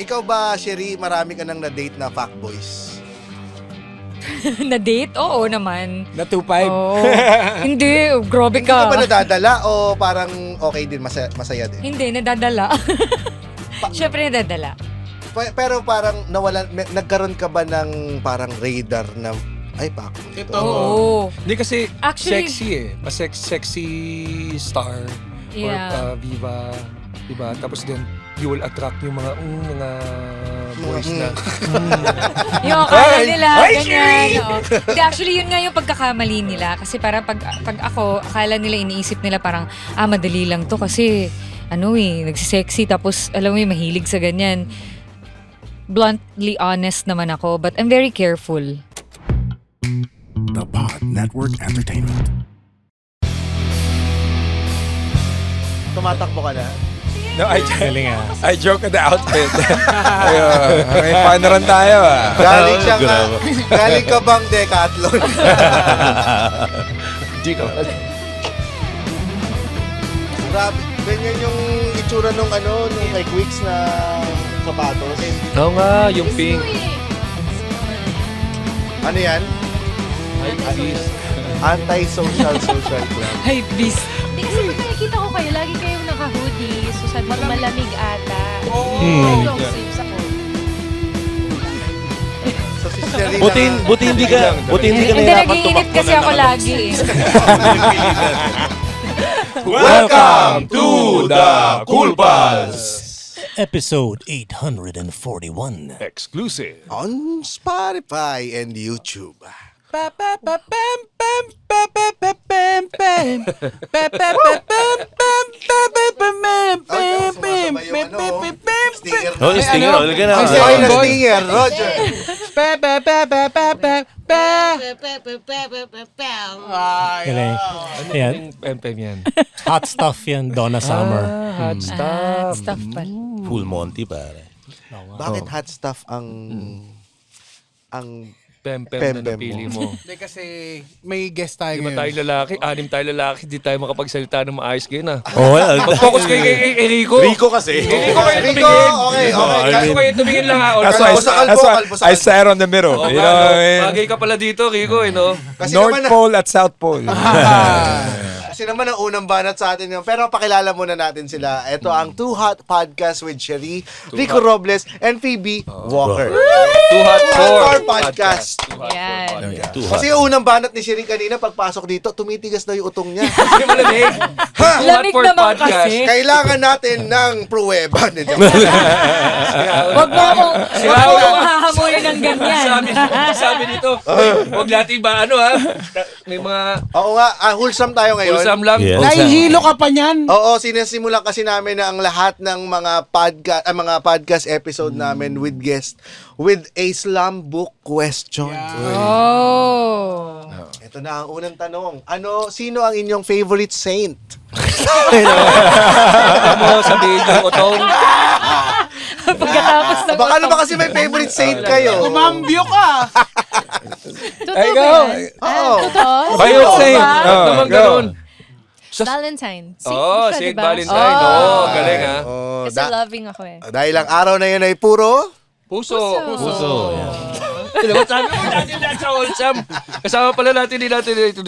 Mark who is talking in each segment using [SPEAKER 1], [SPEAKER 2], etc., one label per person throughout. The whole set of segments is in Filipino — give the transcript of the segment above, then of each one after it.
[SPEAKER 1] Ikaw ba, Sherry, marami ka nang na-date na fuckboys?
[SPEAKER 2] Na-date? Oo naman.
[SPEAKER 3] Na 2-5?
[SPEAKER 2] Oo. Hindi, grabe
[SPEAKER 1] Hindi ka
[SPEAKER 2] ka.
[SPEAKER 1] ba nadadala o parang okay din, masaya din?
[SPEAKER 2] Hindi, nadadala. Siyempre nadadala.
[SPEAKER 1] Pero parang nagkaroon ka ba ng parang radar na, ay, fuckboy.
[SPEAKER 4] Ito.
[SPEAKER 2] Oo.
[SPEAKER 3] Hindi kasi
[SPEAKER 2] Actually-
[SPEAKER 3] sexy eh. Mas sexy star
[SPEAKER 2] Yeah.
[SPEAKER 3] or diva. Diba? Tapos then, you will attract yung mga boys na.
[SPEAKER 2] Yung akala nila,
[SPEAKER 3] Ay,
[SPEAKER 2] ganyan. Oo. Hindi, actually, yun nga yung pagkakamali nila. Kasi para pag ako, akala nila, iniisip nila parang, madali lang to kasi, nagsisexy. Tapos, alam mo yung mahilig sa ganyan. Bluntly honest naman ako, but I'm very careful.
[SPEAKER 5] The Pod Network Entertainment.
[SPEAKER 1] Tumatakbo ka na?
[SPEAKER 3] No, I joke at the outfit. Ayun, may panaran tayo
[SPEAKER 1] Galing siya nga. Galing ka bang Decathlon?
[SPEAKER 3] Di ko.
[SPEAKER 1] Grabe. Ganyan yung itsura nung kay Quicks na sapatos.
[SPEAKER 3] Oo nga, yung pink.
[SPEAKER 1] Ano yan? Anti-social social club.
[SPEAKER 2] Hype beast.
[SPEAKER 6] Hindi kasi pag nakikita ko kayo, lagi kayong naka-hoodie. So sabi ko malamig ata. Long sleeves ako.
[SPEAKER 1] So si Sherry
[SPEAKER 7] Buti hindi ka
[SPEAKER 2] Hindi,
[SPEAKER 7] nahirapan
[SPEAKER 2] nag-iinit
[SPEAKER 7] tumakbo
[SPEAKER 2] kasi
[SPEAKER 7] na
[SPEAKER 2] ako
[SPEAKER 7] ng
[SPEAKER 2] lagi.
[SPEAKER 7] Welcome to the Cool Pals!
[SPEAKER 5] Episode 841.
[SPEAKER 7] Exclusive.
[SPEAKER 1] on Spotify and YouTube. Stinger na.
[SPEAKER 7] Oh, stinger. Lagyan na.
[SPEAKER 1] Ang stinger na stinger, Roger.
[SPEAKER 5] Galing. Ayan.
[SPEAKER 3] Pempem yan.
[SPEAKER 5] Hot stuff yan, Donna Summer.
[SPEAKER 3] Hot stuff.
[SPEAKER 2] Stuff pala.
[SPEAKER 7] Full Monty, pare.
[SPEAKER 1] Bakit hot stuff ang
[SPEAKER 3] Pempem na napili mo.
[SPEAKER 4] Hindi kasi may guest tayo
[SPEAKER 3] Lima
[SPEAKER 4] ngayon.
[SPEAKER 3] tayo lalaki, 6 tayo lalaki, di tayo makapagsalita ng maayos ngayon
[SPEAKER 7] Oh,
[SPEAKER 3] Mag-focus kayo kay Rico.
[SPEAKER 7] Rico kasi.
[SPEAKER 3] Rico kayo
[SPEAKER 1] Rico,
[SPEAKER 3] tumingin.
[SPEAKER 1] okay.
[SPEAKER 3] Rico kayo tumingin lang ha.
[SPEAKER 8] That's why I sat on the middle. You know what I mean?
[SPEAKER 3] Bagay ka pala dito, Rico, no?
[SPEAKER 1] Kasi
[SPEAKER 8] North
[SPEAKER 1] naman,
[SPEAKER 8] Pole at South Pole.
[SPEAKER 1] kasi naman ang unang banat sa atin yun. Pero pakilala muna natin sila. Ito ang Too Hot Podcast with Sherry, Rico Robles, and Phoebe Walker.
[SPEAKER 3] Too Hot
[SPEAKER 1] For Podcast.
[SPEAKER 2] Yan.
[SPEAKER 1] Kasi yung unang banat ni Sherry kanina, pagpasok dito, tumitigas na yung utong niya.
[SPEAKER 3] Kasi malamig.
[SPEAKER 2] Lamig naman kasi.
[SPEAKER 1] Kailangan natin ng pruweba.
[SPEAKER 2] Wag mo akong hahamunin ng ganyan.
[SPEAKER 3] Sabi dito, huwag natin ba may mga
[SPEAKER 1] Oo nga, wholesome tayo ngayon.
[SPEAKER 3] ulsam lang.
[SPEAKER 7] Yes.
[SPEAKER 4] Nahihilo ka pa niyan.
[SPEAKER 1] Oo, sinasimulan kasi namin na ang lahat ng mga podcast episode namin with guest with a slam book question.
[SPEAKER 2] Oh.
[SPEAKER 1] Ito na ang unang tanong. Sino ang inyong favorite saint?
[SPEAKER 3] Mo sabihin yung utong.
[SPEAKER 2] Pagkatapos ng
[SPEAKER 1] Baka naman kasi may favorite saint kayo.
[SPEAKER 4] Umambyo ka.
[SPEAKER 2] Totoo
[SPEAKER 8] Go.
[SPEAKER 2] ba yan?
[SPEAKER 1] Oo.
[SPEAKER 6] Totoo?
[SPEAKER 8] Favorite saint.
[SPEAKER 3] Bakit naman
[SPEAKER 8] Go.
[SPEAKER 3] ganun?
[SPEAKER 6] Valentine.
[SPEAKER 3] Oh,
[SPEAKER 6] siya,
[SPEAKER 3] Saint
[SPEAKER 6] diba?
[SPEAKER 3] Valentine.
[SPEAKER 2] Oh.
[SPEAKER 3] Galing ha.
[SPEAKER 1] Oh,
[SPEAKER 6] Kasi loving ako eh.
[SPEAKER 1] dahil ang araw na yun ay puro
[SPEAKER 3] Puso.
[SPEAKER 7] Puso.
[SPEAKER 3] Diba sabi ko natin lahat sa wholesome. Kasama pala natin ito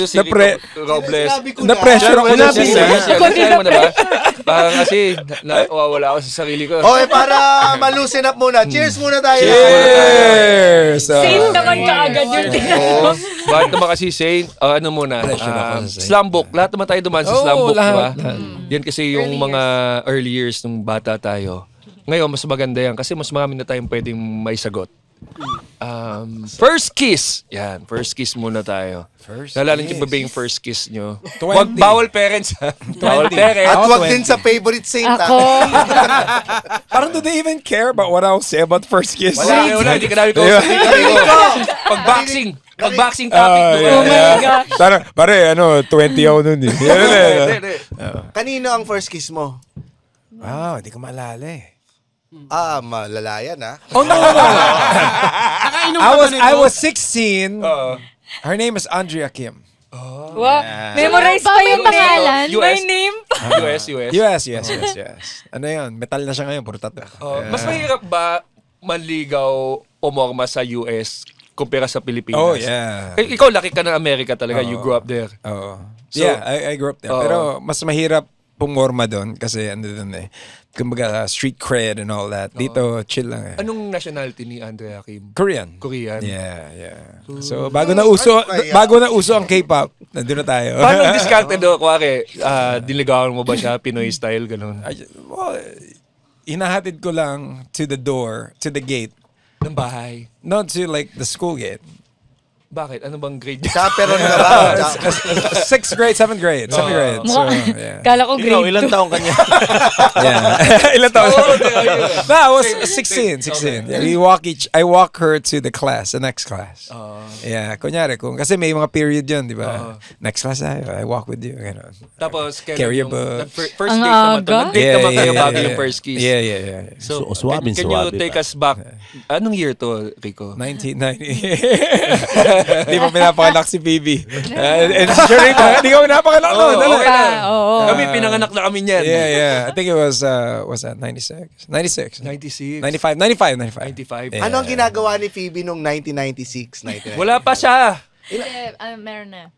[SPEAKER 3] si
[SPEAKER 8] Napre-
[SPEAKER 3] Robles.
[SPEAKER 8] Na-pressure ako na.
[SPEAKER 3] Sinabi mo na ba? Parang kasi nawawala ako sa sarili ko.
[SPEAKER 1] Okay, para malusin up muna. Cheers muna tayo.
[SPEAKER 8] Cheers!
[SPEAKER 2] Saint naman kaagad yun.
[SPEAKER 3] Oo. Bakit naman kasi Saint? Ano muna? Slam book. Lahat naman tayo dumaan sa slam book, diba? Yan kasi yung mga early years nung bata tayo. Ngayon, mas maganda yan kasi mas marami na tayong pwedeng may sagot. First kiss. Yan, first kiss muna tayo. Nalala niyo ba yung first kiss nyo? Wag bawal parents. Bawal parents.
[SPEAKER 1] At wag din sa favorite saint.
[SPEAKER 2] Ako.
[SPEAKER 8] Parang do they even care about what I'll say about first kiss?
[SPEAKER 3] Wala. Hindi ka namin ko. Pag-boxing topic.
[SPEAKER 2] Oh my gosh.
[SPEAKER 8] Pare, 20 ako nun eh.
[SPEAKER 1] Kanino ang first kiss mo?
[SPEAKER 8] Wow, hindi ko maalala eh.
[SPEAKER 1] Malala yan ha.
[SPEAKER 8] Oh, no.
[SPEAKER 4] Nakainom ka ba nito?
[SPEAKER 8] I was 16. Her name is Andrea Kim.
[SPEAKER 2] Wow. Memorize pa yung
[SPEAKER 6] pangalan?
[SPEAKER 2] My name pa.
[SPEAKER 3] US.
[SPEAKER 8] Yes. Ano yun? Metal na siya ngayon, puro tato.
[SPEAKER 3] Mas mahirap ba manligaw umorma sa US kumpara sa Pilipinas?
[SPEAKER 8] Oh, yeah.
[SPEAKER 3] Ikaw, laki ka ng Amerika talaga. You grew up there.
[SPEAKER 8] Oo.
[SPEAKER 3] So,
[SPEAKER 8] Yeah, I grew up there. Pero mas mahirap pumorma doon kasi ano doon eh. Kumbaga street cred and all that. Dito, chill lang eh.
[SPEAKER 3] Anong nationality ni Andrea Kim?
[SPEAKER 8] Korean.
[SPEAKER 3] Yeah.
[SPEAKER 8] So bago na uso ang K-pop, nandun na tayo.
[SPEAKER 3] Paano discarded do? Kuwari, diligawan mo ba siya? Pinoy style, ganun?
[SPEAKER 8] Well, hinahatid ko lang to the door, to the gate.
[SPEAKER 3] Ng bahay.
[SPEAKER 8] Not to like the school gate.
[SPEAKER 3] Bakit? Ano bang grade?
[SPEAKER 1] Chaperon ka ba?
[SPEAKER 8] 6th grade, 7th grade. 7th grade. So, yeah.
[SPEAKER 2] Kala ko
[SPEAKER 7] Ikaw,
[SPEAKER 2] grade 2.
[SPEAKER 7] ilang taong kanya?
[SPEAKER 8] Yeah. Ilan taon? No, I was 16. Yeah, I walk her to the next class. Yeah, kunyari, kasi may mga period yun, di ba? Next class I walk with you. Ganun.
[SPEAKER 3] Tapos,
[SPEAKER 8] Carry your
[SPEAKER 3] yung
[SPEAKER 8] book.
[SPEAKER 3] first date naman to. Nag-date naman kayo bago yung first kiss.
[SPEAKER 8] Yeah.
[SPEAKER 3] So,
[SPEAKER 7] Suwabin,
[SPEAKER 3] can you take us back? Anong year to, Rico?
[SPEAKER 8] 1990. Hindi pa pinapanganak si Bibi. And sure, hindi ka pinapanganak noon.
[SPEAKER 3] Kami, pinanganak na kami niyan.
[SPEAKER 8] Yeah. I think it was that 96? 96.
[SPEAKER 3] 96.
[SPEAKER 8] 95. Yeah.
[SPEAKER 1] Ano ang ginagawa ni Phoebe nung 1996?
[SPEAKER 3] Wala pa siya.
[SPEAKER 6] Meron na.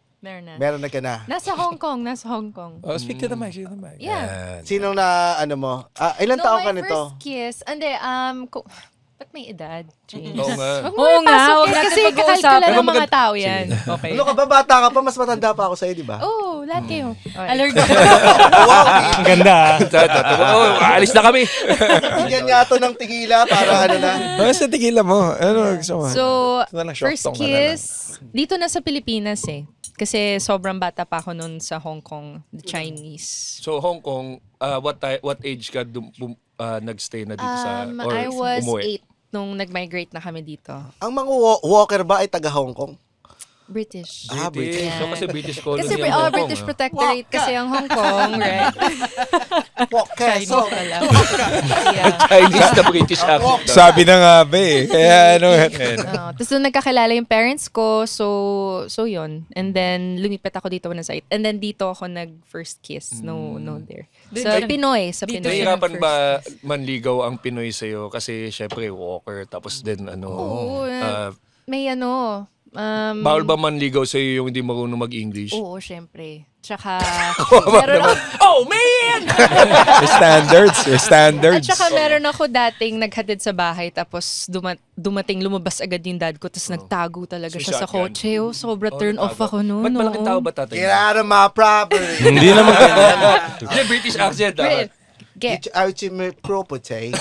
[SPEAKER 1] Meron na ka na.
[SPEAKER 6] Nasa Hong Kong.
[SPEAKER 8] Oh, speak to the mic.
[SPEAKER 6] Yeah.
[SPEAKER 1] Sinong na, ano mo? Ilan taong ka
[SPEAKER 6] my
[SPEAKER 1] nito?
[SPEAKER 6] first kiss, ba't may edad? Jeez.
[SPEAKER 3] Oo nga.
[SPEAKER 2] Oo nga, huwag natin
[SPEAKER 6] kasi
[SPEAKER 2] pag-uusapan.
[SPEAKER 6] kakalkula ng
[SPEAKER 3] Pero
[SPEAKER 6] mga tao yan. Okay.
[SPEAKER 1] Ano ka ba? Bata ka pa? Mas matanda pa ako sa'yo, di ba?
[SPEAKER 6] Oh, lahat kayo. Okay.
[SPEAKER 2] Allergic.
[SPEAKER 1] Wow,
[SPEAKER 5] Ang ganda.
[SPEAKER 3] Alis na kami.
[SPEAKER 1] bigyan nga ito ng tigila para ano na.
[SPEAKER 8] Ano sa tequila mo? Ano gusto mo?
[SPEAKER 6] So,
[SPEAKER 8] Walang shock
[SPEAKER 6] first
[SPEAKER 8] tong
[SPEAKER 6] kiss, dito na sa Pilipinas eh. Kasi sobrang bata pa ako noon sa Hong Kong, the Chinese.
[SPEAKER 3] So, Hong Kong, what age ka nagstay na dito sa, or
[SPEAKER 6] I was
[SPEAKER 3] umuwi?
[SPEAKER 6] 8 nung nag-migrate na kami dito.
[SPEAKER 1] Ang mga walker ba ay taga Hong Kong?
[SPEAKER 6] British.
[SPEAKER 3] British. So, kasi British colony
[SPEAKER 6] Kasi
[SPEAKER 3] ang Hong Kong.
[SPEAKER 6] British protectorate kasi ang Hong Kong, right?
[SPEAKER 1] Walker.
[SPEAKER 6] Chinese pala. Yeah.
[SPEAKER 3] Chinese na British accent.
[SPEAKER 8] Sabi na nga ba eh. Kaya ano.
[SPEAKER 6] Tapos doon nagkakilala yung parents ko. So yun. And then, lumipat ako dito na site. And then, dito ako nag-first kiss. No there. Sa Pinoy.
[SPEAKER 3] Nahihirapan ba manligaw ang Pinoy sa'yo? Kasi, syempre, walker. Tapos din,
[SPEAKER 6] Oo. May
[SPEAKER 3] bawal ba manligaw sa'yo yung hindi marunong mag-English?
[SPEAKER 6] Oo, syempre. Tsaka,
[SPEAKER 3] Oh, man!
[SPEAKER 8] Your standards.
[SPEAKER 6] At saka meron ako dating naghatid sa bahay tapos dumating, lumabas agad yung dad ko tapos nagtago talaga
[SPEAKER 3] So,
[SPEAKER 6] siya sa
[SPEAKER 3] shotgun.
[SPEAKER 6] kotse. Sobrang turn off ako noon.
[SPEAKER 3] Ba't malaking tao ba tatay?
[SPEAKER 1] Get out of my property.
[SPEAKER 7] Hindi naman ganyan.
[SPEAKER 3] Hindi, British accent.
[SPEAKER 1] Get out of my property.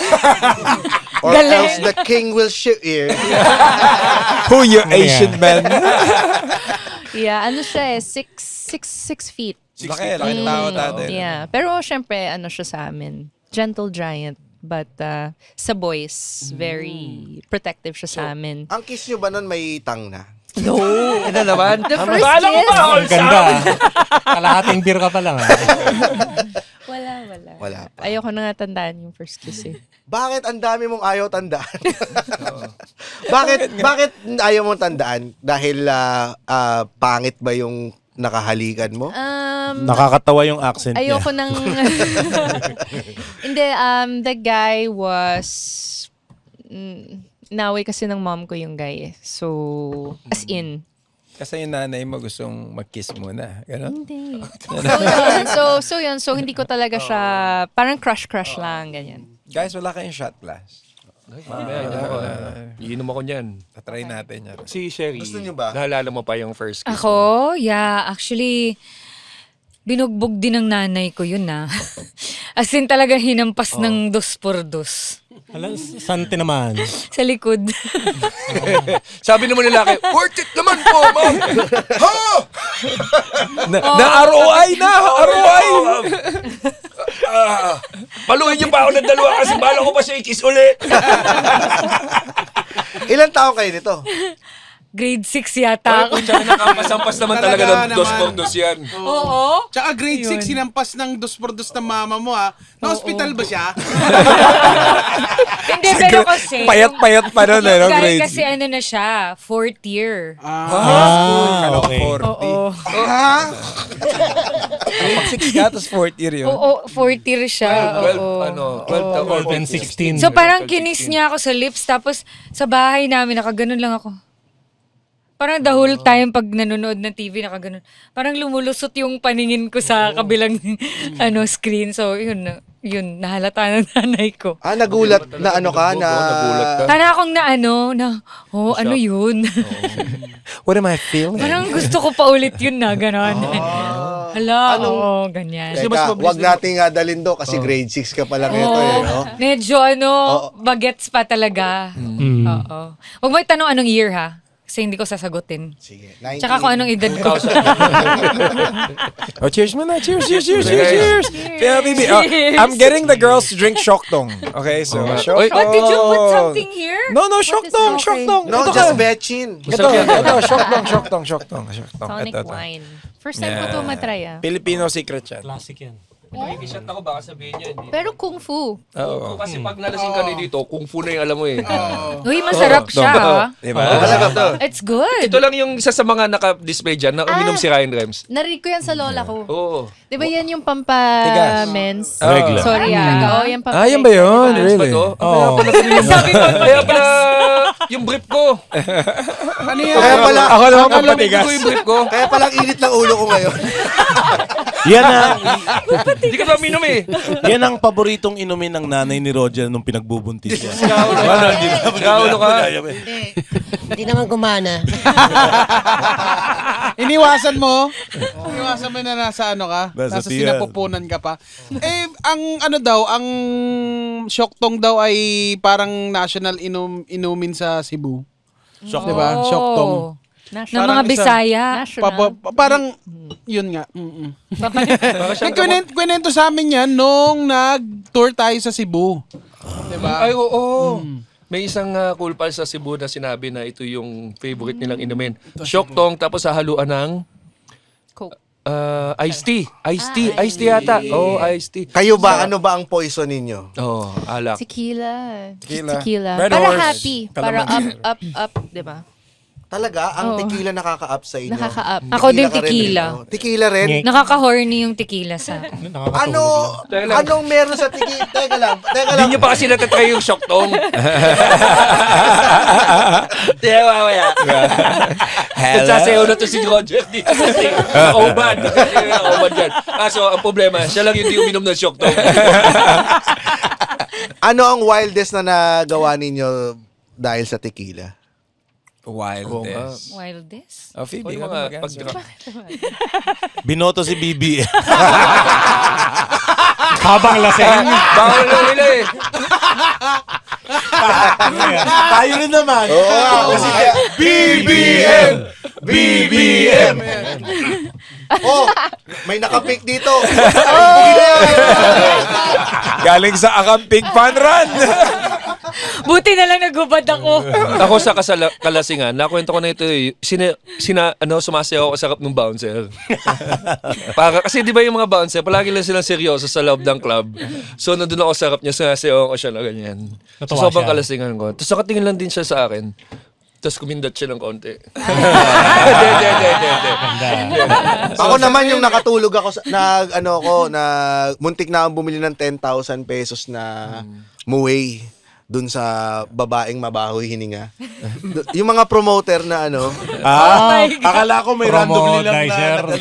[SPEAKER 1] Or else the king will shoot you.
[SPEAKER 8] Who you Asian man?
[SPEAKER 6] Yeah, ano siya eh, 6 feet.
[SPEAKER 8] Laki tao tatay.
[SPEAKER 6] Yeah, pero syempre, ano siya sa amin, gentle giant. But sa boys, very protective siya sa amin.
[SPEAKER 1] Ang kiss nyo ba nun may tang na?
[SPEAKER 6] No!
[SPEAKER 3] Ano naman?
[SPEAKER 6] The first kiss?
[SPEAKER 5] Ang ganda. Kalahating beer ka pa lang.
[SPEAKER 6] Wala pa. Ayoko na nga tandaan yung first kiss eh.
[SPEAKER 1] Bakit ang dami mong ayaw tandaan? Bakit ayaw mong tandaan? Dahil pangit ba yung nakahalikan mo?
[SPEAKER 7] Nakakatawa yung accent niya.
[SPEAKER 6] Ayoko nang... Hindi, the guy was... Naway kasi ng mom ko yung guy eh. So, as in...
[SPEAKER 8] Kasi yung nanay mo gustong mag-kiss muna. Ganon?
[SPEAKER 6] Hindi. So yun. So, hindi ko talaga siya... Parang crush lang, ganyan.
[SPEAKER 8] Guys, wala kayong shot glass.
[SPEAKER 3] Iinom ako niyan.
[SPEAKER 8] Tatry natin yan.
[SPEAKER 3] Si Sherry,
[SPEAKER 1] Gusto niyo ba?
[SPEAKER 3] naalala mo pa yung first kiss?
[SPEAKER 2] Ako? Yeah, actually, binugbog din ng nanay ko yun As in talaga hinampas ng 2x2.
[SPEAKER 5] Alam, saan naman?
[SPEAKER 2] Sa likod.
[SPEAKER 3] Sabi naman nila kay, worth it naman po, ma'am! Ha!
[SPEAKER 8] Na-ROI na! ROI!
[SPEAKER 3] Paluin niyo pa ako ng dalawa kasi bala ko pa siya i-kiss ulit.
[SPEAKER 1] Ilan taong kayo nito?
[SPEAKER 2] grade 6 yata ako.
[SPEAKER 3] Tsaka nakapasampas naman talaga ng
[SPEAKER 4] Talaga
[SPEAKER 3] dos
[SPEAKER 4] naman.
[SPEAKER 3] por dos yan.
[SPEAKER 2] Oo.
[SPEAKER 4] Tsaka grade 6, sinampas ng 2x2 ng mama mo ha. Na-hospital ba siya?
[SPEAKER 2] Hindi, pero kasi...
[SPEAKER 8] Payat-payat pa nun, no?
[SPEAKER 2] Guy
[SPEAKER 8] Grade
[SPEAKER 2] kasi ano na siya, 4th year.
[SPEAKER 5] Okay.
[SPEAKER 2] Oo.
[SPEAKER 8] Grade 6 ka, tapos 4th year yun.
[SPEAKER 2] Oo, 4th year siya.
[SPEAKER 3] 12,
[SPEAKER 2] Oo.
[SPEAKER 3] 12
[SPEAKER 5] and 16.
[SPEAKER 2] So parang kinis niya ako sa lips, tapos sa bahay namin, nakaganon lang ako. Parang the whole time pag nanonood ng TV, nakaganon. Parang lumulusot yung paningin ko sa kabilang screen. So yun, nahalata ng nanay ko.
[SPEAKER 1] Nagulat na ano ka, na...
[SPEAKER 3] Nagulat ka.
[SPEAKER 2] Para akong ano yun?
[SPEAKER 8] What am I feeling?
[SPEAKER 2] Parang gusto ko pa ulit yun na, gano'n. Hala, oo, ganyan.
[SPEAKER 1] Teka, wag nating dalin do kasi grade 6 ka pa lang ito eh. No?
[SPEAKER 2] Medyo bagets pa talaga. Oo. Huwag mo itanong anong year ha. Kasi hindi ko sasagutin.
[SPEAKER 1] Sige, 19.
[SPEAKER 2] Tsaka kung anong edad ko.
[SPEAKER 8] Oh, cheers muna. Cheers. Yeah, baby. I'm getting the girls to drink shoktong. Okay, so shoktong.
[SPEAKER 2] What, did you put something here?
[SPEAKER 8] No, shoktong, shoktong.
[SPEAKER 1] No, just betchin.
[SPEAKER 8] Ito, shoktong.
[SPEAKER 6] Tonic
[SPEAKER 8] Ito.
[SPEAKER 6] wine. First time ko to matry
[SPEAKER 8] Filipino secret yan.
[SPEAKER 5] Classic yan.
[SPEAKER 3] Nakikishot ako, baka sabihin niya.
[SPEAKER 6] Pero kung fu.
[SPEAKER 8] Oo.
[SPEAKER 3] Kasi pag nalasing ka rin dito, kung fu na yung alam mo eh.
[SPEAKER 2] Uy, masarap siya ha.
[SPEAKER 8] Diba?
[SPEAKER 3] Talaga to.
[SPEAKER 2] It's good.
[SPEAKER 3] Ito lang yung isa sa mga naka-display dyan na uminom si Ryan Rems.
[SPEAKER 6] Narinig ko yan sa lola ko.
[SPEAKER 3] Oo.
[SPEAKER 6] Di ba yan yung pampa-mens?
[SPEAKER 5] Regla.
[SPEAKER 6] Sorry Oo, yung pampa
[SPEAKER 8] Yan ba yun?
[SPEAKER 6] diba?
[SPEAKER 8] Really?
[SPEAKER 3] Oh. Sabi ko, kaya pala yung brief ko.
[SPEAKER 4] Ano yan?
[SPEAKER 1] Kaya pala,
[SPEAKER 8] Ako naman
[SPEAKER 3] Alam
[SPEAKER 8] papatigas.
[SPEAKER 3] ko yung brief ko.
[SPEAKER 1] kaya palang init ng ulo ko ngayon.
[SPEAKER 7] Yan ang,
[SPEAKER 3] Hindi ka ba uminom eh.
[SPEAKER 7] yan ang paboritong inumin ng nanay ni Roger nung pinagbubuntis siya.
[SPEAKER 3] Kaulo ka.
[SPEAKER 9] Hindi naman gumana.
[SPEAKER 4] Iniwasan mo? Iniwasan mo na nasa ano ka?
[SPEAKER 7] Nasa
[SPEAKER 4] Nasa
[SPEAKER 7] tiyan.
[SPEAKER 4] sinapupunan ka pa. Ang ano daw, ang shoktong daw ay parang national inumin sa Cebu. Diba? Shoktong.
[SPEAKER 2] Ng mga Bisaya.
[SPEAKER 4] Parang, yun nga. Kwento sa amin yan nung nag-tour tayo sa Cebu. Diba?
[SPEAKER 3] Ay, oo. May isang cool pal sa Cebu na sinabi na ito yung favorite nilang inumin. Shoktong, tapos hahaluan ng
[SPEAKER 6] Coke.
[SPEAKER 3] iced tea. Iced tea yata. Oo, iced tea.
[SPEAKER 1] Kayo ba, ano ba ang poison ninyo?
[SPEAKER 3] Oo, alak.
[SPEAKER 6] Tequila.
[SPEAKER 8] Tequila.
[SPEAKER 6] Tequila.
[SPEAKER 8] Red
[SPEAKER 6] Para
[SPEAKER 8] Horse.
[SPEAKER 6] happy. Para up, diba?
[SPEAKER 1] Talaga, ang tequila nakaka-up sa inyo.
[SPEAKER 6] Nakaka-up.
[SPEAKER 2] Ako din
[SPEAKER 1] ka rin,
[SPEAKER 2] tequila.
[SPEAKER 1] no? Tequila rin?
[SPEAKER 2] Nakaka-horny yung tequila sa akin.
[SPEAKER 1] Anong meron sa tequila? Teka lang.
[SPEAKER 3] Hindi nyo pa kasi natatry yung shoktong. Tiyan, mamaya. Nagsasayaw na to si Roger dito kasi nakauban. Nakauban dyan. So, ang problema, siya lang yung di uminom ng shoktong.
[SPEAKER 1] Ano ang wildest na nagawa ninyo dahil sa tequila?
[SPEAKER 8] Wildest.
[SPEAKER 2] Wildest?
[SPEAKER 8] Oh, Phoebe,
[SPEAKER 3] Yung
[SPEAKER 8] ano
[SPEAKER 3] mga
[SPEAKER 8] mag-answer?
[SPEAKER 7] Binoto si Bibi.
[SPEAKER 5] Habang laseng.
[SPEAKER 3] Bawal na nila eh.
[SPEAKER 7] Tayo rin naman.
[SPEAKER 1] Kasi BBM! BBM! Oh, may nakapik dito.
[SPEAKER 8] Galing sa Akampig Fun Run.
[SPEAKER 2] Buti na lang nagubad ako.
[SPEAKER 3] Ako sa kalasingan, nakwento ko na ito eh. Sumasayaw ako sa harap ng bouncer. Kasi di ba yung mga bouncer, palagi lang silang seryoso sa loob ng club. So nandun ako sa harap niya, sumasayaw ako siya na ganyan.
[SPEAKER 5] Natuwa
[SPEAKER 3] So sobrang
[SPEAKER 5] siya.
[SPEAKER 3] kalasingan ko. Tapos nakatingin lang din siya sa akin. Tapos kumindat siya ng konti. Hindi.
[SPEAKER 1] Ako naman yung nakatulog ako muntik na akong bumili ng 10,000 pesos na muway dun sa babaeng mabahoy hininga. Yung mga promoter na
[SPEAKER 7] Akala ko may randomly lang
[SPEAKER 5] Promodizer.
[SPEAKER 7] na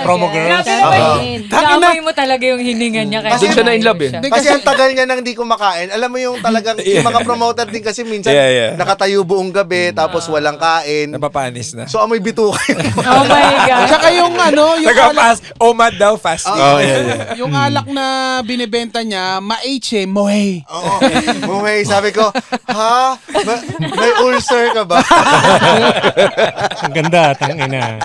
[SPEAKER 5] Promo girls.
[SPEAKER 2] Grabe naman. Naamoy mo talaga yung hininga niya.
[SPEAKER 3] Doon siya na in love eh.
[SPEAKER 1] Kasi ang tagal niya nang di kumakain. Alam mo yung talagang yung mga promoter din kasi minsan
[SPEAKER 8] Yeah.
[SPEAKER 1] nakatayo buong gabi tapos walang kain.
[SPEAKER 8] Napapanis na.
[SPEAKER 1] So amoy bituka.
[SPEAKER 2] Oh my God.
[SPEAKER 4] Tsaka yung yung alak,
[SPEAKER 8] Omad daw, fasting.
[SPEAKER 4] yung alak na binibenta niya, ma-H Mohe.
[SPEAKER 1] Oo. Muhay, sabi ko, ha? May ulcer ka ba?
[SPEAKER 5] Ang ganda, tangina.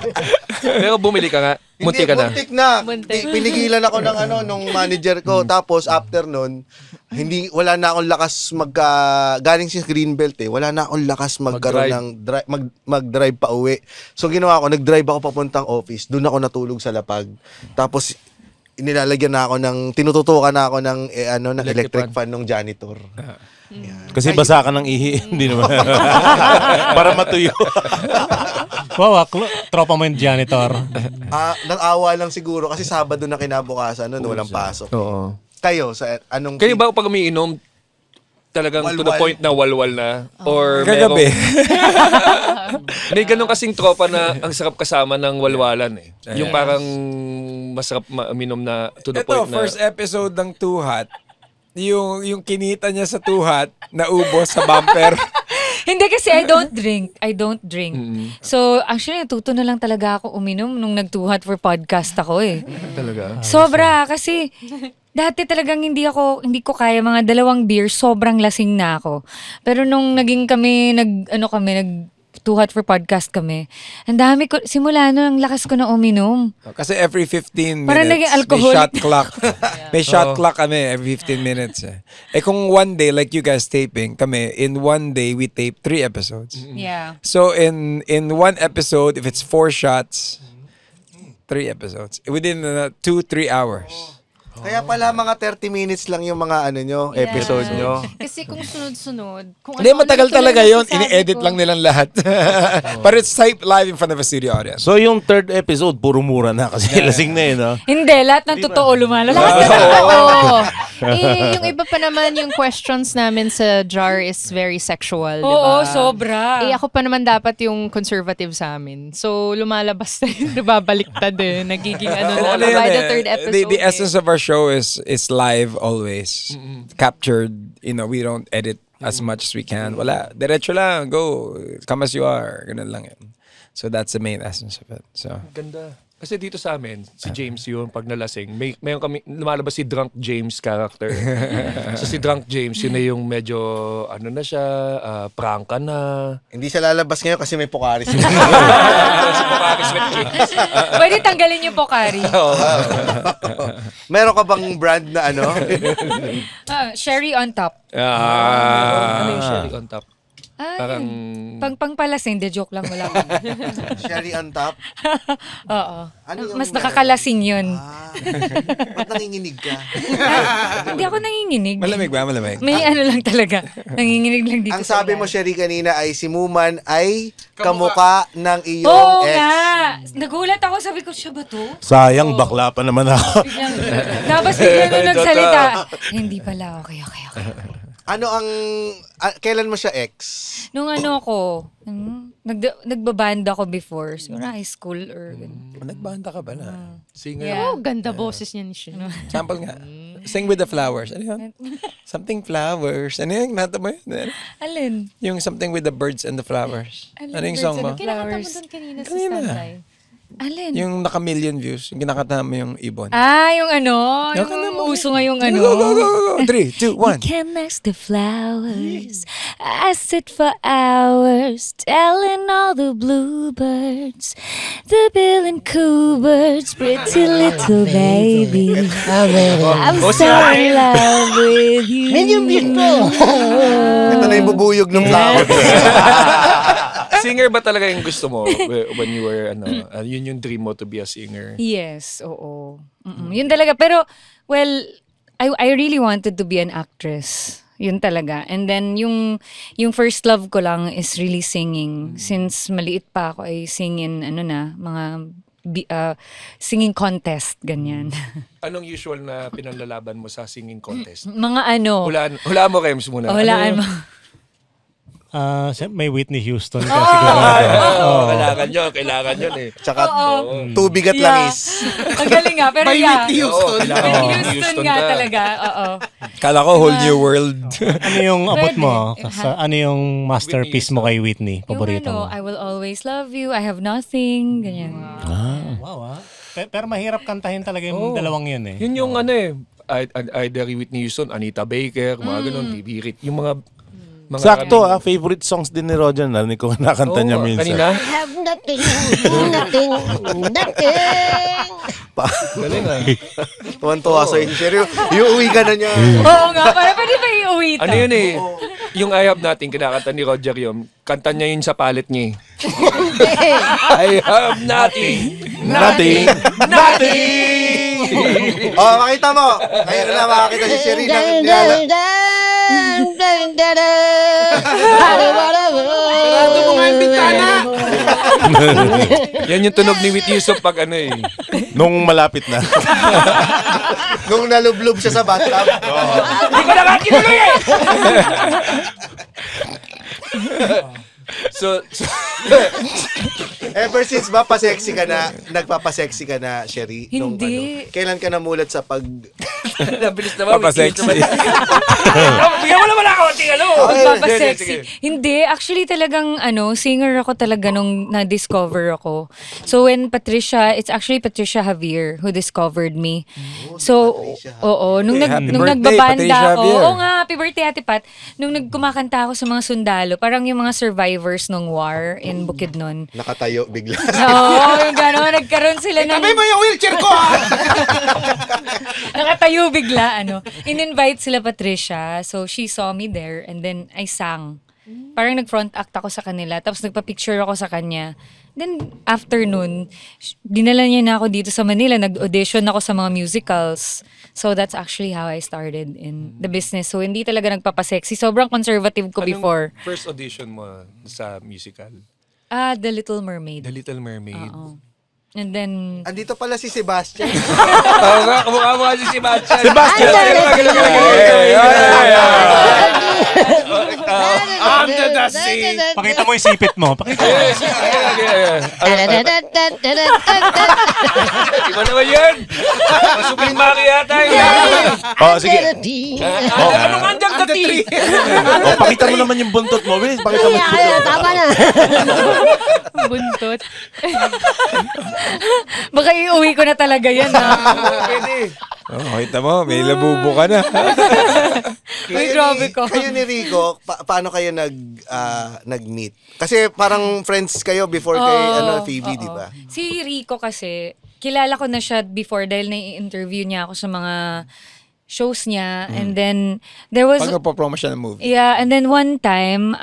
[SPEAKER 3] Pero bumili ka nga. Munti ka na.
[SPEAKER 1] Muntik na.
[SPEAKER 6] Muntik.
[SPEAKER 1] Pinigilan ako ng nung manager ko. Tapos after nun, wala na akong lakas galing sa Greenbelt wala na akong lakas magkaroon ng mag-drive pa uwi. So ginawa ko, nag-drive ako papuntang office, doon ako natulog sa lapag. Tapos nilalagyan na ako tinututukan na ako ng electric fan ng janitor.
[SPEAKER 7] Kasi basa ka ng ihi, hindi naman. Para matuyo.
[SPEAKER 5] Wow, tropa mo yung janitor.
[SPEAKER 1] Nag-awa lang siguro kasi Sabado na kinabukasan walang pasok.
[SPEAKER 3] Oo.
[SPEAKER 1] Kayo, sa anong...
[SPEAKER 3] Kayo ba pag umiinom, talagang to the point na walwal na? Or
[SPEAKER 8] Kagabi.
[SPEAKER 3] May ganun kasing tropa na ang sarap kasama ng walwalan eh. Yung parang masarap uminom na to the point na...
[SPEAKER 8] first episode ng Too Hot, yung kinita niya sa Too Hot, naubos sa bumper.
[SPEAKER 2] Hindi kasi I don't drink. So, actually, natuto na lang talaga ako uminom nung nag-Too-Hot for podcast ako eh.
[SPEAKER 3] Talaga?
[SPEAKER 2] Sobra, kasi dati talagang hindi ko kaya mga 2 beers, sobrang lasing na ako. Pero nung naging kami, Too-Hot for podcast kami, ang dami ko, simula nun, ang lakas ko na uminom.
[SPEAKER 8] Kasi every 15 minutes,
[SPEAKER 2] Parang naging
[SPEAKER 8] may
[SPEAKER 2] alcoholic.
[SPEAKER 8] shot clock. May shot clock kami every 15 minutes. Kung one day, like you guys taping, kami, in one day, we tape 3 episodes.
[SPEAKER 2] Yeah.
[SPEAKER 8] So, in one episode, if it's 4 shots, 3 episodes. Within 2-3 hours.
[SPEAKER 1] Kaya pala mga 30 minutes lang yung mga episode nyo.
[SPEAKER 6] Kasi kung sunod-sunod, kung
[SPEAKER 8] Hindi, matagal talaga yun.
[SPEAKER 6] sinasabi
[SPEAKER 8] Ini-edit
[SPEAKER 6] ko.
[SPEAKER 8] lang nilang lahat. But it's typed live in front of a studio audience.
[SPEAKER 7] So yung third episode, puro mura na kasi lasing na no?
[SPEAKER 2] Hindi, lahat ng totoo lumalabas.
[SPEAKER 6] Oo. Yung iba pa naman, yung questions namin sa jar is very sexual, di
[SPEAKER 2] Oo,
[SPEAKER 6] ba?
[SPEAKER 2] sobra.
[SPEAKER 6] Ako pa naman dapat yung conservative sa amin. So, lumalabas na yun, nababaliktad nagiging na by the third episode.
[SPEAKER 8] The essence of our show is live always. Captured. We don't edit as much as we can. Wala. Diretso lang. Go. Come as you are. Ganun lang yun. So that's the main essence of it. So.
[SPEAKER 3] Ganda. Kasi dito sa amin, si James yun, pag nalasing, mayroon kami, lumalabas si Drunk James character. So si Drunk James, yun na yung medyo, na siya, prangka na.
[SPEAKER 1] Hindi siya lalabas ngayon kasi may Pocari siya.
[SPEAKER 3] Si Pocari Sweat Kings.
[SPEAKER 2] Pwede tanggalin yung Pocari.
[SPEAKER 1] Meron ka bang brand na
[SPEAKER 2] Sherry on top.
[SPEAKER 3] Ano yung sherry on top? Parang...
[SPEAKER 2] Pangpalasing, de joke lang, wala.
[SPEAKER 1] Sherry on top?
[SPEAKER 2] Oo.
[SPEAKER 1] Ano yung
[SPEAKER 2] Mas nakakalasing yun.
[SPEAKER 1] Ba't nanginginig ka?
[SPEAKER 2] Hindi ako nanginginig.
[SPEAKER 8] Malamig ba? Malamig.
[SPEAKER 2] May lang talaga. Nanginginig lang dito.
[SPEAKER 1] Ang sabi mo, Sherry, kanina ay si Muman ay kamuka ng iyong
[SPEAKER 2] Oo
[SPEAKER 1] ex.
[SPEAKER 2] nga. Nagulat ako, sabi ko, siya ba to?
[SPEAKER 7] Sayang, bakla pa naman ako.
[SPEAKER 2] Tapos bigla nung nagsalita. Hindi pala, okay.
[SPEAKER 1] Ano ang... kailan mo siya ex?
[SPEAKER 2] Nung ako, nagbabanda ako before. Siguro high school or...
[SPEAKER 8] Nagbanda ka ba na?
[SPEAKER 3] Singer.
[SPEAKER 2] Yeah.
[SPEAKER 6] Ganda boses niya ni Shin.
[SPEAKER 8] Sample nga. Sing with the flowers. Ano yun? Something flowers. Ano yun? Nata mo yun?
[SPEAKER 2] Alin?
[SPEAKER 8] Yung something with the birds and the flowers. Ano yung song mo?
[SPEAKER 6] Kinakanta mo doon kanina sa standby.
[SPEAKER 2] Alin?
[SPEAKER 8] Yung naka-million views. Yung kinakanta mo yung ibon.
[SPEAKER 2] Yung uso nga yung
[SPEAKER 8] Go. 3, 2, 1.
[SPEAKER 2] Can't match the flowers. I sit for hours telling all the bluebirds, the bill and coo-birds, pretty little baby. I'm so in love with you.
[SPEAKER 1] Ito na yung bubuyog ng flowers.
[SPEAKER 3] Singer ba talaga yung gusto mo when you were, yun yung dream mo to be a singer?
[SPEAKER 2] Yes, oo. Yun talaga. Pero, well, I really wanted to be an actress. Yun talaga. And then, yung first love ko lang is really singing. Since maliit pa ako ay singing, mga singing contest, ganyan.
[SPEAKER 3] Anong usual na pinanlalaban mo sa singing contest?
[SPEAKER 2] Mga
[SPEAKER 3] Hulaan mo, Rems, muna.
[SPEAKER 2] Hulaan mo.
[SPEAKER 5] May Whitney Houston ka siguro.
[SPEAKER 3] Kailangan yun eh.
[SPEAKER 1] Tsaka tubig at langis.
[SPEAKER 2] Ang galing nga, pero
[SPEAKER 4] Whitney Houston.
[SPEAKER 2] Houston nga talaga. Oo.
[SPEAKER 8] Kala ko whole new world.
[SPEAKER 5] Ano yung abot
[SPEAKER 2] Pwede.
[SPEAKER 5] mo? Ano yung masterpiece mo kay Whitney? Paborito mo?
[SPEAKER 2] I will always love you, I have nothing, ganyan.
[SPEAKER 5] Wow. Pero mahirap kantahin talaga yung dalawang yun eh.
[SPEAKER 3] Yun yung either Whitney Houston, Anita Baker, mga ganun, bibirit. Yung mga
[SPEAKER 7] Sakto favorite songs din ni Roger. Narinig ko nakanta niya minsan.
[SPEAKER 3] Kanina?
[SPEAKER 9] Have nothing.
[SPEAKER 1] pa.
[SPEAKER 3] Galing ah.
[SPEAKER 1] Tuwan-tuwa sa'yo si Sherry. Iuwi ka na niya.
[SPEAKER 2] Oo nga, para pwede pa iuwi ito.
[SPEAKER 3] Ano yun eh? Yung I Have Nothing, kinakanta ni Roger yun. Kanta niya yun sa palit niya eh. I have nothing.
[SPEAKER 7] Nothing.
[SPEAKER 1] Oh, makita mo. Ngayon na makakita si Sherry ng
[SPEAKER 4] Sarado mo nga yung bintana.
[SPEAKER 3] Yan yung tunog ni Whitney Yusuf pag ano eh.
[SPEAKER 7] Nung malapit na.
[SPEAKER 1] Nung nalublob siya sa bathtub.
[SPEAKER 3] Hindi ko na nga kinuloy eh! So,
[SPEAKER 1] Ever since ba pa-sexy ka na, nagpapa-sexy ka na, Sherry? Nung
[SPEAKER 2] Hindi.
[SPEAKER 1] Kailan ka namulat sa pag...
[SPEAKER 3] nabilis naman.
[SPEAKER 8] Papasexy.
[SPEAKER 3] Bigyan mo naman ako, tingnan mo.
[SPEAKER 2] Magpapasexy. Hindi, actually talagang singer ako talaga nung na-discover ako. So when it's actually Patricia Javier who discovered me. So, oo, nung
[SPEAKER 8] Happy birthday,
[SPEAKER 2] nagbabanda
[SPEAKER 8] Patricia
[SPEAKER 2] ako.
[SPEAKER 8] Javier.
[SPEAKER 2] Oo nga, happy birthday Ate Pat. Nung nagkumakanta ako sa mga sundalo, parang yung mga survivors ng war in Bukidnon.
[SPEAKER 1] Nakatayo bigla.
[SPEAKER 2] Oo, yung gano'n, nagkaroon sila ng...
[SPEAKER 4] Tabi mo yung wheelchair ko ha!
[SPEAKER 2] Nakatayo bigla, in-invite sila Patricia. So, she saw me there and then I sang. Parang nag-front act ako sa kanila. Tapos nagpa-picture ako sa kanya. Then, after nun, dinala niya na ako dito sa Manila. Nag-audition ako sa mga musicals. So, that's actually how I started in the business. So, hindi talaga nagpapasexy. Sobrang conservative ko before.
[SPEAKER 3] First audition mo sa musical?
[SPEAKER 2] The Little Mermaid.
[SPEAKER 3] The Little Mermaid.
[SPEAKER 2] Oo. And then...
[SPEAKER 1] Andito pala si Sebastian.
[SPEAKER 3] Oo nga, kamukha si Sebastian.
[SPEAKER 8] Sebastian!
[SPEAKER 4] Under the sea.
[SPEAKER 5] Pakita mo yung sipit mo. Pakita mo.
[SPEAKER 3] Iba naman yan. Masubing maki yata yun.
[SPEAKER 7] Oh, sige.
[SPEAKER 3] Ano nga ang dagdati?
[SPEAKER 7] Oh, pakita mo naman yung buntot mo. Bilis, pakita mo yung buntot mo.
[SPEAKER 9] Tama na.
[SPEAKER 2] Buntot. Baka iuwi ko na talaga yan, ha?
[SPEAKER 3] Pwede.
[SPEAKER 8] Oh, kita mo, may labubo ka na.
[SPEAKER 2] Uy, grabe ko.
[SPEAKER 1] Kayo ni Rico, paano kayo nag-meet? Kasi parang friends kayo before kay Phoebe, di ba?
[SPEAKER 2] Si Rico kasi, kilala ko na siya before dahil nai-interview niya ako sa mga shows niya. And then, there was...
[SPEAKER 8] Pag nagpo-promo siya ng movie.
[SPEAKER 2] Yeah, and then one time,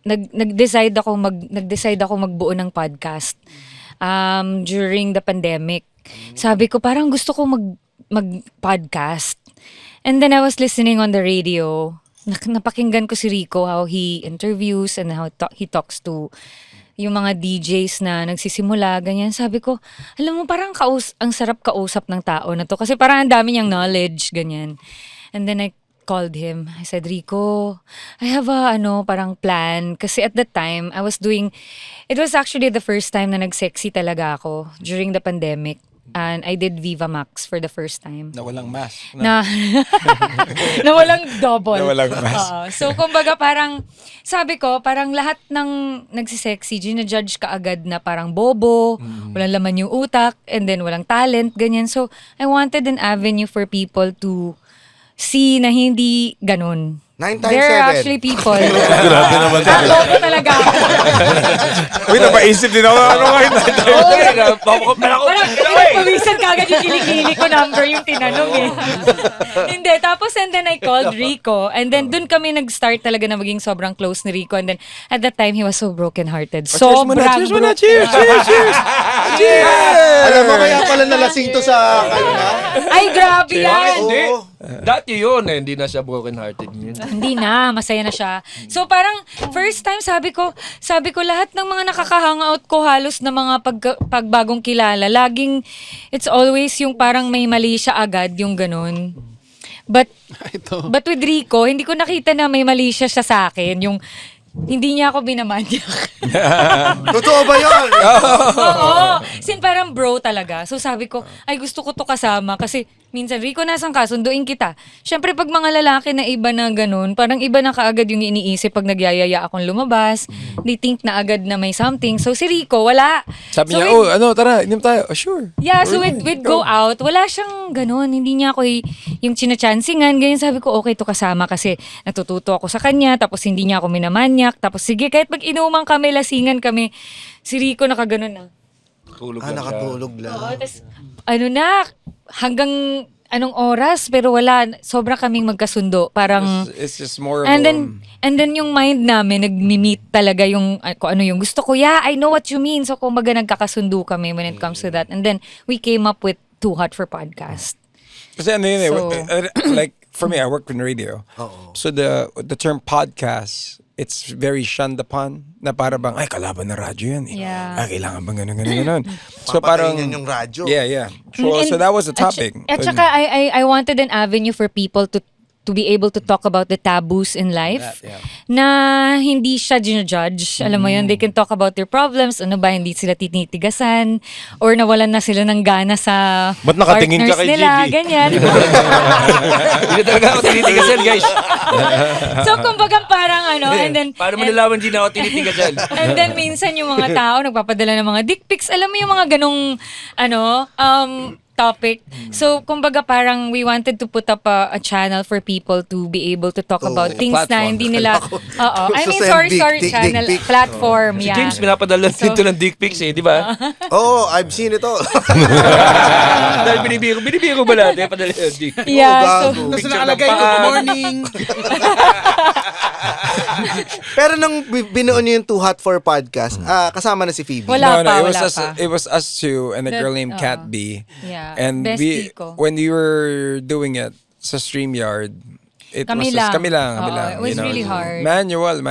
[SPEAKER 2] nag-decide ako magbuo ng podcast during the pandemic. Sabi ko, parang gusto ko mag-podcast. And then I was listening on the radio. Napakinggan ko si Rico, how he interviews and how he talks to yung mga DJs na nagsisimula, ganyan. Sabi ko, alam mo, parang ang sarap kausap ng tao na to. Kasi parang ang dami niyang knowledge, ganyan. And then I called him. I said, Rico, I have a parang plan. Kasi at that time, it was actually the first time na nag-sexy talaga ako during the pandemic. And I did Viva Max for the first time.
[SPEAKER 8] Na walang mask.
[SPEAKER 2] Na walang double.
[SPEAKER 8] Na walang mask.
[SPEAKER 2] So, kumbaga parang, sabi ko, parang lahat ng nagsisexy, ginajudge ka agad na parang bobo, walang laman yung utak, and then walang talent, ganyan. So, I wanted an avenue for people to see na hindi ganun.
[SPEAKER 1] 9 times 7.
[SPEAKER 2] There are actually people.
[SPEAKER 7] Grabe naman.
[SPEAKER 2] Bobo talaga ako.
[SPEAKER 8] Uy, napaisip din ako. Ano nga yun?
[SPEAKER 2] Pawisan ka agad yung kilikili ko number yung tinanong eh. Hindi. Tapos and then I called Rico. And then dun kami nag-start talaga na maging sobrang close ni Rico. And then at that time, he was so broken-hearted. Sobrang broken.
[SPEAKER 8] Cheers!
[SPEAKER 1] Alam mo, kaya pala nalasing to sa kanya.
[SPEAKER 2] Ay, grabe yan.
[SPEAKER 3] Hindi. Dati yun eh. Hindi na siya broken-hearted yun.
[SPEAKER 2] Hindi na, masaya na siya. So parang first time sabi ko lahat ng mga nakaka-hangout ko halos na mga pagbagong kilala, laging it's always yung parang may mali siya agad, yung ganun. But with Rico, hindi ko nakita na may mali siya sa akin, yung hindi niya ako binamanyak.
[SPEAKER 1] Totoo ba yun?
[SPEAKER 2] Oo. Sin parang bro talaga. So sabi ko, ay gusto ko to kasama kasi minsan, Rico, nasan ka? Sunduin kita. Siyempre, pag mga lalaki na iba na ganun, parang iba na kaagad yung iniisip pag nagyayaya akong lumabas. They think na agad na may something. So si Rico, wala.
[SPEAKER 8] Sabi
[SPEAKER 2] So,
[SPEAKER 8] niya, tara, inom tayo. Oh, sure.
[SPEAKER 2] Yeah, so we'd go out. Wala siyang ganun. Hindi niya ako yung chinachansingan. Ganyan sabi ko, okay to kasama kasi natututo ako sa kanya. Tapos hindi niya ako minamanyak. Tapos sige, kahit pag inuman kami, lasingan kami, si Rico nakaganon na.
[SPEAKER 3] Tulog lang siya.
[SPEAKER 1] Nakatulog lang.
[SPEAKER 2] Oo, tas, hanggang anong oras, pero wala, sobrang kaming magkasundo. Parang,
[SPEAKER 8] It's just more of
[SPEAKER 2] and then yung mind namin, nag-meet talaga yung, kung ano yung gusto ko. Yeah, I know what you mean. So, kumbaga nagkakasundo kami when it comes to that. And then, we came up with Too Hot for Podcast.
[SPEAKER 8] Kasi ano yun
[SPEAKER 2] So-
[SPEAKER 8] like for me, I work in radio. So the term podcast, it's very shunned upon na para bang, ay, kalaban na radyo yan.
[SPEAKER 2] Yeah.
[SPEAKER 8] Ay, kailangan bang ganun. So parang,
[SPEAKER 1] Papatayin yung radyo.
[SPEAKER 8] yeah. So,
[SPEAKER 2] And-
[SPEAKER 8] so that was the topic.
[SPEAKER 2] At saka, I wanted an avenue for people to be able to talk about the taboos in life na hindi siya judge. Alam mo yun, they can talk about their problems, ano ba, hindi sila tinitigasan or nawalan na sila ng gana sa
[SPEAKER 7] Ba't nakatingin ka
[SPEAKER 2] partners
[SPEAKER 7] kay
[SPEAKER 2] nila,
[SPEAKER 7] Gigi?
[SPEAKER 2] ganyan.
[SPEAKER 3] Hindi talaga ako tinitigasan, guys.
[SPEAKER 2] So, kumbaga parang and then
[SPEAKER 3] Paano mo nalaman di na ako tinitigasan?
[SPEAKER 2] and then minsan yung mga tao nagpapadala ng mga dick pics. Alam mo yung mga ganong topic. So, kumbaga parang we wanted to put up a channel for people to be able to talk about things na
[SPEAKER 8] platform.
[SPEAKER 2] hindi nila I mean,
[SPEAKER 1] So,
[SPEAKER 2] sorry,
[SPEAKER 1] dick
[SPEAKER 2] channel,
[SPEAKER 1] pic.
[SPEAKER 2] platform,
[SPEAKER 3] Si
[SPEAKER 2] yeah.
[SPEAKER 3] James, pinapadala dito ng dick pics di ba?
[SPEAKER 1] Oo, I've seen ito.
[SPEAKER 3] Dahil binibiro ba natin, padala yung dick pics?
[SPEAKER 2] Yeah,
[SPEAKER 1] gago.
[SPEAKER 2] so,
[SPEAKER 4] Tapos
[SPEAKER 3] Picture
[SPEAKER 4] nakalagay,
[SPEAKER 3] ng paa.
[SPEAKER 4] good morning.
[SPEAKER 1] Pero nung binuo niyo yung Too Hot for Podcast, kasama na si Phoebe.
[SPEAKER 2] Wala pa,
[SPEAKER 8] it was
[SPEAKER 2] wala
[SPEAKER 8] us,
[SPEAKER 2] pa.
[SPEAKER 8] it was us two and a
[SPEAKER 2] That-
[SPEAKER 8] girl named Kat B.
[SPEAKER 2] Yeah.
[SPEAKER 8] And
[SPEAKER 2] Bestie ko.
[SPEAKER 8] when we were doing it sa StreamYard, it
[SPEAKER 2] Kami
[SPEAKER 8] was just,
[SPEAKER 2] lang.
[SPEAKER 8] kami lang.
[SPEAKER 2] It was really hard.
[SPEAKER 8] Manual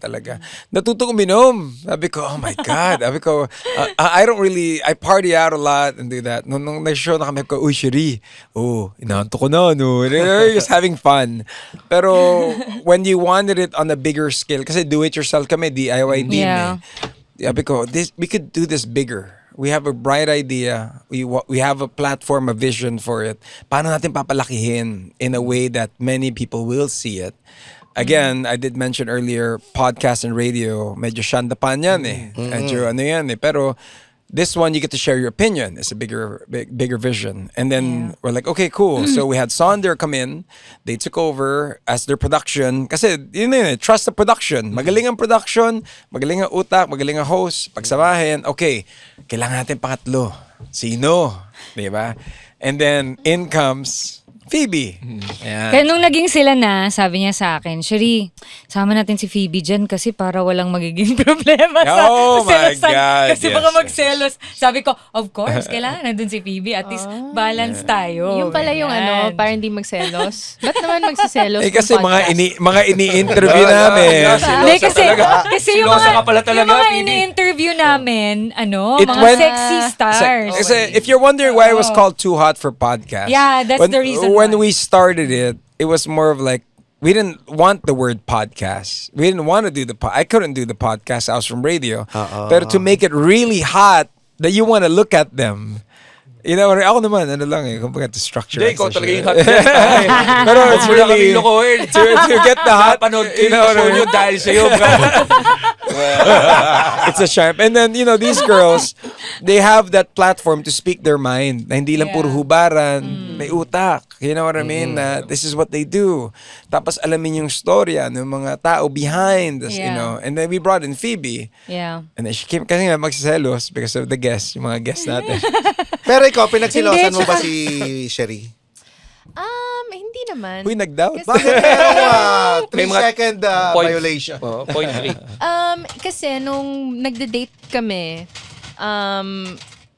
[SPEAKER 8] talaga. Natuto ko minom. Sabi ko, oh my God. Sabi ko, I party out a lot and do that. Nung nag-show na kami ko, uy, Shiri. Oh, inaanto ko na, no. Just having fun. Pero when you wanted it on a bigger scale, kasi do-it-yourself kami, DIY team
[SPEAKER 2] Yeah.
[SPEAKER 8] Sabi ko, we could do this bigger. We have a bright idea. We have a platform, a vision for it. Paano natin papalakihin in a way that many people will see it? Again, I did mention earlier, podcast and radio, medyo shandapan yan Medyo ano yan Pero this one, you get to share your opinion. It's a bigger vision. And then we're like, okay, cool. So we had Sonder come in. They took over as their production. Kasi, trust the production. Magaling ang production, magaling ang utak, magaling ang host. Pagsamahin, okay, kailangan natin pangatlo. Sino? Diba? And then, in comes Phoebe. Yan.
[SPEAKER 2] Kaya nung naging sila na, sabi niya sa akin, Shari, sama natin si Phoebe dyan kasi para walang magiging problema sa
[SPEAKER 8] Oh my
[SPEAKER 2] selosan.
[SPEAKER 8] God,
[SPEAKER 2] Kasi
[SPEAKER 8] yes,
[SPEAKER 2] baka
[SPEAKER 8] yes.
[SPEAKER 2] magselos. Sabi ko, of course, kailangan nandun si Phoebe. At least balance tayo.
[SPEAKER 6] Yung pala yung
[SPEAKER 2] Ganyan.
[SPEAKER 6] para hindi magselos. Ba't naman magsiselos?
[SPEAKER 8] Kasi
[SPEAKER 6] ng podcast?
[SPEAKER 8] mga ini-interview namin.
[SPEAKER 2] Hindi, kasi yung
[SPEAKER 3] Silosa ka pala
[SPEAKER 2] mga,
[SPEAKER 3] talaga,
[SPEAKER 2] yung mga
[SPEAKER 3] Phoebe.
[SPEAKER 2] ini-interview namin,
[SPEAKER 8] It
[SPEAKER 2] mga
[SPEAKER 8] went-
[SPEAKER 2] sexy stars.
[SPEAKER 8] Kasi if you're wondering why it was called Too Hot for Podcast.
[SPEAKER 2] Yeah, that's the reason
[SPEAKER 8] When
[SPEAKER 2] why.
[SPEAKER 8] we started it was more of like, we didn't want the word podcast. We didn't want to do I couldn't do the podcast. I was from radio. But to make it really hot that you want to look at them. Ako naman, kumbaga to structure.
[SPEAKER 3] Hindi, ikaw talaga yung hot.
[SPEAKER 8] Pero it's
[SPEAKER 3] Wala kami
[SPEAKER 8] really,
[SPEAKER 3] lokohin.
[SPEAKER 8] to get the hot,
[SPEAKER 3] Panood ko yung show nyo dahil sa'yo.
[SPEAKER 8] it's a charm. And then, these girls, they have that platform to speak their mind. Na hindi lang puro hubaran, may utak. You know what I mean? Na this is what they do. Tapos alamin yung storya ng mga tao behind this, And then we brought in Phoebe.
[SPEAKER 2] Yeah.
[SPEAKER 8] And then she came, kasi nga magsiselos because of the guests, yung mga guests natin.
[SPEAKER 1] Pero ikaw, pinagsilosan
[SPEAKER 2] Hindi,
[SPEAKER 1] mo ba si Shari?
[SPEAKER 6] Hindi naman.
[SPEAKER 8] Uy, nag-doubt.
[SPEAKER 1] Bakit merong 3
[SPEAKER 3] May mga
[SPEAKER 1] second
[SPEAKER 3] point.
[SPEAKER 1] violation?
[SPEAKER 3] Point 3.
[SPEAKER 6] Kasi nung nagde-date kami,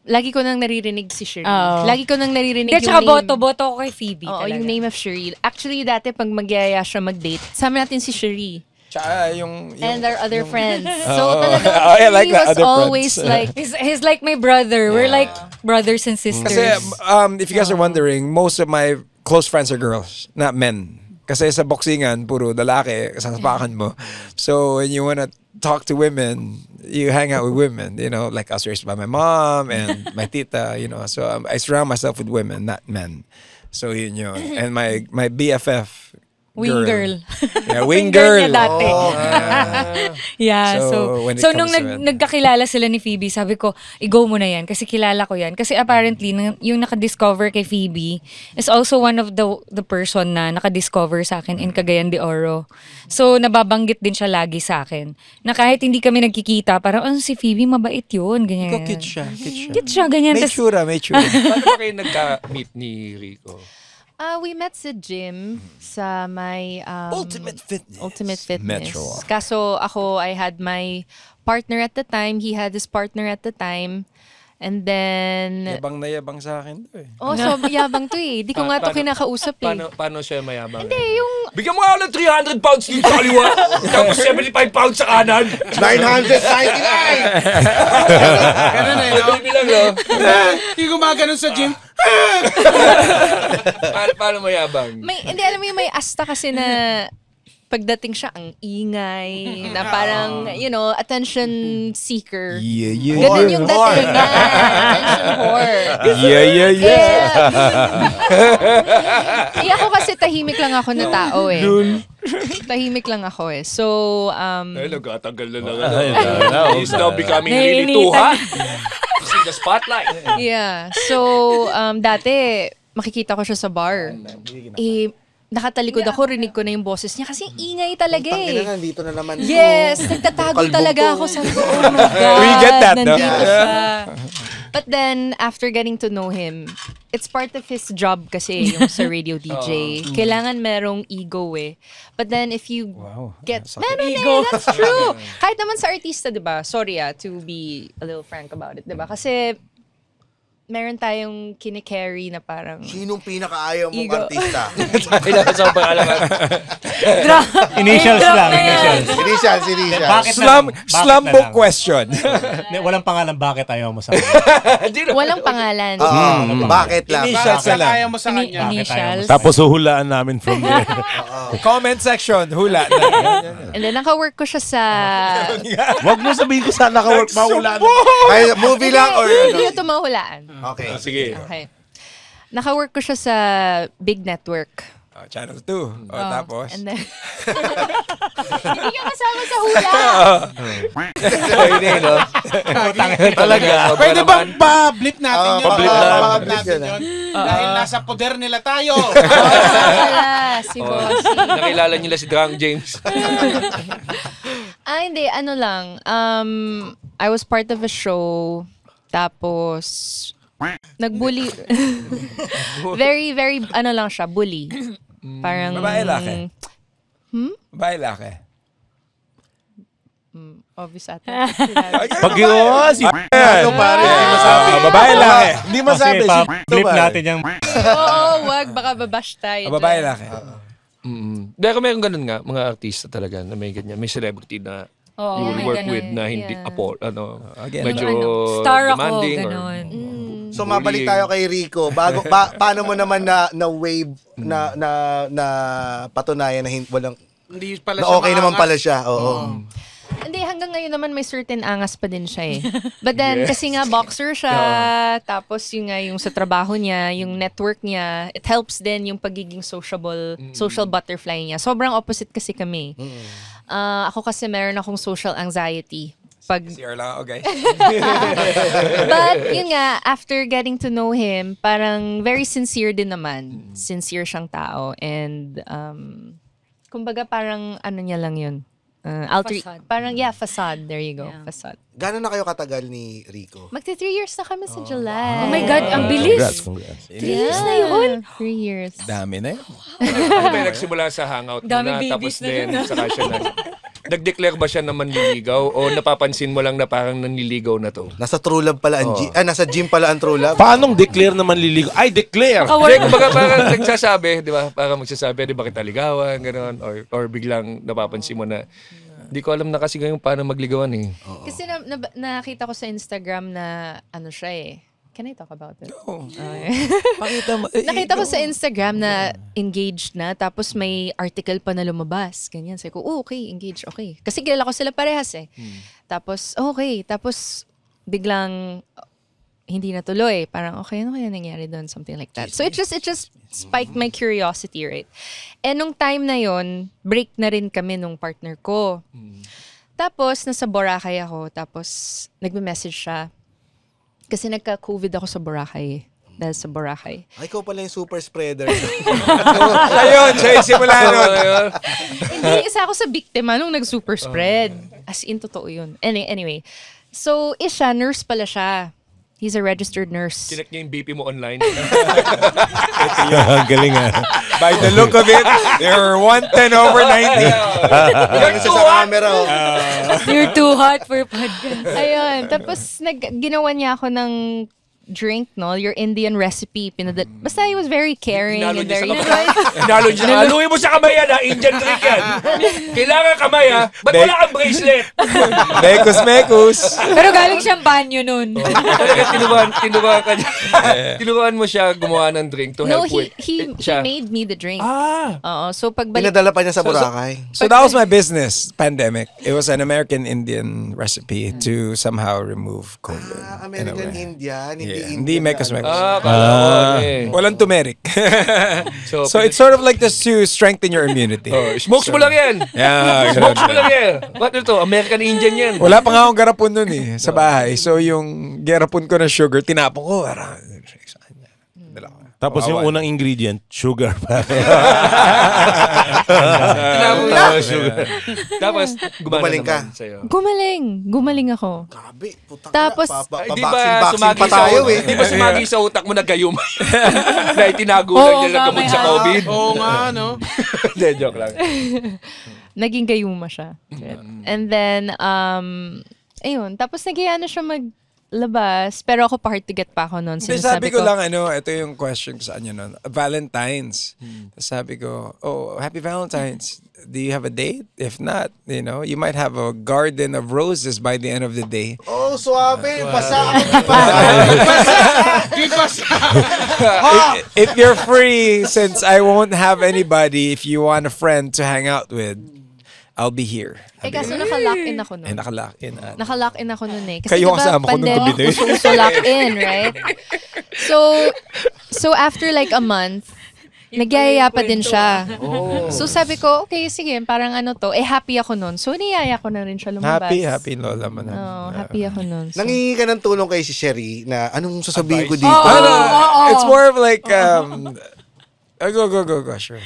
[SPEAKER 6] lagi ko nang naririnig si Shirley.
[SPEAKER 2] Oo.
[SPEAKER 6] Lagi ko nang naririnig
[SPEAKER 2] Kaya
[SPEAKER 6] yung
[SPEAKER 2] tsaka
[SPEAKER 6] name.
[SPEAKER 2] boto ko kay Phoebe
[SPEAKER 6] Oo,
[SPEAKER 2] talaga.
[SPEAKER 6] yung name of Shirley. Actually, dati pag magyaya siya mag-date, sama natin si Shirley.
[SPEAKER 8] Tsaka yung
[SPEAKER 6] And our other friends.
[SPEAKER 8] Oh.
[SPEAKER 6] So talaga,
[SPEAKER 8] I like
[SPEAKER 6] he
[SPEAKER 8] that,
[SPEAKER 6] was
[SPEAKER 8] other
[SPEAKER 6] always
[SPEAKER 8] friends.
[SPEAKER 6] like,
[SPEAKER 2] He's like my brother. We're like brothers and sisters.
[SPEAKER 8] Kasi, if you guys are wondering, most of my close friends are girls, not men. Kasi sa boxingan, puro lalaki, sasapakan mo. So, when you wanna talk to women, you hang out with women, like I was raised by my mom and my tita, So, I surround myself with women, not men. So, yun. And my BFF,
[SPEAKER 2] Wing girl.
[SPEAKER 8] Yeah, wing
[SPEAKER 2] Niya
[SPEAKER 8] girl.
[SPEAKER 2] dati. Yeah,
[SPEAKER 8] So, when it
[SPEAKER 2] so nung
[SPEAKER 8] comes to it.
[SPEAKER 2] nagkakilala sila ni Phoebe, sabi ko, i-go mo na yan kasi kilala ko yan. Kasi apparently, yung nakadiscover kay Phoebe is also one of the person na nakadiscover sa akin in Cagayan de Oro. So, nababanggit din siya lagi sa akin. Na kahit hindi kami nagkikita, parang, si Phoebe, mabait yun. Ganyan.
[SPEAKER 8] Cute siya.
[SPEAKER 2] Cute siya, ganyan.
[SPEAKER 8] May
[SPEAKER 2] Tas-
[SPEAKER 8] tsura, may tsura.
[SPEAKER 3] Paano ba kayo nagka-meet ni Rico?
[SPEAKER 6] We met sa gym sa my
[SPEAKER 8] Ultimate Fitness.
[SPEAKER 6] Ultimate Fitness.
[SPEAKER 7] Metro.
[SPEAKER 6] Kaso ako, I had my partner at the time. He had his partner at the time. And then...
[SPEAKER 8] Yabang na yabang sa akin to eh.
[SPEAKER 6] Oh, so yabang to eh. Di ko nga to
[SPEAKER 3] Paano-
[SPEAKER 6] kinakausap eh.
[SPEAKER 3] Paano siya mayabang?
[SPEAKER 6] Hindi, yung...
[SPEAKER 3] Bigyan mo nga ako ng 300 pounds dito sa kaliwa, tapos 75 pounds sa kanan.
[SPEAKER 1] 999!
[SPEAKER 4] Ganun eh, no?
[SPEAKER 3] Bilang, no?
[SPEAKER 4] Yung gumaganon sa gym.
[SPEAKER 3] Paano mayabang?
[SPEAKER 6] Hindi, alam mo yung may asta kasi na pagdating siya, ang ingay, na parang, attention seeker.
[SPEAKER 8] Yeah.
[SPEAKER 6] Ganun yung dating niya. Attention whore.
[SPEAKER 8] Yeah.
[SPEAKER 6] Ako kasi tahimik lang ako na tao eh. Tahimik lang ako eh. So,
[SPEAKER 3] Ay, nagkatanggal na lang. He's now becoming really too
[SPEAKER 2] Nainitan.
[SPEAKER 3] hot. See the spotlight.
[SPEAKER 6] yeah. So, dati, makikita ko siya sa bar. Nakatalikod ako, rinig ko na yung boses niya kasi ingay talaga
[SPEAKER 1] Tangina
[SPEAKER 6] eh.
[SPEAKER 1] na, nandito na naman.
[SPEAKER 6] Yes, nagtatago
[SPEAKER 1] Kalbog
[SPEAKER 6] talaga
[SPEAKER 1] to.
[SPEAKER 6] ako. Sabi ko, oh my God,
[SPEAKER 8] We get that, no?
[SPEAKER 6] nandito siya. But then, after getting to know him, it's part of his job kasi yung sa radio DJ. Kailangan merong ego eh. But then, if you get... Meron eh, that's true. Kahit naman sa artista, di ba? Sorry to be a little frank about it, di ba? Kasi meron tayong kinicarry na parang...
[SPEAKER 1] Sinong pinakaayaw mong
[SPEAKER 6] Ego.
[SPEAKER 1] artista?
[SPEAKER 3] Kailangan sa pangalaman.
[SPEAKER 5] Initials lang, initials.
[SPEAKER 1] Initial.
[SPEAKER 5] Bakit
[SPEAKER 8] Slum
[SPEAKER 5] na
[SPEAKER 8] book
[SPEAKER 5] lang?
[SPEAKER 8] question.
[SPEAKER 5] Hindi, walang pangalan, bakit ayaw mo sa akin?
[SPEAKER 6] Walang pangalan.
[SPEAKER 1] Bakit lang?
[SPEAKER 8] Initials
[SPEAKER 4] Bakit
[SPEAKER 8] na lang.
[SPEAKER 4] kaya mo sa kanya?
[SPEAKER 2] Initials.
[SPEAKER 7] Tapos huhulaan namin from there.
[SPEAKER 8] Comment section, hula.
[SPEAKER 6] And then, naka-work ko siya sa...
[SPEAKER 7] Wag mo sabihin ko saan naka-work mahulaan.
[SPEAKER 1] Kaya movie lang or
[SPEAKER 6] Hindi
[SPEAKER 1] ano?
[SPEAKER 6] ito mahulaan.
[SPEAKER 1] Okay.
[SPEAKER 3] Sige.
[SPEAKER 6] Okay. Naka-work ko siya sa big network.
[SPEAKER 8] Channel 2. Tapos?
[SPEAKER 6] And then... Hindi ka kasama sa hula.
[SPEAKER 3] Hindi, no? Talaga.
[SPEAKER 4] Pwede bang pa-blip natin yun?
[SPEAKER 1] pa-blip
[SPEAKER 4] Pa-blip
[SPEAKER 1] natin
[SPEAKER 4] natin yun. Dahil nasa poder nila tayo.
[SPEAKER 6] Wala, si Bossy.
[SPEAKER 3] Nakilala nila si Drang James.
[SPEAKER 6] Hindi. Ano lang. I was part of a show. Tapos... Nagbully. Very, very, lang siya, bully. Parang...
[SPEAKER 8] Babae, laki? Babae, laki?
[SPEAKER 6] Obvious ata.
[SPEAKER 7] Pag yun, si
[SPEAKER 1] Ano pare? Hindi masabi.
[SPEAKER 8] Babae, laki?
[SPEAKER 7] Hindi masabi.
[SPEAKER 5] Kasi
[SPEAKER 7] Si
[SPEAKER 5] pa-flip natin yung...
[SPEAKER 6] Oo, wag. Baka babash tayo.
[SPEAKER 8] Babae,
[SPEAKER 6] dyan.
[SPEAKER 8] laki?
[SPEAKER 3] Pero meron ganun nga, mga artista talaga na may ganyan. May celebrity na
[SPEAKER 2] Oo,
[SPEAKER 3] you will
[SPEAKER 2] may
[SPEAKER 3] work
[SPEAKER 2] ganun.
[SPEAKER 3] with na hindi
[SPEAKER 6] Yeah.
[SPEAKER 8] Again,
[SPEAKER 3] medyo
[SPEAKER 2] Star ako,
[SPEAKER 3] demanding or
[SPEAKER 2] ganon.
[SPEAKER 1] So mabalik tayo kay Rico. Bago paano mo naman na wave na patunayan na walang
[SPEAKER 4] Hindi pala
[SPEAKER 1] na
[SPEAKER 4] siya
[SPEAKER 1] okay naman
[SPEAKER 4] maangas.
[SPEAKER 1] pala siya. Oo.
[SPEAKER 6] Hindi, hanggang ngayon naman may certain angas pa din siya eh. But then, kasi nga boxer siya, tapos yung sa trabaho niya, yung network niya, it helps din yung pagiging social butterfly niya. Sobrang opposite kasi kami. Ako kasi meron akong social anxiety.
[SPEAKER 8] CR lang ako, guys.
[SPEAKER 6] But, yun nga, after getting to know him, parang very sincere din naman. Sincere siyang tao. And, kumbaga parang ano niya lang yun.
[SPEAKER 2] Facade.
[SPEAKER 6] Parang, facade. There you go.
[SPEAKER 2] Yeah.
[SPEAKER 6] Facade.
[SPEAKER 1] Gano'n na kayo katagal ni Rico?
[SPEAKER 6] Magti 3 years na kami sa July.
[SPEAKER 2] Oh my God, ang bilis.
[SPEAKER 7] Congrats.
[SPEAKER 6] 3 years na yun? 3 years.
[SPEAKER 8] Dami na yun.
[SPEAKER 3] Ano ba yung nagsimula sa hangout
[SPEAKER 2] Dami
[SPEAKER 3] na,
[SPEAKER 2] babies
[SPEAKER 3] tapos
[SPEAKER 2] na
[SPEAKER 3] din,
[SPEAKER 2] yun,
[SPEAKER 3] saka siya na... Nag-declare ba siya na manliligaw o napapansin mo lang na parang nanliligaw na to?
[SPEAKER 1] Nasa true love pala ang nasa gym pala ang true love.
[SPEAKER 7] Paanong declare na manliligaw? Ay, declare!
[SPEAKER 3] Hindi, kumbaga parang nagsasabi, di ba? Parang magsasabi, di ba kita ligawan, gano'n, or biglang napapansin mo na, di ko alam na kasi ngayon paano magligawan eh.
[SPEAKER 6] Kasi nakita ko sa Instagram na ano siya eh. Can I talk about it?
[SPEAKER 8] Pakita mo.
[SPEAKER 6] Nakita ko sa Instagram na engaged na, tapos may article pa na lumabas. Ganyan. Sabi ko, okay, engaged, okay. Kasi kilala ko sila parehas eh. Tapos, okay. Tapos, biglang, hindi natuloy. Parang, okay, ano kaya nangyari doon? Something like that. So it just spiked my curiosity, right? And nung time na yon, break na rin kami nung partner ko. Tapos, nasa Boracay ako. Tapos, nagme-message siya. Kasi nagka-COVID ako sa Boracay. Dahil sa Boracay.
[SPEAKER 1] Ay, ikaw pala yung super spreader.
[SPEAKER 8] Ayun, siya yung simula nun.
[SPEAKER 6] Hindi, isa ako sa biktima nung nag-super spread. As in, totoo yun. Anyway. So, siya, nurse pala siya. He's a registered nurse.
[SPEAKER 3] Chinek niya yung BP mo online.
[SPEAKER 7] Ang galing
[SPEAKER 8] By the look of it, you're 110 over 90.
[SPEAKER 1] Yan siya sa camera.
[SPEAKER 2] You're too hot for podcast.
[SPEAKER 6] Ayun. Tapos, ginawa niya ako ng drink, no? Your Indian recipe. Basta he was very caring
[SPEAKER 3] Inalo
[SPEAKER 6] and
[SPEAKER 3] niya
[SPEAKER 6] very...
[SPEAKER 3] sa kamay. Inalo niya. Haluin mo sa kamay yan, Indian drink yan. Kailangan kamay, Ba't wala kang bracelet?
[SPEAKER 8] Mekos.
[SPEAKER 2] Pero galing siyang banyo nun.
[SPEAKER 3] Talaga tinuruan ka niya. Tinuruan mo siya gumawa ng drink to
[SPEAKER 6] No,
[SPEAKER 3] help with.
[SPEAKER 6] he made me the drink. Oo. So, pagbalik...
[SPEAKER 1] Pinadala pa niya sa Boracay.
[SPEAKER 8] So that was my business, pandemic. It was an American-Indian recipe to somehow remove COVID.
[SPEAKER 1] American Indian,
[SPEAKER 8] Hindi mekos. Walang turmeric. So it's sort of like this to strengthen your immunity.
[SPEAKER 3] Smokes mo lang yan.
[SPEAKER 8] Yeah.
[SPEAKER 3] Smokes mo lang yan. Ba't ito? American Indian yan.
[SPEAKER 8] Wala pa nga akong garapon nun sa bahay. So yung garapon ko na sugar, tinapon ko.
[SPEAKER 7] Tapos yung unang ingredient, sugar pa.
[SPEAKER 3] Tinapon na sugar. Tapos
[SPEAKER 1] Gumaling ka.
[SPEAKER 3] Sa'yo.
[SPEAKER 6] Gumaling ako.
[SPEAKER 1] Grabe, putang
[SPEAKER 6] Tapos,
[SPEAKER 3] Di ba
[SPEAKER 1] Babaksin
[SPEAKER 3] sumagi
[SPEAKER 1] pa
[SPEAKER 3] sa
[SPEAKER 1] tayo eh.
[SPEAKER 3] Di ba sumagi sa utak mo na gayum? Na itinago lang niya ng gamot sa COVID.
[SPEAKER 4] Oo nga, no?
[SPEAKER 3] Hindi, joke lang.
[SPEAKER 6] Naging gayuma siya. And then, ayun. Tapos nagiya na siya maglabas. Pero ako hard to get pa ako noon.
[SPEAKER 8] Hindi, sabi ko lang, ito yung question ko sa kanya noon. Valentine's. Sabi ko, happy Valentine's. Do you have a date? If not, you might have a garden of roses by the end of the day.
[SPEAKER 1] Oh, suabe. Basa.
[SPEAKER 4] Di basa.
[SPEAKER 8] If you're free, since I won't have anybody, if you want a friend to hang out with, I'll be here.
[SPEAKER 6] Kaso naka-lock in ako nun.
[SPEAKER 8] Naka-lock in.
[SPEAKER 6] Naka-lock in ako nun eh. Kasi
[SPEAKER 8] Kayo
[SPEAKER 6] diba,
[SPEAKER 8] kasama ko nung gabi na yun.
[SPEAKER 6] uso lock in, right? So after like a month, nagyayaya pa din siya. So sabi ko, okay, sige, parang happy ako nun. So niyaya ko na rin siya lumabas.
[SPEAKER 8] Happy lola mo na.
[SPEAKER 6] Happy ako nun. So,
[SPEAKER 1] Nangingi ka ng tulong kay si Sherry na anong sasabihin ko dito?
[SPEAKER 8] It's more of like, go, sure.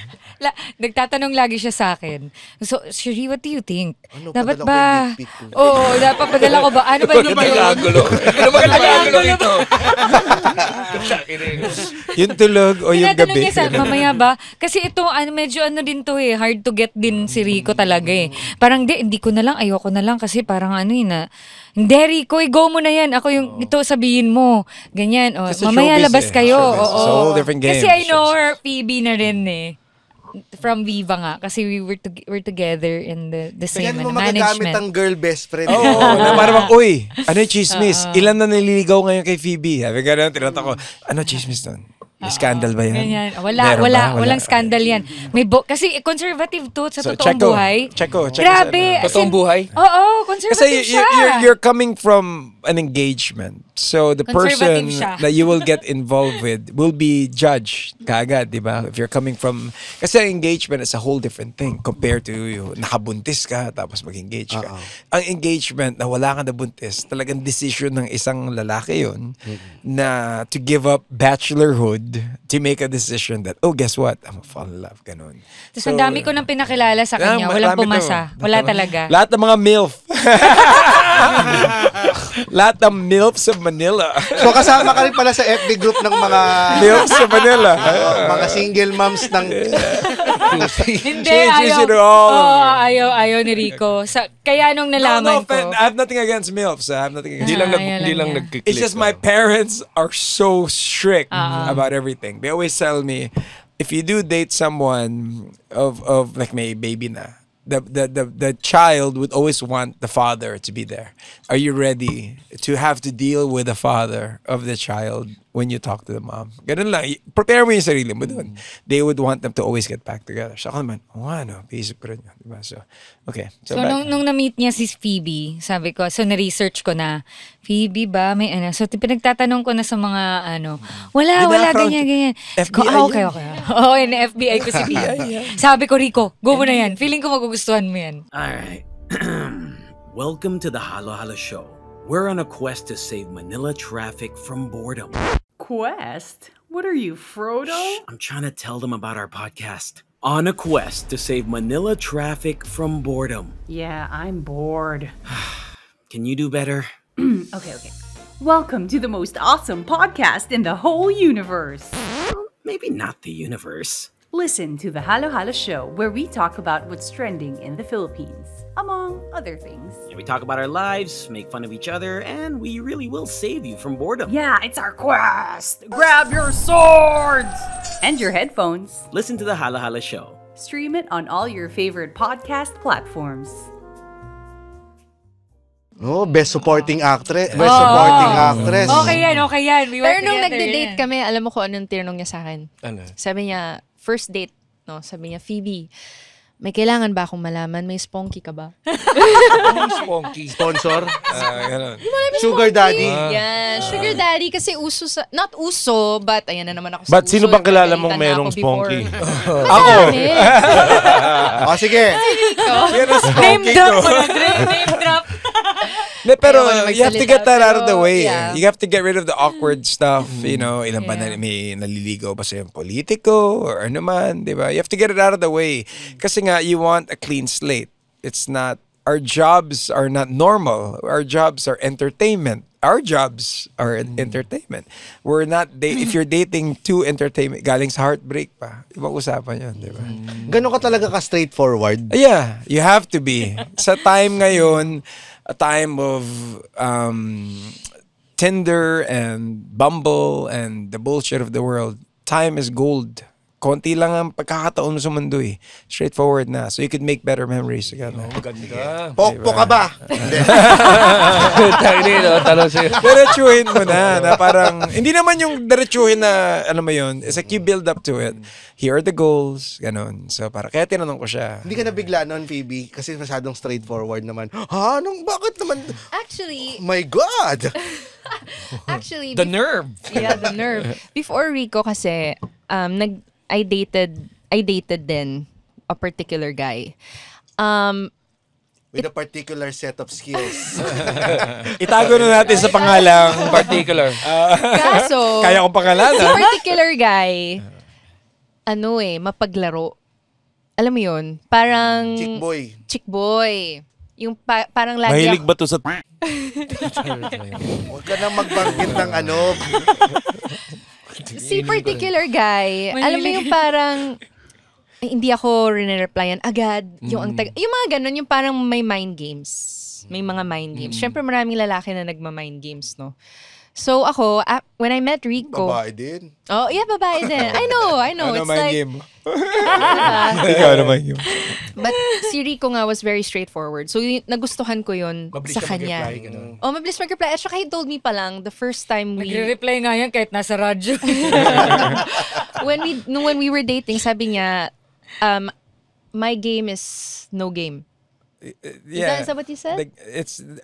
[SPEAKER 2] Nagtatanong lagi siya sa akin. So, Sherry, what do you think? Dapat
[SPEAKER 1] padala ko
[SPEAKER 2] ba?
[SPEAKER 1] yung dick pic ko.
[SPEAKER 2] Oo, dapat padala ko ba? Ano ba yung
[SPEAKER 3] Angulo. Ano ba angulo ito?
[SPEAKER 8] Yung tulog o yung
[SPEAKER 2] Tinatanong
[SPEAKER 8] gabi.
[SPEAKER 2] niya sa mamaya ba? Kasi ito, medyo din to hard to get din si Rico talaga Parang hindi ko na lang, ayoko na lang kasi parang hindi, Rico, go mo na yan. Ako yung ito sabihin mo. Ganyan.
[SPEAKER 8] Kasi
[SPEAKER 2] Mamaya
[SPEAKER 8] showbiz
[SPEAKER 2] labas kayo.
[SPEAKER 8] Showbiz. It's a whole different game.
[SPEAKER 2] Kasi I know her, Phoebe na rin From Viva nga. Kasi we're together in the same
[SPEAKER 1] Kaya mo magagamit
[SPEAKER 2] management.
[SPEAKER 1] ang girl best friend.
[SPEAKER 8] Na parang, uy, ano yung chismis? Ilan na naliligaw ngayon kay Phoebe? Sabi ka na, tinata ko, ano chismis nun? May scandal ba yan?
[SPEAKER 2] Ganyan.
[SPEAKER 8] Meron ba?
[SPEAKER 2] Walang scandal yan. Kasi conservative to sa
[SPEAKER 8] So,
[SPEAKER 2] totoong buhay.
[SPEAKER 8] Check ko.
[SPEAKER 2] Grabe.
[SPEAKER 3] Totoong buhay?
[SPEAKER 2] Oo, conservative
[SPEAKER 8] Kasi
[SPEAKER 2] siya.
[SPEAKER 8] you're coming from an engagement. So the person
[SPEAKER 2] Conservative siya.
[SPEAKER 8] that you will get involved with will be judged kaagad, di ba? If you're coming from... Kasi engagement is a whole different thing compared to nakabuntis ka tapos mag-engage ka. Ang engagement na wala kang nabuntis, talagang decision ng isang lalaki yun na to give up bachelorhood to make a decision that, guess what? I'm gonna fall in love. Ganun.
[SPEAKER 2] Tapos ang dami ko nang pinakilala sa kanya. Walang
[SPEAKER 8] marami
[SPEAKER 2] pumasa.
[SPEAKER 8] to.
[SPEAKER 2] Wala talaga.
[SPEAKER 8] Lahat ng mga MILF. Lahat ng MILFs of Manila.
[SPEAKER 1] So kasama ka rin pala sa FB group ng mga
[SPEAKER 8] MILFs of Manila.
[SPEAKER 1] mga single moms ng
[SPEAKER 2] Hindi,
[SPEAKER 8] Changes
[SPEAKER 2] ayaw.
[SPEAKER 8] it all.
[SPEAKER 2] Ayaw ni Rico. Kaya nung nalaman ko.
[SPEAKER 8] I have nothing against MILFs. I have nothing against
[SPEAKER 3] Hindi lang
[SPEAKER 2] yan.
[SPEAKER 3] nagkiklik.
[SPEAKER 8] It's just my parents are so strict about everything. They always tell me, if you do date someone of like may baby na, the child would always want the father to be there. Are you ready to have to deal with the father of the child when you talk to the mom. Ganun lang. Prepare mo yung sarili mo dun. They would want them to always get back together. Siya naman, paisip ko rin yun. Diba? So, okay.
[SPEAKER 2] So, nung na-meet niya si Phoebe, sabi ko, so na-research ko na, Phoebe ba, may ano. So, pinagtatanong ko na sa mga wala, ganyan.
[SPEAKER 8] FBI
[SPEAKER 2] okay. Oo, FBI ko si Phoebe. Sabi ko, Rico, go mo na yan. Feeling ko magugustuhan mo yan.
[SPEAKER 10] Alright. Welcome to the Halo Halo Show. We're on a quest to save Manila traffic from boredom.
[SPEAKER 11] Quest? What are you, Frodo?
[SPEAKER 10] Shh, I'm trying to tell them about our podcast. On a quest to save Manila traffic from boredom.
[SPEAKER 11] Yeah, I'm bored.
[SPEAKER 10] Can you do better?
[SPEAKER 11] Okay. Welcome to the most awesome podcast in the whole universe.
[SPEAKER 10] Maybe not the universe.
[SPEAKER 11] Listen to the Halo Halo Show, where we talk about what's trending in the Philippines, among other things.
[SPEAKER 10] Yeah, we talk about our lives, make fun of each other, and we really will save you from boredom.
[SPEAKER 11] Yeah, it's our quest! Grab your swords! And your headphones.
[SPEAKER 10] Listen to the Halo Halo Show.
[SPEAKER 11] Stream it on all your favorite podcast platforms.
[SPEAKER 1] Best supporting actress.
[SPEAKER 2] Okay yan. We
[SPEAKER 6] Pero
[SPEAKER 2] work
[SPEAKER 6] nung
[SPEAKER 2] together,
[SPEAKER 6] nagde-date
[SPEAKER 2] yan.
[SPEAKER 6] kami, alam mo kung anong tinanong niya sa akin?
[SPEAKER 3] Ano?
[SPEAKER 6] Sabi niya, first date, sabi niya, Phoebe, may kailangan ba akong malaman? May sponky ka ba?
[SPEAKER 3] Sponky.
[SPEAKER 1] Sponsor.
[SPEAKER 8] Ganun.
[SPEAKER 1] Sugar daddy.
[SPEAKER 6] Yan, sugar daddy kasi uso sa, not uso, but ayan na naman ako sa
[SPEAKER 7] But
[SPEAKER 6] uso.
[SPEAKER 7] sino bang kilala mong
[SPEAKER 6] Nagalitan na
[SPEAKER 7] merong
[SPEAKER 6] ako before.
[SPEAKER 7] sponky?
[SPEAKER 8] Ako!
[SPEAKER 1] Sige.
[SPEAKER 8] Yan ang
[SPEAKER 2] Name
[SPEAKER 8] smoky
[SPEAKER 2] drop
[SPEAKER 8] ko.
[SPEAKER 2] mo na, name drop.
[SPEAKER 8] Pero
[SPEAKER 6] Ayoko na
[SPEAKER 8] you have to
[SPEAKER 6] magsalita,
[SPEAKER 8] get that out of the
[SPEAKER 6] pero,
[SPEAKER 8] way.
[SPEAKER 6] yeah.
[SPEAKER 8] You have to get rid of the awkward stuff. You know, ilan ba na may naliligaw ba sa yung politiko or ano man, di ba? You have to get it out of the way. Kasi nga, you want a clean slate. It's not, our jobs are not normal. Our jobs are entertainment. Our jobs are entertainment. We're not, if you're dating two entertainment, galing sa heartbreak pa, ibang usapan yun, di ba?
[SPEAKER 1] Ganun ka talaga ka straightforward.
[SPEAKER 8] Yeah, you have to be. Sa time ngayon, a time of Tinder and Bumble and the bullshit of the world, time is gold. Konti lang ang pagkakataon mo sa mundo eh. Straightforward na. So you could make better memories together.
[SPEAKER 3] Ganda.
[SPEAKER 1] Pokpo ka ba?
[SPEAKER 3] Tayo din, tanong sa'yo.
[SPEAKER 8] Diretsuhin mo na parang, hindi naman yung diretsuhin na, ano mo yun, it's like you build up to it. Here are the goals, ganon. So kaya tinanong ko siya.
[SPEAKER 1] Hindi ka nabigla noon, Phoebe, kasi masyadong straightforward naman. Bakit naman?
[SPEAKER 6] Actually,
[SPEAKER 1] My God!
[SPEAKER 6] actually,
[SPEAKER 3] The nerve.
[SPEAKER 6] yeah, the nerve. Before Rico kasi, I dated then a particular guy.
[SPEAKER 1] With a particular set of skills.
[SPEAKER 8] Itago na natin sa pangalang.
[SPEAKER 3] Particular.
[SPEAKER 6] Kaso,
[SPEAKER 8] Kaya kong pangalanan.
[SPEAKER 6] si particular guy, mapaglaro. Alam mo yun? Parang...
[SPEAKER 1] Chick boy.
[SPEAKER 6] Chick boy. Yung parang lagi
[SPEAKER 7] Mahilig ba to sa...
[SPEAKER 1] Huwag ka nang magbanggit ng ano.
[SPEAKER 6] Si particular guy, alam mo yung parang hindi ako rin-replyan agad. Yung mga ganun, yung parang may mind games. May mga mind games. Syempre maraming lalaki na nagma-mind games, no? So ako, when I met Rico...
[SPEAKER 1] Babae din.
[SPEAKER 6] Oh, yeah, babae din. I know.
[SPEAKER 8] Ano
[SPEAKER 6] It's
[SPEAKER 8] mind
[SPEAKER 6] like...
[SPEAKER 8] game? Ikaw na mind game.
[SPEAKER 6] But si Rico nga was very straightforward. So nagustuhan ko yun
[SPEAKER 3] Mabilis
[SPEAKER 6] sa
[SPEAKER 3] ka
[SPEAKER 6] kanya.
[SPEAKER 3] mag-reply, ganun.
[SPEAKER 6] Mabilis mag-reply. At saka he told me pa lang, the first time we...
[SPEAKER 2] Nagre-reply nga yan kahit nasa radyo.
[SPEAKER 6] when we were dating, sabi niya, my game is no game.
[SPEAKER 8] Yeah.
[SPEAKER 6] Is that what you said?
[SPEAKER 8] Like,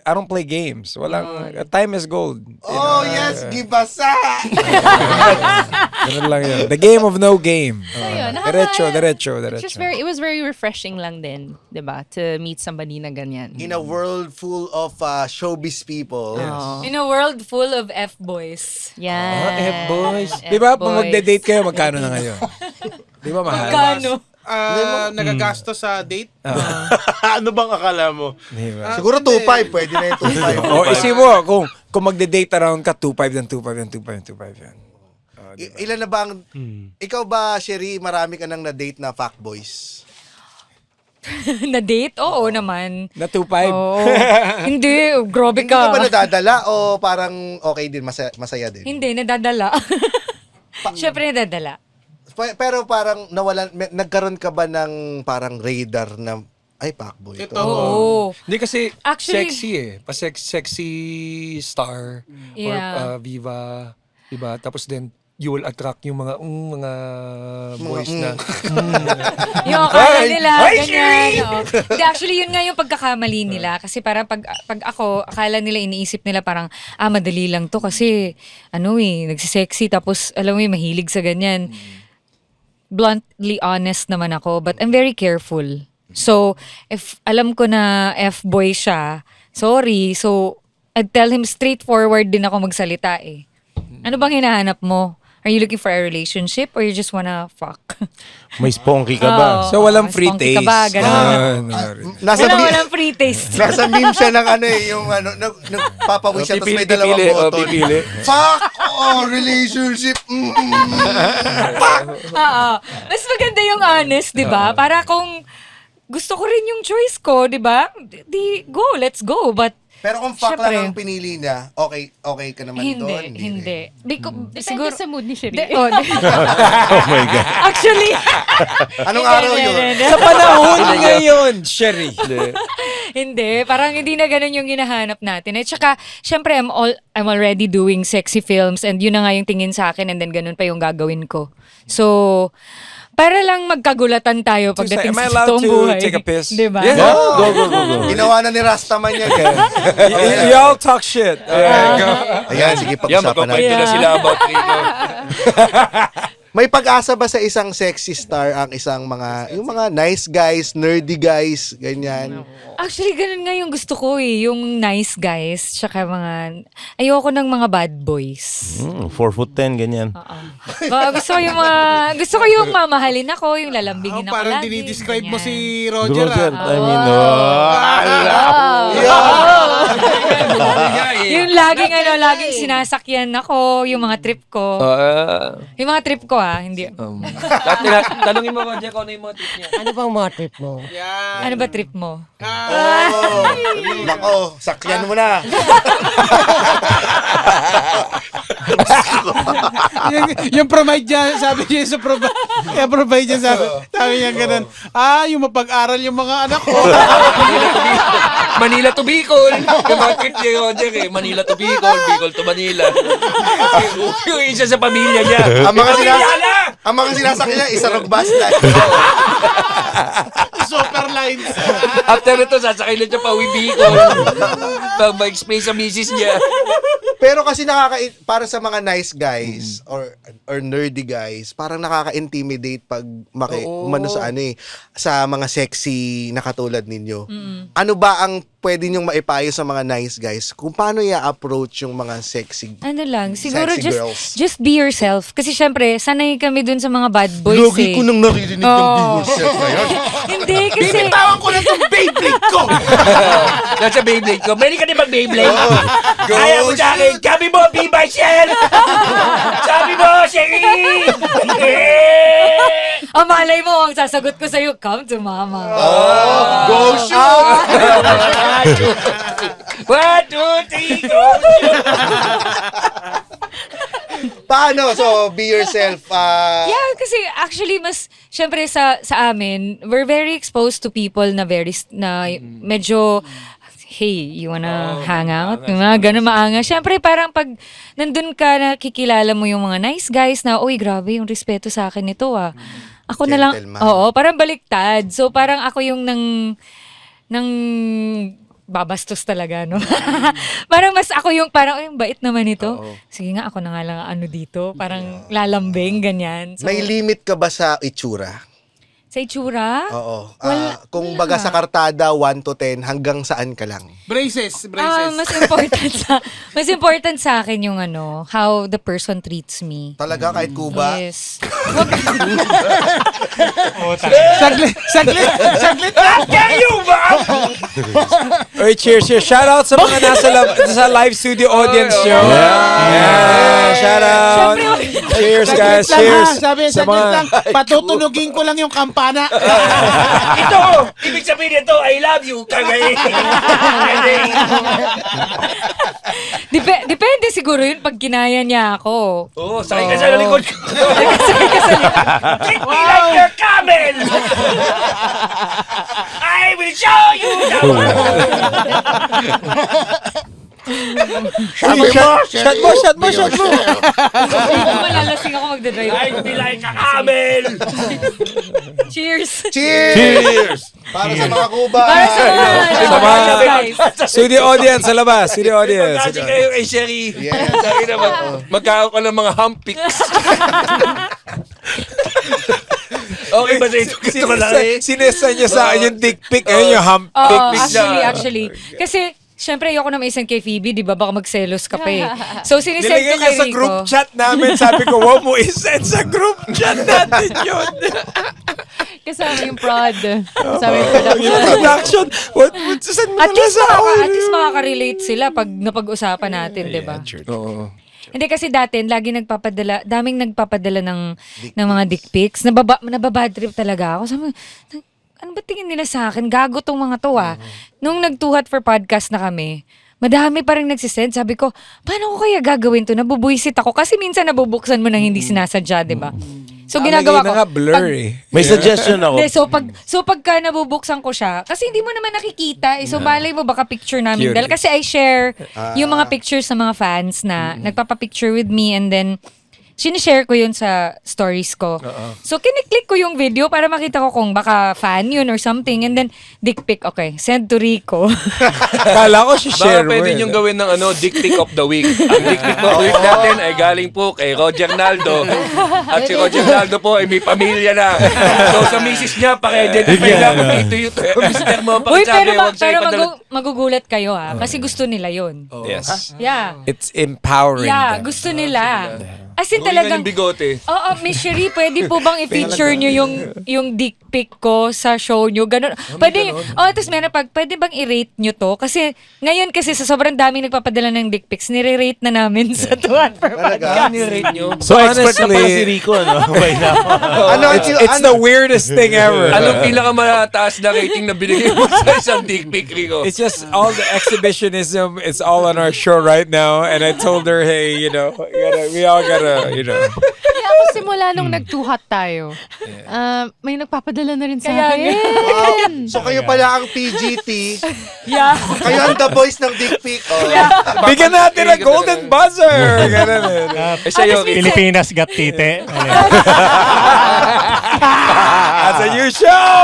[SPEAKER 8] I don't play games. Walang, time is gold.
[SPEAKER 1] Oh, yes, gibasa!
[SPEAKER 8] Ganun lang yun. The game of no game.
[SPEAKER 6] Ayun,
[SPEAKER 8] Diretso.
[SPEAKER 6] it was very refreshing lang din, 'di ba? To meet somebody na ganyan.
[SPEAKER 1] In a world full of showbiz people.
[SPEAKER 2] In a world full of F-boys.
[SPEAKER 6] Yeah.
[SPEAKER 3] F-boys.
[SPEAKER 8] Di ba, pag magde-date kayo, magkano na ngayon? Di ba mahal?
[SPEAKER 2] Magkano?
[SPEAKER 4] Nagagastos sa date?
[SPEAKER 7] ano bang akala mo?
[SPEAKER 8] Diba?
[SPEAKER 1] Siguro 2.5. Pwede na yung 2.5.
[SPEAKER 8] Isip mo, kung magde-date around ka, 2.5 yan.
[SPEAKER 1] Ilan na ba ang... Ikaw ba, Sherry, marami ka nang na-date na fuckboys?
[SPEAKER 2] Na-date? Oo naman.
[SPEAKER 8] Na 2.5?
[SPEAKER 2] Oo. Hindi, grabe
[SPEAKER 1] Hindi ka
[SPEAKER 2] ka.
[SPEAKER 1] ba nadadala o parang okay din, masaya din?
[SPEAKER 2] Hindi, nadadala. Siyempre nadadala.
[SPEAKER 1] Pero parang nagkaroon ka ba ng parang radar na ay fuckboy ito?
[SPEAKER 2] Oo.
[SPEAKER 3] Hindi kasi
[SPEAKER 2] Actually,
[SPEAKER 3] sexy eh. Sexy star
[SPEAKER 2] Yeah.
[SPEAKER 3] or Viva. Diba? Tapos then, you will attract yung mga boys na.
[SPEAKER 2] Yung akala nila, ganyan. Oo. Hindi, actually, yun nga yung pagkakamali nila. Kasi parang pag ako, akala nila, iniisip nila parang, madali lang to kasi, nagsisexy. Tapos, alam mo yung mahilig sa ganyan. Bluntly honest naman ako, but I'm very careful. So, if alam ko na F-boy siya, sorry. So, I'd tell him straightforward din ako magsalita eh. Ano bang hinahanap mo? Are you looking for a relationship or you just wanna fuck?
[SPEAKER 7] May spunky ka ba?
[SPEAKER 8] So, walang free
[SPEAKER 2] spunky
[SPEAKER 8] taste.
[SPEAKER 2] ka ba? Ganon. Walang free taste.
[SPEAKER 1] Nasa meme siya ng yung nagpapawis siya tapos may dalawang button. Fuck! Relationship! Fuck!
[SPEAKER 2] Oo. Mas maganda yung honest, di ba? Para kung gusto ko rin yung choice ko, di ba? Let's go. But
[SPEAKER 1] pero kung fuck
[SPEAKER 2] syempre,
[SPEAKER 1] lang ang pinili niya, okay ka naman doon.
[SPEAKER 2] Hindi.
[SPEAKER 6] Depende
[SPEAKER 2] Siguro
[SPEAKER 6] sa mood ni Sherry.
[SPEAKER 7] Oh my God.
[SPEAKER 2] Actually.
[SPEAKER 1] Anong araw yun?
[SPEAKER 8] Sa panahon ngayon, Sherry.
[SPEAKER 2] Hindi. Parang hindi na ganun yung hinahanap natin. At saka, syempre, I'm already doing sexy films and yun na nga yung tingin sa akin and then ganun pa yung gagawin ko. So, para lang magkagulatan tayo pagdating sa totoong buhay.
[SPEAKER 8] Take a piss?
[SPEAKER 2] Diba?
[SPEAKER 7] Yeah. Go.
[SPEAKER 1] Ginawa na ni Rastaman yan.
[SPEAKER 8] Y'all talk shit.
[SPEAKER 1] Ayan, sige, pag-usapan natin.
[SPEAKER 3] Na sila about Rico.
[SPEAKER 1] May pag-asa ba sa isang sexy star ang yung mga nice guys, nerdy guys, ganyan?
[SPEAKER 2] Actually, ganun nga yung gusto ko eh. Yung nice guys, tsaka ayoko ng mga bad boys.
[SPEAKER 7] 4'10", ganyan.
[SPEAKER 2] Gusto ko yung mamahalin ako, yung lalambingin ako
[SPEAKER 4] parang
[SPEAKER 2] lagi.
[SPEAKER 4] dinidescribe mo
[SPEAKER 2] ganyan.
[SPEAKER 4] si Roger.
[SPEAKER 7] I mean,
[SPEAKER 2] Yung laging sinasakyan ako, yung mga trip ko. Yung mga trip ko hindi.
[SPEAKER 3] Tanungin mo, Roger, kung ano yung mga trip niya.
[SPEAKER 9] Ano bang mga trip mo?
[SPEAKER 2] Ano ba trip mo?
[SPEAKER 1] Nako, sakyan mo na.
[SPEAKER 4] yung provide niya, sabi niya sa provide niya, sabi niya ganun, yung mapag-aral yung mga anak ko.
[SPEAKER 3] Manila to Bicol. Yung mga trip niya, Roger, Manila to Bicol, Bicol to Manila. Yung isa sa pamilya niya.
[SPEAKER 1] Ang mga sinasakyan niya, isarog bus line.
[SPEAKER 4] Super lines.
[SPEAKER 3] After ito, sasakay na siya pa uwi Bicol. Pag ma-explain sa misis niya.
[SPEAKER 1] Pero kasi para sa mga nice guys or nerdy guys, parang nakaka-intimidate pag umano sa mga sexy na katulad ninyo. Ano ba ang pwede niyong maipayo sa mga nice guys kung paano i-approach yung mga sexy
[SPEAKER 2] siguro
[SPEAKER 1] sexy girls?
[SPEAKER 2] just be yourself. Kasi syempre, sanay kami dun sa mga bad boys
[SPEAKER 1] Logi ko nang naririnig yung be yourself na yan.
[SPEAKER 2] Hindi, kasi
[SPEAKER 1] bibitawan ko na itong Beyblade ko!
[SPEAKER 3] Nasa Beyblade ko. Pwede ka din mag-Beyblade. Kaya mo sa akin. Sabi mo, be myself! Sabi mo, Sherry!
[SPEAKER 2] malay mo, ang sasagot ko sa'yo, come to mama.
[SPEAKER 1] Go shoot!
[SPEAKER 3] 1, 2, 3, go shoot!
[SPEAKER 1] Paano? So, be yourself.
[SPEAKER 2] Yeah, kasi actually syempre sa amin, we're very exposed to people na medyo, hey, you wanna hang out? Yung mga ganun maanga. Syempre parang pag nandun ka, nakikilala mo yung mga nice guys na, uy, grabe yung respeto sa akin nito Ako na lang, parang baliktad. So parang ako yung nang babastos talaga, no? Parang mas ako yung parang, bait naman ito. Sige nga, ako na nga lang dito. Parang lalambing, ganyan. So,
[SPEAKER 1] may limit ka ba sa itsura?
[SPEAKER 2] Sa itsura?
[SPEAKER 1] Oo. Kung baga sa kartada, 1 to 10, hanggang saan ka lang?
[SPEAKER 4] Braces.
[SPEAKER 2] Mas important sa akin yung how the person treats me.
[SPEAKER 1] Talaga, kahit kuba?
[SPEAKER 2] Yes.
[SPEAKER 4] Saglit.
[SPEAKER 3] Kayo ba?
[SPEAKER 8] Oy, cheers. Shout out sa mga nasa live studio audience nyo. Yeah. Shout out. Cheers, guys. Cheers.
[SPEAKER 4] Sabi, saglit lang. Patutunugin ko lang yung kampana.
[SPEAKER 3] Ito, ibig sabihin ito, I love you. Kagay.
[SPEAKER 2] Depende siguro yun pag kinaya niya ako.
[SPEAKER 3] Sakay ka sa likod ko. Treat me like your camel. I will show you the world.
[SPEAKER 8] Shot mo.
[SPEAKER 2] Malalasing ako magdadrive.
[SPEAKER 3] Ay, pilay ka, Camel!
[SPEAKER 2] Cheers!
[SPEAKER 1] Cheers! Para sa mga kuba.
[SPEAKER 2] Para sa mga guys.
[SPEAKER 8] Studio audience sa labas. Studio audience.
[SPEAKER 3] Kasi kayo kay Sherry. Sabi naman, magkakaroon ka ng mga humpics. Okay ba sa ito? Gusto ko lang eh.
[SPEAKER 8] Sinesa niya sa akin yung dick pic. Ayun yung hump pic.
[SPEAKER 2] Actually. Kasi, syempre, ayoko na maisan kay Phoebe, di ba? Baka magselos ka pa eh. So, sinisend ko
[SPEAKER 8] Nilagay
[SPEAKER 2] kay
[SPEAKER 8] niya sa
[SPEAKER 2] Rico.
[SPEAKER 8] group chat namin. Sabi ko, wag mo isend sa group chat natin yun.
[SPEAKER 6] Kasama yung prod. Kasama yung production.
[SPEAKER 8] Yung production. Saan mo
[SPEAKER 2] At
[SPEAKER 8] nalasaon?
[SPEAKER 2] least makaka-relate sila pag napag-usapan natin, di ba?
[SPEAKER 3] Oo.
[SPEAKER 2] Hindi kasi dati, daming nagpapadala ng mga dick pics. Nababad trip talaga ako. Sabi, ano ba tingin nila sa akin? Gago tong mga to Nung nagtuhat for podcast na kami, madami pa rin nagsisend. Sabi ko, paano ko kaya gagawin to? Nabubuisit ako. Kasi minsan nabubuksan mo nang hindi sinasadya, di ba? So ginagawa ko.
[SPEAKER 8] Blur eh.
[SPEAKER 7] May suggestion ako.
[SPEAKER 2] So pagka nabubuksan ko siya, kasi hindi mo naman nakikita, so balay mo baka picture namin.
[SPEAKER 8] Cute.
[SPEAKER 2] Dahil kasi I share yung mga pictures sa mga fans na nagpapapicture with me and then sinishare ko yun sa stories ko. So, kiniklik ko yung video para makita ko kung baka fan yun or something. And then, dick pic, okay, send to Rico.
[SPEAKER 8] Kala ko share
[SPEAKER 3] Baka
[SPEAKER 8] mo.
[SPEAKER 3] pwede niyong gawin ng dick pic of the week. Ang dick pic of the week natin ay galing po kay Roger Naldo. At si Roger Naldo po ay may pamilya na. So, sa misis niya, paki-identify lang kung ito yung mister mo.
[SPEAKER 2] Uy,
[SPEAKER 3] Pakisabi,
[SPEAKER 2] pero magugulat kayo kasi gusto nila yun.
[SPEAKER 8] Yes.
[SPEAKER 2] Yeah.
[SPEAKER 8] It's empowering.
[SPEAKER 2] Yeah,
[SPEAKER 8] them.
[SPEAKER 2] gusto nila. As in
[SPEAKER 3] Gawin
[SPEAKER 2] talagang,
[SPEAKER 3] ng bigote.
[SPEAKER 2] oo, Miss Cherie, pwede po bang i-feature nyo yung dick pic ko sa show nyo? Ganun. Pwede, tapos meron pwede bang i-rate nyo to? Kasi, ngayon kasi sa sobrang daming nagpapadala ng dick pics, nire-rate na namin sa tuwan per podcast.
[SPEAKER 3] Nire-rate nyo.
[SPEAKER 7] So, expert na pala
[SPEAKER 8] honestly,
[SPEAKER 7] si Rico, ano? By now.
[SPEAKER 8] It's the weirdest thing ever.
[SPEAKER 3] Anong pinakamataas na rating na binigay mo sa isang dick pic, Rico?
[SPEAKER 8] It's just all the exhibitionism. It's all on our show right now. And I told her, hey, we all gotta,
[SPEAKER 6] Kaya ako simula nung nagtuhat tayo, may nagpapadala na rin sa akin.
[SPEAKER 1] Wow. So kayo pala ang PGT.
[SPEAKER 2] Yeah.
[SPEAKER 1] Kayo ang the voice ng dick pic.
[SPEAKER 8] Bigyan natin ng golden buzzer. Ganun eh.
[SPEAKER 3] Sa'yo,
[SPEAKER 5] Pilipinas Got Tite.
[SPEAKER 8] That's a new show!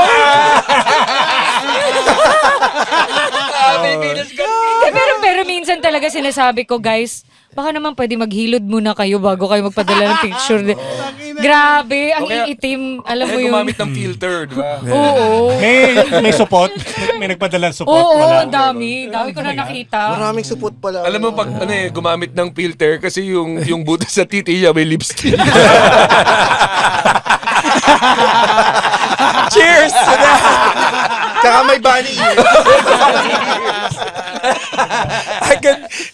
[SPEAKER 2] Pero minsan talaga sinasabi ko, guys, baka naman pwede maghilod muna kayo bago kayo magpadala ng picture. Grabe, ang iitim. Alam mo yun.
[SPEAKER 3] gumamit ng filter, di ba?
[SPEAKER 2] Oo.
[SPEAKER 5] May support. May nagpadala ng support.
[SPEAKER 2] Oo,
[SPEAKER 5] Wala.
[SPEAKER 2] ang dami. Dami ko na nakita.
[SPEAKER 1] Maraming support pala.
[SPEAKER 3] Alam mo pag gumamit ng filter kasi yung butas sa titi niya may lipstick.
[SPEAKER 8] Cheers!
[SPEAKER 1] Tsaka may bunny ears.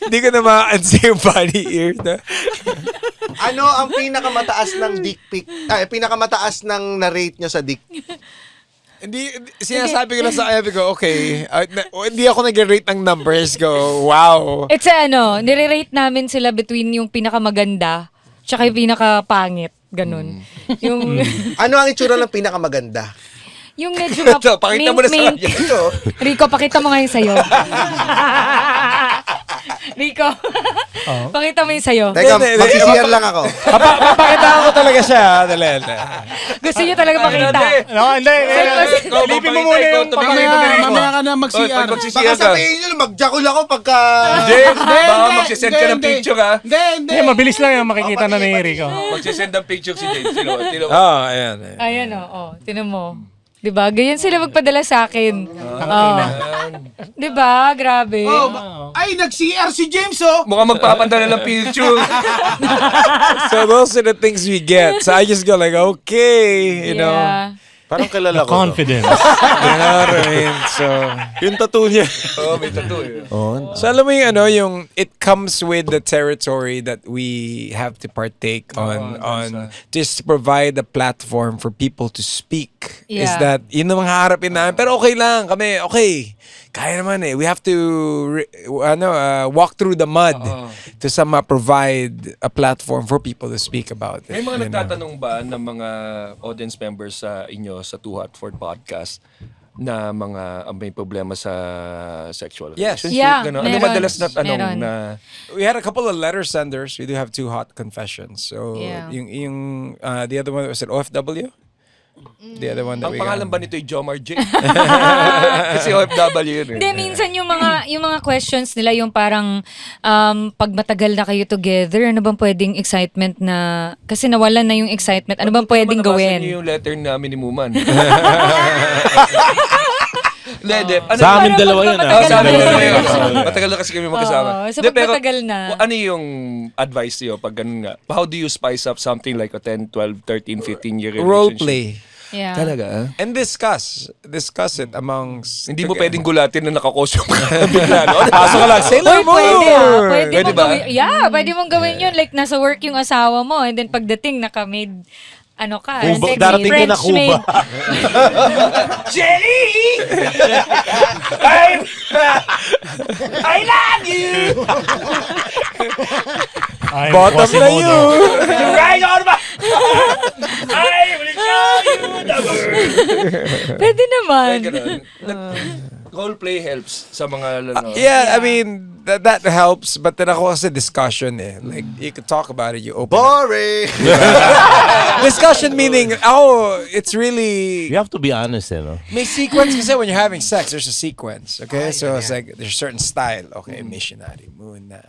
[SPEAKER 8] Hindi ko na ma-answer yung bunny ear na.
[SPEAKER 1] Ano ang pinakamataas ng dick pic? Pinakamataas ng na-rate nyo sa dick?
[SPEAKER 8] Sinasabi ko lang sa kaya ko, okay, hindi ako nag-rate ng numbers ko. Wow.
[SPEAKER 2] It's nire-rate namin sila between yung pinakamaganda tsaka yung pinakapangit. Ganun. Yung
[SPEAKER 1] Ano ang itsura ng pinakamaganda?
[SPEAKER 2] yung medyo
[SPEAKER 3] Pakita mo na sa kanya.
[SPEAKER 2] Rico, pakita mo ngayon sa'yo. Rico, pakita mo yung sa'yo.
[SPEAKER 1] Teka, magsisiyar lang ako.
[SPEAKER 8] Papakitaan ko talaga siya. Dali.
[SPEAKER 2] Gusto niyo talaga makita.
[SPEAKER 5] No, hindi. Silipin mo muna yung
[SPEAKER 4] Mamaya ka na mag-CR.
[SPEAKER 1] Baka sabihin nyo, magjakol ako pagka...
[SPEAKER 3] Baka magsisend ka ng picture, ha?
[SPEAKER 5] Hindi, mabilis lang yung makikita na ni Rico.
[SPEAKER 3] Magsisend ng picture si James.
[SPEAKER 8] Ayan.
[SPEAKER 2] Ayan tinan mo. Diba? Ganyan sila magpadala sa akin. Diba? Grabe.
[SPEAKER 4] Ay, nag-CR si James,
[SPEAKER 3] Mukhang magpapadala ng picture.
[SPEAKER 8] So those are the things we get. So I just go like, okay, you know.
[SPEAKER 7] Parang kilala ko.
[SPEAKER 5] Confidence.
[SPEAKER 8] You know what I mean? So,
[SPEAKER 7] Yung tattoo niya.
[SPEAKER 3] May tattoo eh.
[SPEAKER 8] so alam mo yung it comes with the territory that we have to partake on just to provide a platform for people to speak. Is
[SPEAKER 2] Yeah.
[SPEAKER 8] that yun ang haharapin namin. Pero okay lang kami. Okay. Kaya naman eh. We have to walk through the mud to provide a platform for people to speak about it.
[SPEAKER 3] May mga nagtatanong ba ng mga audience members sa inyo sa Too Hot for Podcast? na mga may problema sa sexual
[SPEAKER 8] Yes.
[SPEAKER 3] relationship?
[SPEAKER 2] Yeah,
[SPEAKER 3] Ganon. Ano
[SPEAKER 2] meron.
[SPEAKER 3] madalas na tanong
[SPEAKER 2] Meron.
[SPEAKER 3] na
[SPEAKER 8] We had a couple of letter senders. We do have 2 hot confessions. So,
[SPEAKER 2] Yeah.
[SPEAKER 8] the other one, was it OFW? The other one that
[SPEAKER 3] ang
[SPEAKER 8] we
[SPEAKER 3] pangalan
[SPEAKER 8] got.
[SPEAKER 3] ba nito ay Jomar J? Kasi OFW yun eh.
[SPEAKER 2] Hindi, minsan yung mga questions nila yung parang pag matagal na kayo together, ano bang pwedeng excitement na, kasi nawalan na yung excitement, ano bang pwedeng
[SPEAKER 3] Nabasa
[SPEAKER 2] gawin?
[SPEAKER 3] niyo yung letter namin ni Muman. Hindi.
[SPEAKER 7] Sa amin dalawa yun.
[SPEAKER 3] Sa amin
[SPEAKER 2] na.
[SPEAKER 3] dalawa yun. Matagal na kasi kami magkasama.
[SPEAKER 2] Oo, so
[SPEAKER 3] Hindi,
[SPEAKER 2] pag matagal na.
[SPEAKER 3] Ano yung advice niyo pag ganun nga? How do you spice up something like a 10, 12, 13, 15-year relationship?
[SPEAKER 8] Role play.
[SPEAKER 2] Yeah.
[SPEAKER 3] Talaga?
[SPEAKER 8] And discuss it amongst...
[SPEAKER 3] Hindi mo pwedeng gulatin na nakakosyong ka bigla, no?
[SPEAKER 8] Pasok ka lang, Sailor Moon!
[SPEAKER 2] Pwede
[SPEAKER 3] Pwede
[SPEAKER 2] mong
[SPEAKER 3] ba?
[SPEAKER 2] gawin. Yeah, pwede mong gawin yun. Like, nasa work yung asawa mo, and then pagdating, naka-made, ano ka,
[SPEAKER 7] Cuba,
[SPEAKER 2] sexy,
[SPEAKER 7] darating ka na
[SPEAKER 2] French
[SPEAKER 7] Cuba.
[SPEAKER 2] maid.
[SPEAKER 3] Jelly! I love you!
[SPEAKER 8] Bottom na yun!
[SPEAKER 3] Right on my... I will show you the world!
[SPEAKER 2] Pwede naman.
[SPEAKER 3] Role play helps sa mga lalo.
[SPEAKER 8] Yeah, I mean, that helps. But then ako kasi discussion eh. Like, you could talk about it, you open
[SPEAKER 1] Boring!
[SPEAKER 8] discussion meaning, it's really...
[SPEAKER 7] You have to be honest, no?
[SPEAKER 8] May sequence kasi when you're having sex, there's a sequence, okay? So it's like, there's a certain style. Okay, missionary, muna,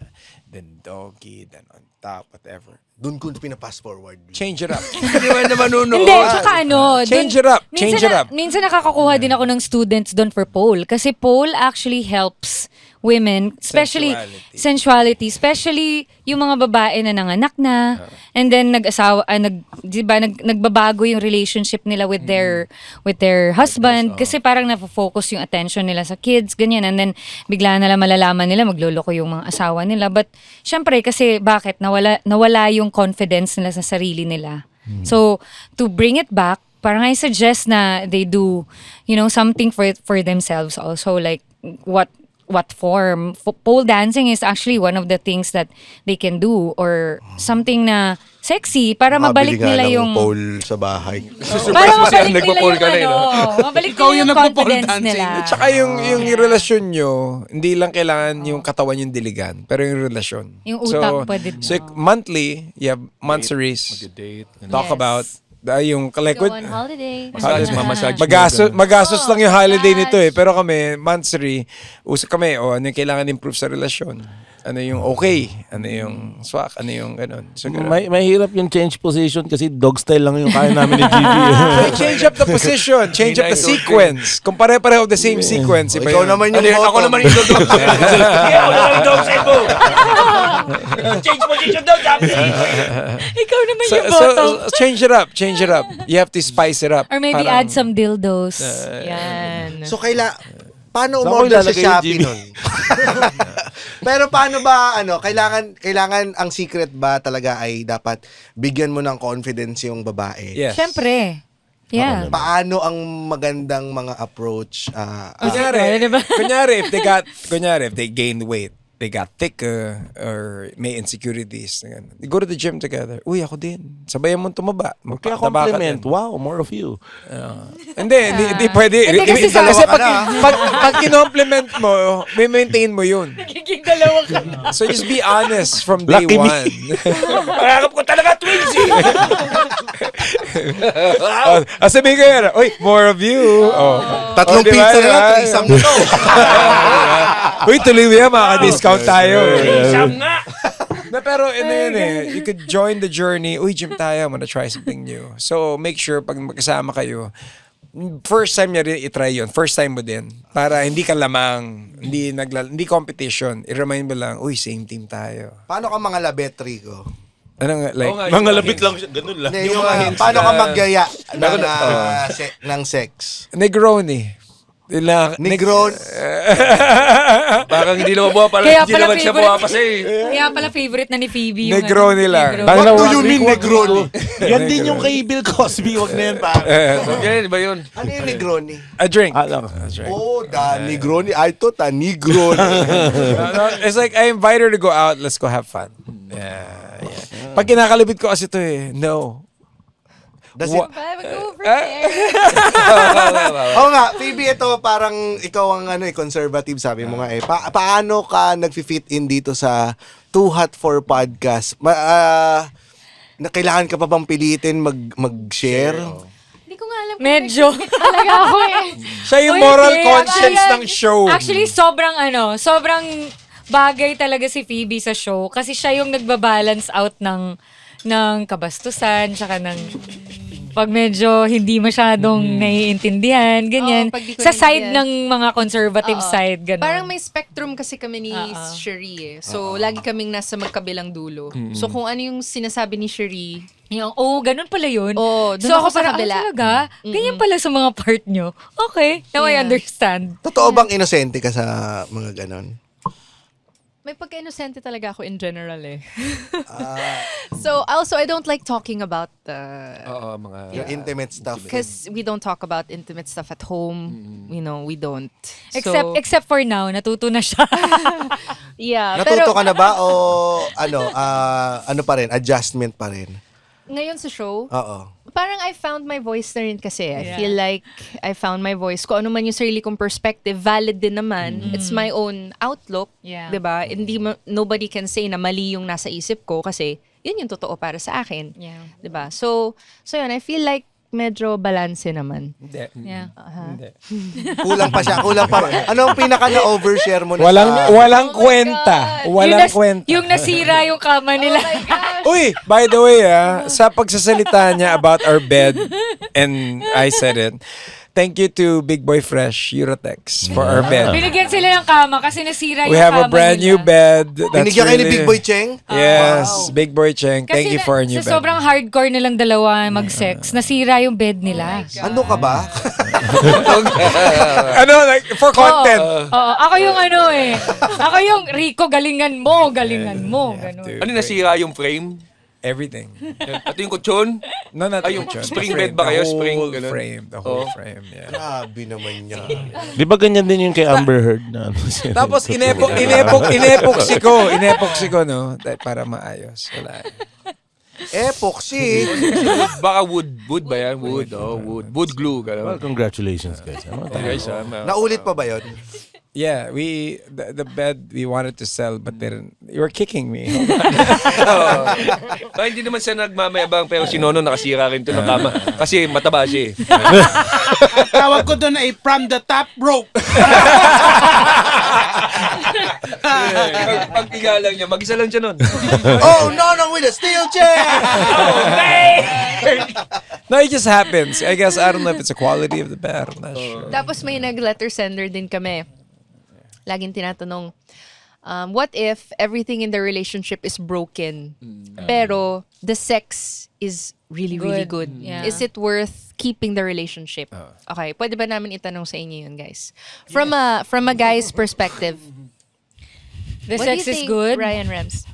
[SPEAKER 8] then doggy, then on top, whatever.
[SPEAKER 1] Doon ko pinapass forward.
[SPEAKER 8] Change it up.
[SPEAKER 3] Hindi man naman nuno.
[SPEAKER 2] Hindi, tsaka ano.
[SPEAKER 8] Change it up. Change it up.
[SPEAKER 2] Minsan nakakakuha din ako ng students doon for pole. Kasi pole actually helps women, especially sensuality, especially yung mga babae na nanganak na, and then nagbabago yung relationship nila with their husband kasi parang na-focus yung attention nila sa kids, ganyan, and then bigla na lang malalaman nila magloloko yung mga asawa nila. But syempre kasi bakit nawala yung confidence nila sa sarili nila. So to bring it back, parang I suggest na they do, something for themselves also, like what form. Pole dancing is actually one of the things that they can do, or something na sexy para mabalik nila yung
[SPEAKER 1] pole sa bahay.
[SPEAKER 2] para mabalik nila yung mabalik
[SPEAKER 4] Ikaw
[SPEAKER 2] nila
[SPEAKER 4] yung
[SPEAKER 2] yung
[SPEAKER 4] nagpo-pole
[SPEAKER 2] confidence
[SPEAKER 4] dancing.
[SPEAKER 2] nila.
[SPEAKER 8] Tsaka yung relasyon nyo, hindi lang kailangan yung katawan yung diligan, pero yung relasyon.
[SPEAKER 2] Yung utak pwede din.
[SPEAKER 8] So monthly, you have monthsaries. Talk about yung like
[SPEAKER 6] Go on holiday.
[SPEAKER 3] Massage.
[SPEAKER 8] Magastos lang yung holiday nito eh. Pero kami, monthsary, usap kami, ano yung kailangan improve sa relasyon. Ano yung okay, ano yung swak, ano yung ganun. So, ganun.
[SPEAKER 7] Mahirap yung change position kasi dog style lang yung kaya namin ni GB.
[SPEAKER 8] Change up the position, change up the sequence. Kung pare-pareho the same sequence. Iba
[SPEAKER 1] Ikaw naman yung
[SPEAKER 3] Ako naman yung dog. Ako naman yung dog side mo. Change position daw, Japanese.
[SPEAKER 2] Ikaw naman
[SPEAKER 8] So,
[SPEAKER 2] yung bottom.
[SPEAKER 8] change it up. You have to spice it up.
[SPEAKER 2] Or maybe add some dildos.
[SPEAKER 6] Yan.
[SPEAKER 1] So paano
[SPEAKER 7] Saan ko
[SPEAKER 1] umorder sa
[SPEAKER 7] ilalagay yung
[SPEAKER 1] Shopee
[SPEAKER 7] GB?
[SPEAKER 1] nun? Pero paano ba, kailangan ang secret ba talaga ay dapat bigyan mo ng confidence yung babae?
[SPEAKER 8] Yes.
[SPEAKER 2] Syempre. Yeah.
[SPEAKER 1] Paano ang magandang mga approach?
[SPEAKER 8] Kunyari, if they gained weight, they got thicker or may insecurities. You go to the gym together. Uy, ako din. Sabayan mo tumaba.
[SPEAKER 7] Kaya compliment. Wow, more of you.
[SPEAKER 8] Hindi pwede.
[SPEAKER 2] Hindi kasi
[SPEAKER 8] Kasi pag kinompliment mo, may maintain mo yun.
[SPEAKER 2] Nagiging dalawa ka.
[SPEAKER 8] So just be honest from day
[SPEAKER 7] Lucky me.
[SPEAKER 8] one.
[SPEAKER 3] Pakakap ko talaga, Twinsy.
[SPEAKER 8] Sabihin ko yan, uy, more of you.
[SPEAKER 1] Tatlong
[SPEAKER 8] diba,
[SPEAKER 1] pizza na lang,
[SPEAKER 8] diba?
[SPEAKER 1] threesome na to.
[SPEAKER 8] Uy, tuloy mo yan, makaka-discount tayo.
[SPEAKER 3] Isang nga.
[SPEAKER 8] Pero yun you could join the journey. Uy, gym tayo, I'm gonna try something new. So make sure pag magkasama kayo, first time niya rin itry yun. First time mo din. Para hindi ka lamang, hindi competition. I-remind mo lang, uy, same team tayo.
[SPEAKER 1] Paano ka mga labet, Rico?
[SPEAKER 8] Anong like,
[SPEAKER 7] Mga labit lang siya, ganun lang.
[SPEAKER 1] Hindi, paano ka magyaya ng sex?
[SPEAKER 8] Negroni.
[SPEAKER 1] Negron.
[SPEAKER 3] Parang hindi naman buha pala.
[SPEAKER 2] Kaya
[SPEAKER 3] Hindi
[SPEAKER 2] pala
[SPEAKER 3] naman siya
[SPEAKER 2] favorite.
[SPEAKER 3] buha kasi.
[SPEAKER 2] Kaya pala favorite na ni Phoebe. Yung
[SPEAKER 8] Negroni lang.
[SPEAKER 2] Negroni.
[SPEAKER 1] What do you mean Negroni?
[SPEAKER 7] Yan din yung kay Bill Cosby, wag na yan pa.
[SPEAKER 3] Yan, ba yun?
[SPEAKER 1] Ano yung Negroni?
[SPEAKER 8] A drink.
[SPEAKER 7] Alam.
[SPEAKER 1] Oh, Negroni. I thought Negroni.
[SPEAKER 8] It's like, I invite her to go out. Let's go have fun. Yeah. Pag kinakalibit ko kasi ito no.
[SPEAKER 1] Does it...
[SPEAKER 6] Go over there.
[SPEAKER 1] Oo nga, Phoebe, ito parang ikaw ang conservative, sabi mo nga eh. Paano ka nag-fit in dito sa Too Hot for Podcast? Na kailangan ka pa bang pilitin mag-share?
[SPEAKER 6] Hindi ko nga alam.
[SPEAKER 2] Medyo.
[SPEAKER 6] Talaga ako eh.
[SPEAKER 8] Siya yung moral conscience ng show.
[SPEAKER 2] Actually, sobrang bagay talaga si Phoebe sa show kasi siya yung nagbabalance out ng kabastusan, tsaka ng pag medyo hindi masyadong naiintindihan, ganyan. Sa side ng mga conservative side, ganun.
[SPEAKER 6] Parang may spectrum kasi kami ni Cherie eh. So, lagi kaming nasa magkabilang dulo. So, kung ano yung sinasabi ni Cherie,
[SPEAKER 2] ganun pala yun.
[SPEAKER 6] Doon
[SPEAKER 2] so,
[SPEAKER 6] ako sa
[SPEAKER 2] parang,
[SPEAKER 6] kabila.
[SPEAKER 2] Talaga? Ganyan pala sa mga part nyo. Okay, now I understand.
[SPEAKER 1] Totoo bang inosente ka sa mga ganon?
[SPEAKER 6] May pagka-inosente talaga ako in general eh. So, also, I don't like talking about
[SPEAKER 1] your intimate stuff.
[SPEAKER 6] Because we don't talk about intimate stuff at home. We don't.
[SPEAKER 2] Except for now, natuto na siya.
[SPEAKER 6] Yeah.
[SPEAKER 1] Natuto ka na ba o ano pa rin, adjustment pa rin?
[SPEAKER 6] Ngayon sa show?
[SPEAKER 1] Oo.
[SPEAKER 6] Parang I found my voice na rin kasi. I feel like I found my voice. Kung ano man yung sarili kong perspective, valid din naman. It's my own outlook.
[SPEAKER 2] Yeah.
[SPEAKER 6] Diba? Nobody can say na mali yung nasa isip ko kasi yun yung totoo para sa akin.
[SPEAKER 2] Yeah.
[SPEAKER 6] Diba? So yun, I feel like medyo balanse naman.
[SPEAKER 8] Hindi.
[SPEAKER 2] Yeah.
[SPEAKER 8] Hindi.
[SPEAKER 1] Kulang pa siya. Anong pinaka na-overshare mo na
[SPEAKER 8] Walang kwenta. Walang kwenta.
[SPEAKER 2] Yung nasira yung kama nila.
[SPEAKER 8] Uy, by the way, sa pagsasalita niya about our bed, and I said it, thank you to Big Boy Fresh Eurotex for our bed.
[SPEAKER 2] Binigyan sila ng kama kasi nasira yung
[SPEAKER 8] We have
[SPEAKER 2] kama
[SPEAKER 8] a brand
[SPEAKER 2] nila.
[SPEAKER 8] new bed.
[SPEAKER 1] Binigyan kayo ni Big Boy Cheng?
[SPEAKER 8] Yes, Big Boy Cheng. Thank you for our new bed.
[SPEAKER 2] Kasi sobrang hardcore nilang dalawa mag-sex, nasira yung bed nila.
[SPEAKER 1] Ano ka ba?
[SPEAKER 8] Like, for content.
[SPEAKER 2] Ako yung ako yung Rico, galingan mo. Ganun.
[SPEAKER 3] Ano nasira yung frame?
[SPEAKER 8] Everything.
[SPEAKER 3] At yung kutsyon?
[SPEAKER 8] No, not
[SPEAKER 3] yung
[SPEAKER 8] the
[SPEAKER 3] spring bed ba kayo? Spring,
[SPEAKER 8] The whole frame, yeah.
[SPEAKER 1] Grabe naman niya.
[SPEAKER 7] Di ba ganyan din yung kay Amber Heard na
[SPEAKER 8] Tapos inepoxy ko, no? Para maayos. Wala.
[SPEAKER 1] Epoxy.
[SPEAKER 3] Baka wood ba yan? Wood glue.
[SPEAKER 7] Well, congratulations, guys.
[SPEAKER 1] Naulit pa ba yun?
[SPEAKER 8] Yeah, the bed we wanted to sell, but then you were kicking me.
[SPEAKER 3] Hindi naman siya nagmamayabang, pero si Nono nakasira rin ito ng kama. Kasi mataba siya eh.
[SPEAKER 4] Tawag ko doon ay from the top rope.
[SPEAKER 3] Pagpiga lang niya, mag-isa lang siya nun.
[SPEAKER 1] Oh, Nono with a steel chair!
[SPEAKER 8] No, it just happens. I guess, I don't know if it's a quality of the bed. I'm not sure.
[SPEAKER 6] Tapos may nag-letter sender din kami. Laging tinatanong, what if everything in the relationship is broken, pero the sex is really, really good?
[SPEAKER 2] Yeah.
[SPEAKER 6] Is it worth keeping the relationship? Okay, pwede ba namin itanong sa inyo yun, guys? From a guy's perspective,
[SPEAKER 2] The
[SPEAKER 6] what do
[SPEAKER 2] sex
[SPEAKER 6] you
[SPEAKER 2] is
[SPEAKER 6] think,
[SPEAKER 2] good?
[SPEAKER 6] Ryan Rems?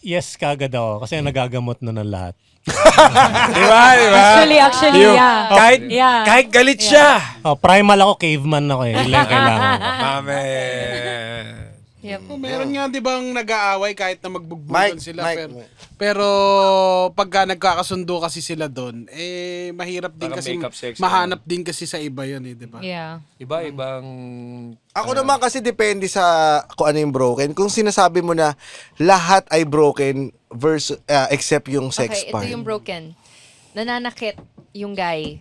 [SPEAKER 5] Yes, kagad ako. Kasi nagagamot na ng lahat.
[SPEAKER 8] Diba?
[SPEAKER 2] Actually, yeah.
[SPEAKER 8] Kahit galit siya.
[SPEAKER 5] Primal ako, caveman ako eh. Ilang kailangan ko.
[SPEAKER 8] Mame.
[SPEAKER 4] Meron nga 'di bang nag-aaway kahit na magbugbugan sila pero pagka nagkakasundo kasi sila doon mahirap din kasi mahanap din kasi sa iba 'yun 'di ba?
[SPEAKER 2] Yeah.
[SPEAKER 3] Iba-ibang
[SPEAKER 1] Ako naman kasi depende sa kung ano yung broken. Kung sinasabi mo na lahat ay broken versus except yung sex part.
[SPEAKER 6] Okay, ito yung broken. Nananakit yung guy.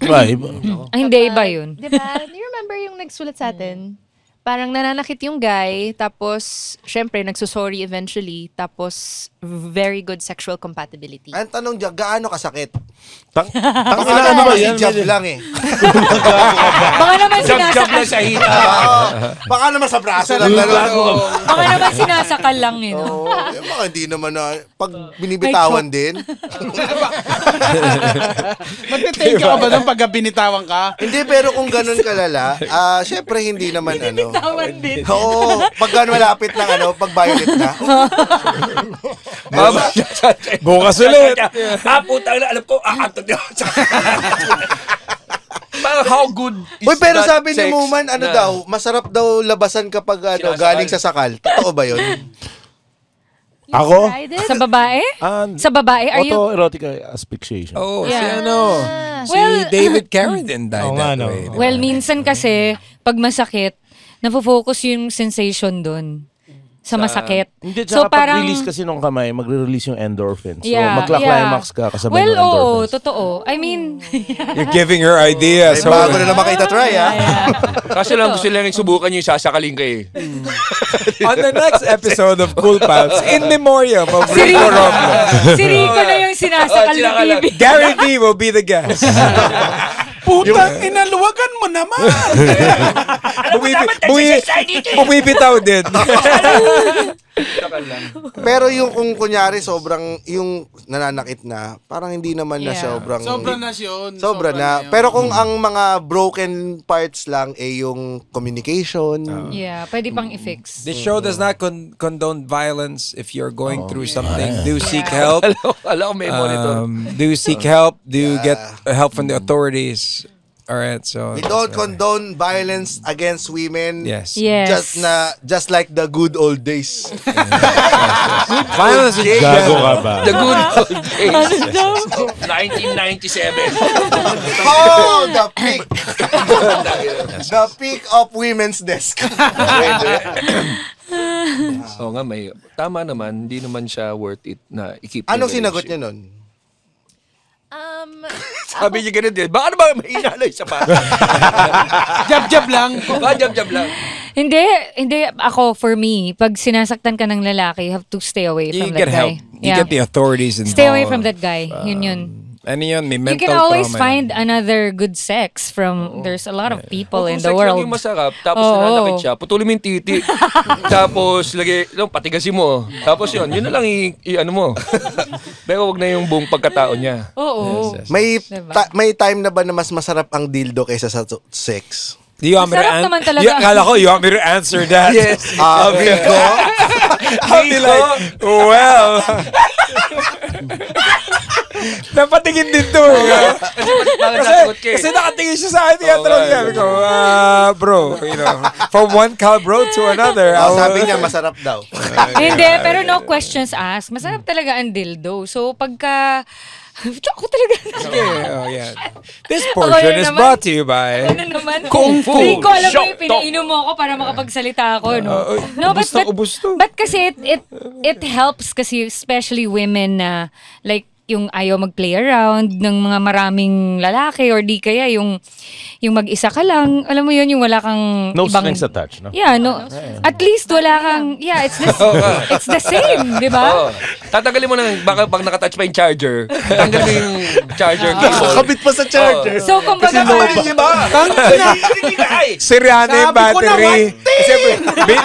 [SPEAKER 2] Hindi, iba yun.
[SPEAKER 6] Diba? Do you remember yung nagsulat sa atin? Parang nananakit yung guy, tapos, syempre, nagsusorry eventually, tapos, very good sexual compatibility.
[SPEAKER 1] Ang tanong dyan, gaano kasakit?
[SPEAKER 7] Ano ba yan?
[SPEAKER 1] Jab lang eh.
[SPEAKER 2] Baka naman
[SPEAKER 3] jab lang sa hita.
[SPEAKER 1] Baka naman sa braso lang.
[SPEAKER 2] Baka naman sinasakal lang eh. No?
[SPEAKER 1] Baka hindi naman na, pag binibitawan din.
[SPEAKER 4] Magte-take ka ba doon pag binitawan ka?
[SPEAKER 1] Hindi, pero kung ganun kalala, syempre hindi naman
[SPEAKER 2] Binibitawan din.
[SPEAKER 1] Oo, pag malapit ng pag violet na.
[SPEAKER 8] Bukas ulit.
[SPEAKER 3] Putang na, alam ko, akantod yun. Parang how good is
[SPEAKER 1] Uy, pero
[SPEAKER 3] that
[SPEAKER 1] sabi ni
[SPEAKER 3] sex
[SPEAKER 1] Muman, masarap daw labasan kapag galing sa sakal. Totoo ba yun?
[SPEAKER 7] Ako?
[SPEAKER 2] Sa babae? Sa babae? Are you...
[SPEAKER 7] Autoerotic asphyxiation.
[SPEAKER 8] Oh,
[SPEAKER 2] Yeah.
[SPEAKER 8] si David Carradine died that way.
[SPEAKER 2] Well, minsan kasi, pag masakit, nafo-focus yung sensation dun. Sa masakit.
[SPEAKER 7] Hindi,
[SPEAKER 2] So,
[SPEAKER 7] pag-release kasi nung kamay, magre-release yung endorphins. So,
[SPEAKER 2] Yeah,
[SPEAKER 7] magka-climax ka kasabay
[SPEAKER 2] Well,
[SPEAKER 7] ng
[SPEAKER 2] oo,
[SPEAKER 7] endorphins.
[SPEAKER 2] totoo. I mean,
[SPEAKER 8] You're giving her ideas.
[SPEAKER 1] Bago na naman kita try, ha?
[SPEAKER 3] Kasi lang gusto lang subukan yung sasakaling ka eh.
[SPEAKER 8] On the next episode of Cool Pals, in memoriam of
[SPEAKER 2] Si
[SPEAKER 8] Rico
[SPEAKER 2] Rico.
[SPEAKER 8] Robles.
[SPEAKER 2] si Rico na yung sinasakal ni Bibi.
[SPEAKER 8] Gary V will be the guest.
[SPEAKER 4] Putang inaluwagan mo naman.
[SPEAKER 8] Bumibitaw din.
[SPEAKER 1] Pero yung kung kunyari sobrang yung nananakit na, parang hindi naman na sobrang
[SPEAKER 4] Sobra na yun.
[SPEAKER 1] Sobra na.
[SPEAKER 4] yun.
[SPEAKER 1] Pero kung ang mga broken parts lang yung communication.
[SPEAKER 2] Yeah, pwede pang i-fix.
[SPEAKER 8] The show does not condone violence. If you're going through something, do seek help.
[SPEAKER 3] Alam ko may monitor.
[SPEAKER 8] Do seek help. Do get help from the authorities. All right, so
[SPEAKER 1] We don't condone violence against women.
[SPEAKER 8] Yes.
[SPEAKER 2] Yes.
[SPEAKER 1] Just like the good old days.
[SPEAKER 8] Violence is
[SPEAKER 7] Gago ka ba?
[SPEAKER 3] The good old days. 1997.
[SPEAKER 1] Oh, the peak. The peak of women's desk.
[SPEAKER 3] Oo nga, may tama naman, hindi naman siya worth it na i-keep.
[SPEAKER 1] Anong
[SPEAKER 3] yung
[SPEAKER 1] sinagot
[SPEAKER 3] relationship.
[SPEAKER 1] niya nun?
[SPEAKER 3] Sabi niya ganun din. Baka naman may inalay sa pa.
[SPEAKER 4] Jab-jab lang.
[SPEAKER 3] Jab-jab lang.
[SPEAKER 2] Hindi ako, for me, pag sinasaktan ka ng lalaki, you have to stay away
[SPEAKER 8] You
[SPEAKER 2] from
[SPEAKER 8] get
[SPEAKER 2] that
[SPEAKER 8] help.
[SPEAKER 2] guy.
[SPEAKER 8] You get the authorities involved.
[SPEAKER 2] Stay away from that guy. Yun.
[SPEAKER 8] Ano yun, may
[SPEAKER 2] You
[SPEAKER 8] mental
[SPEAKER 2] can always
[SPEAKER 8] trauma
[SPEAKER 2] find another good sex from, there's a lot of people in the
[SPEAKER 3] Kung sex lang
[SPEAKER 2] world.
[SPEAKER 3] yung masarap, tapos
[SPEAKER 2] Oo.
[SPEAKER 3] nananakit siya, putulin mo yung titi. Tapos, patigasin mo. Tapos yun na lang ano mo. Pero wag na yung buong pagkatao niya.
[SPEAKER 2] Oo.
[SPEAKER 1] May time na ba na mas masarap ang dildo kaysa sa sex?
[SPEAKER 8] Do you want me to
[SPEAKER 2] Masarap naman talaga.
[SPEAKER 8] Kala ko, you want me to answer that?
[SPEAKER 3] Yes.
[SPEAKER 1] Vico?
[SPEAKER 8] I'll be like, well. Napatingin din to. Kasi nakatingin siya sa akin. Tinatanong niya. Sabi ko, bro, from one bro to another.
[SPEAKER 1] Sabi niya masarap daw.
[SPEAKER 2] Hindi, pero no questions asked. Masarap talaga ang dildo. So, pagka... Ako talaga.
[SPEAKER 8] Yeah. This portion is brought to you by
[SPEAKER 2] Ano naman?
[SPEAKER 8] Kung Fu.
[SPEAKER 2] Hindi ko alam mo
[SPEAKER 8] Shop
[SPEAKER 2] yung pinainom mo ako para makapagsalita ako, no?
[SPEAKER 8] ubus to.
[SPEAKER 2] But kasi it helps kasi especially women na like yung ayaw mag-play around ng mga maraming lalaki or di kaya yung mag-isa ka lang. Alam mo yun, yung wala kang
[SPEAKER 7] No
[SPEAKER 2] ibang...
[SPEAKER 7] strings attached, no?
[SPEAKER 2] Yeah, no. At least wala kang... Yeah, it's the same, di ba?
[SPEAKER 3] Tatanggalin mo na, baka pag nakatouch pa yung charger, tanggalin mo yung charger cable.
[SPEAKER 1] Kabit pa sa charger.
[SPEAKER 2] So, kumbaga
[SPEAKER 8] Siriana yung battery. Kasi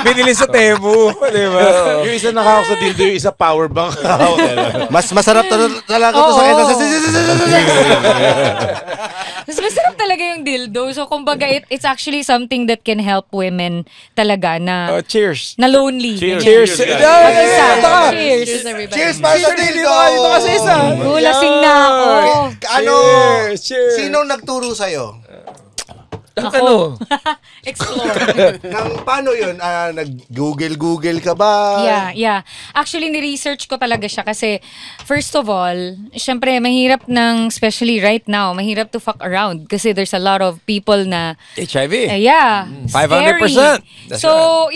[SPEAKER 8] binili sa Temu. Di ba?
[SPEAKER 7] Yung isa nakahawak sa dildo, yung isa power bank.
[SPEAKER 1] Mas masarap talaga ito sa kanya.
[SPEAKER 2] Mas masarap talaga yung dildo. So, kumbaga, it's actually something that can help women talaga na...
[SPEAKER 8] Cheers.
[SPEAKER 2] Na lonely.
[SPEAKER 8] Cheers.
[SPEAKER 2] Cheers.
[SPEAKER 8] Cheers.
[SPEAKER 2] Cheers.
[SPEAKER 6] Cheers, everybody.
[SPEAKER 1] Cheers para sa dildo!
[SPEAKER 8] Ito kasi isa.
[SPEAKER 2] Gulasing na ako.
[SPEAKER 8] Cheers.
[SPEAKER 1] Sinong nagturo sa'yo?
[SPEAKER 2] Ako. Explore.
[SPEAKER 1] Paano yun? Nag-google ka ba?
[SPEAKER 2] Yeah. Actually, ni-research ko talaga siya kasi, first of all, syempre, mahirap especially right now, mahirap to fuck around kasi there's a lot of people na...
[SPEAKER 8] HIV.
[SPEAKER 2] Yeah.
[SPEAKER 8] 500%.
[SPEAKER 2] Scary. So,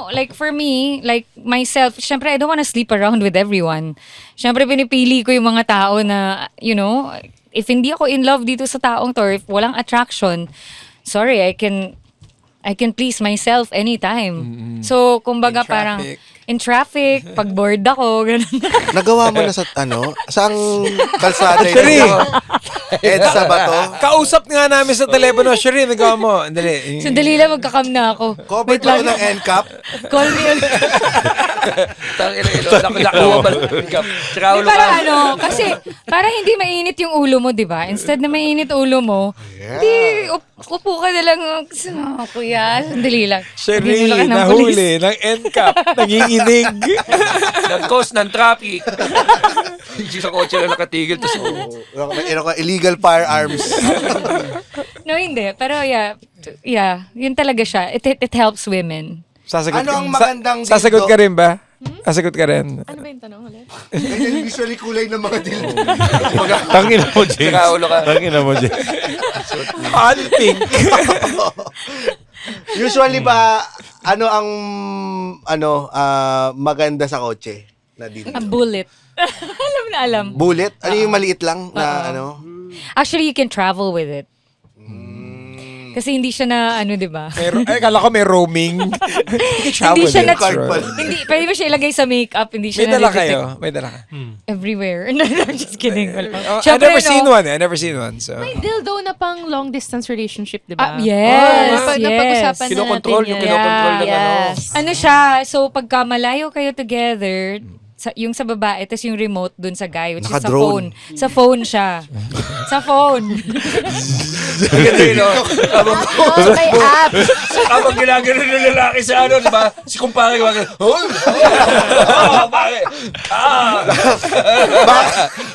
[SPEAKER 2] like for me, like myself, syempre, I don't wanna sleep around with everyone. Syempre, pinipili ko yung mga tao na, if hindi ako in love dito sa taong to, or if walang attraction, sorry, I can please myself anytime. So, kumbaga parang in traffic, pag bored ako, ganun.
[SPEAKER 1] Nagawa mo na saang kalsada yun? EDSA ba to?
[SPEAKER 8] Kausap nga namin sa telepono. Sherry, nagawa mo.
[SPEAKER 2] Sandali lang, magkakam na ako.
[SPEAKER 1] Covered ba ng NCAP?
[SPEAKER 2] Call me ulit.
[SPEAKER 3] Nakuha ba ng NCAP?
[SPEAKER 2] Kasi para hindi mainit yung ulo mo, di ba? Instead na mainit ulo mo, hindi, upo ka na lang. Kuya, sandali lang.
[SPEAKER 8] Sherry, nahuli ng NCAP. Nanginginig.
[SPEAKER 3] Nag-cause ng traffic. Hindi sa kotse na nakatigil.
[SPEAKER 1] Illegal firearms.
[SPEAKER 2] No, hindi. Pero yeah, yun talaga siya. It helps women.
[SPEAKER 8] Sasagot
[SPEAKER 1] Ano ang magandang dildo?
[SPEAKER 8] Sasagot ka rin ba? Sagot ka rin.
[SPEAKER 6] Ano ba yung tanong ulit?
[SPEAKER 1] Ganyan usually kulay ng mga dildo.
[SPEAKER 7] Tangina mo, James.
[SPEAKER 3] Nakaulo ka.
[SPEAKER 7] Tangina mo, James.
[SPEAKER 8] On pink.
[SPEAKER 1] Usually ba, ano ang maganda sa kotse na dildo?
[SPEAKER 2] A bullet. Alam na alam.
[SPEAKER 1] Bullet? Ano yung maliit lang na ano?
[SPEAKER 2] Actually, you can travel with it. Kasi hindi siya na, di ba?
[SPEAKER 8] Kala ko may roaming.
[SPEAKER 2] Hindi siya na, hindi, pwede mo siya ilagay sa makeup, hindi siya
[SPEAKER 8] May dala
[SPEAKER 2] na-detect.
[SPEAKER 8] kayo? May dala ka?
[SPEAKER 2] Everywhere. No, I'm just kidding.
[SPEAKER 8] I never seen one. I never seen one. So.
[SPEAKER 6] May dildo na pang long distance relationship, di ba?
[SPEAKER 2] Yes,
[SPEAKER 6] Napag-usapan na
[SPEAKER 3] Kinokontrol,
[SPEAKER 6] natin
[SPEAKER 3] yung
[SPEAKER 6] yan.
[SPEAKER 3] kinokontrol ng
[SPEAKER 6] Yes.
[SPEAKER 2] Ano siya, so pagka malayo kayo together, yung sa babae, tapos yung remote dun sa guy, which is sa phone. Sa phone siya. Sa phone.
[SPEAKER 6] May app.
[SPEAKER 3] Habang ginagano ng lalaki sa di ba? Si kumpare, pare.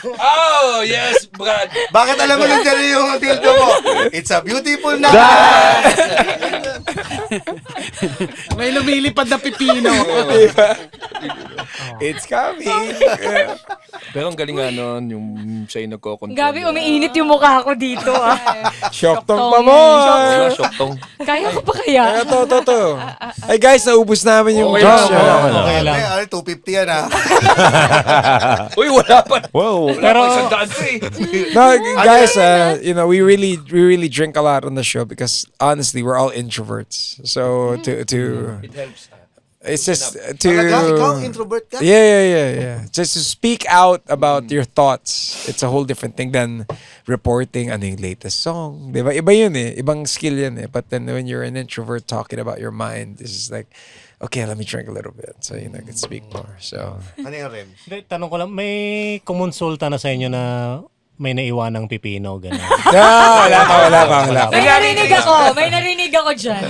[SPEAKER 3] Oh, yes, Brad.
[SPEAKER 1] Bakit alam mo nandiyan yung dildo mo? It's a beautiful night.
[SPEAKER 4] May lumilipad na pipino.
[SPEAKER 8] It's coming.
[SPEAKER 3] Pero ang galing nga nun, yung sa'yo nagko-control.
[SPEAKER 2] Gabi, umiinit yung mukha ko dito.
[SPEAKER 8] Shoktong pa mo.
[SPEAKER 3] Shoktong.
[SPEAKER 2] Kaya ko pa kaya?
[SPEAKER 8] To. Ay guys, naubos namin yung jokes.
[SPEAKER 5] Okay lang.
[SPEAKER 1] 250 yan
[SPEAKER 3] Uy, wala pa.
[SPEAKER 7] Wow.
[SPEAKER 3] Pero, isang daan ko eh.
[SPEAKER 8] No, guys, we really drink a lot on the show because honestly, we're all introverts. So
[SPEAKER 3] It helps.
[SPEAKER 8] it's just to
[SPEAKER 1] Talaga? Ikaw, introvert ka?
[SPEAKER 8] Yeah. Just to speak out about your thoughts. It's a whole different thing than reporting ano yung latest song. Diba? Iba yun eh. Ibang skill yan eh. But then when you're an introvert talking about your mind, it's just like, okay, let me drink a little bit so I can speak more. So,
[SPEAKER 1] Ano yung Rem?
[SPEAKER 5] Tanong ko lang, may kumonsulta na sa inyo na may naiwanang pipino, gano'n.
[SPEAKER 8] wala pa.
[SPEAKER 2] May narinig ako dyan.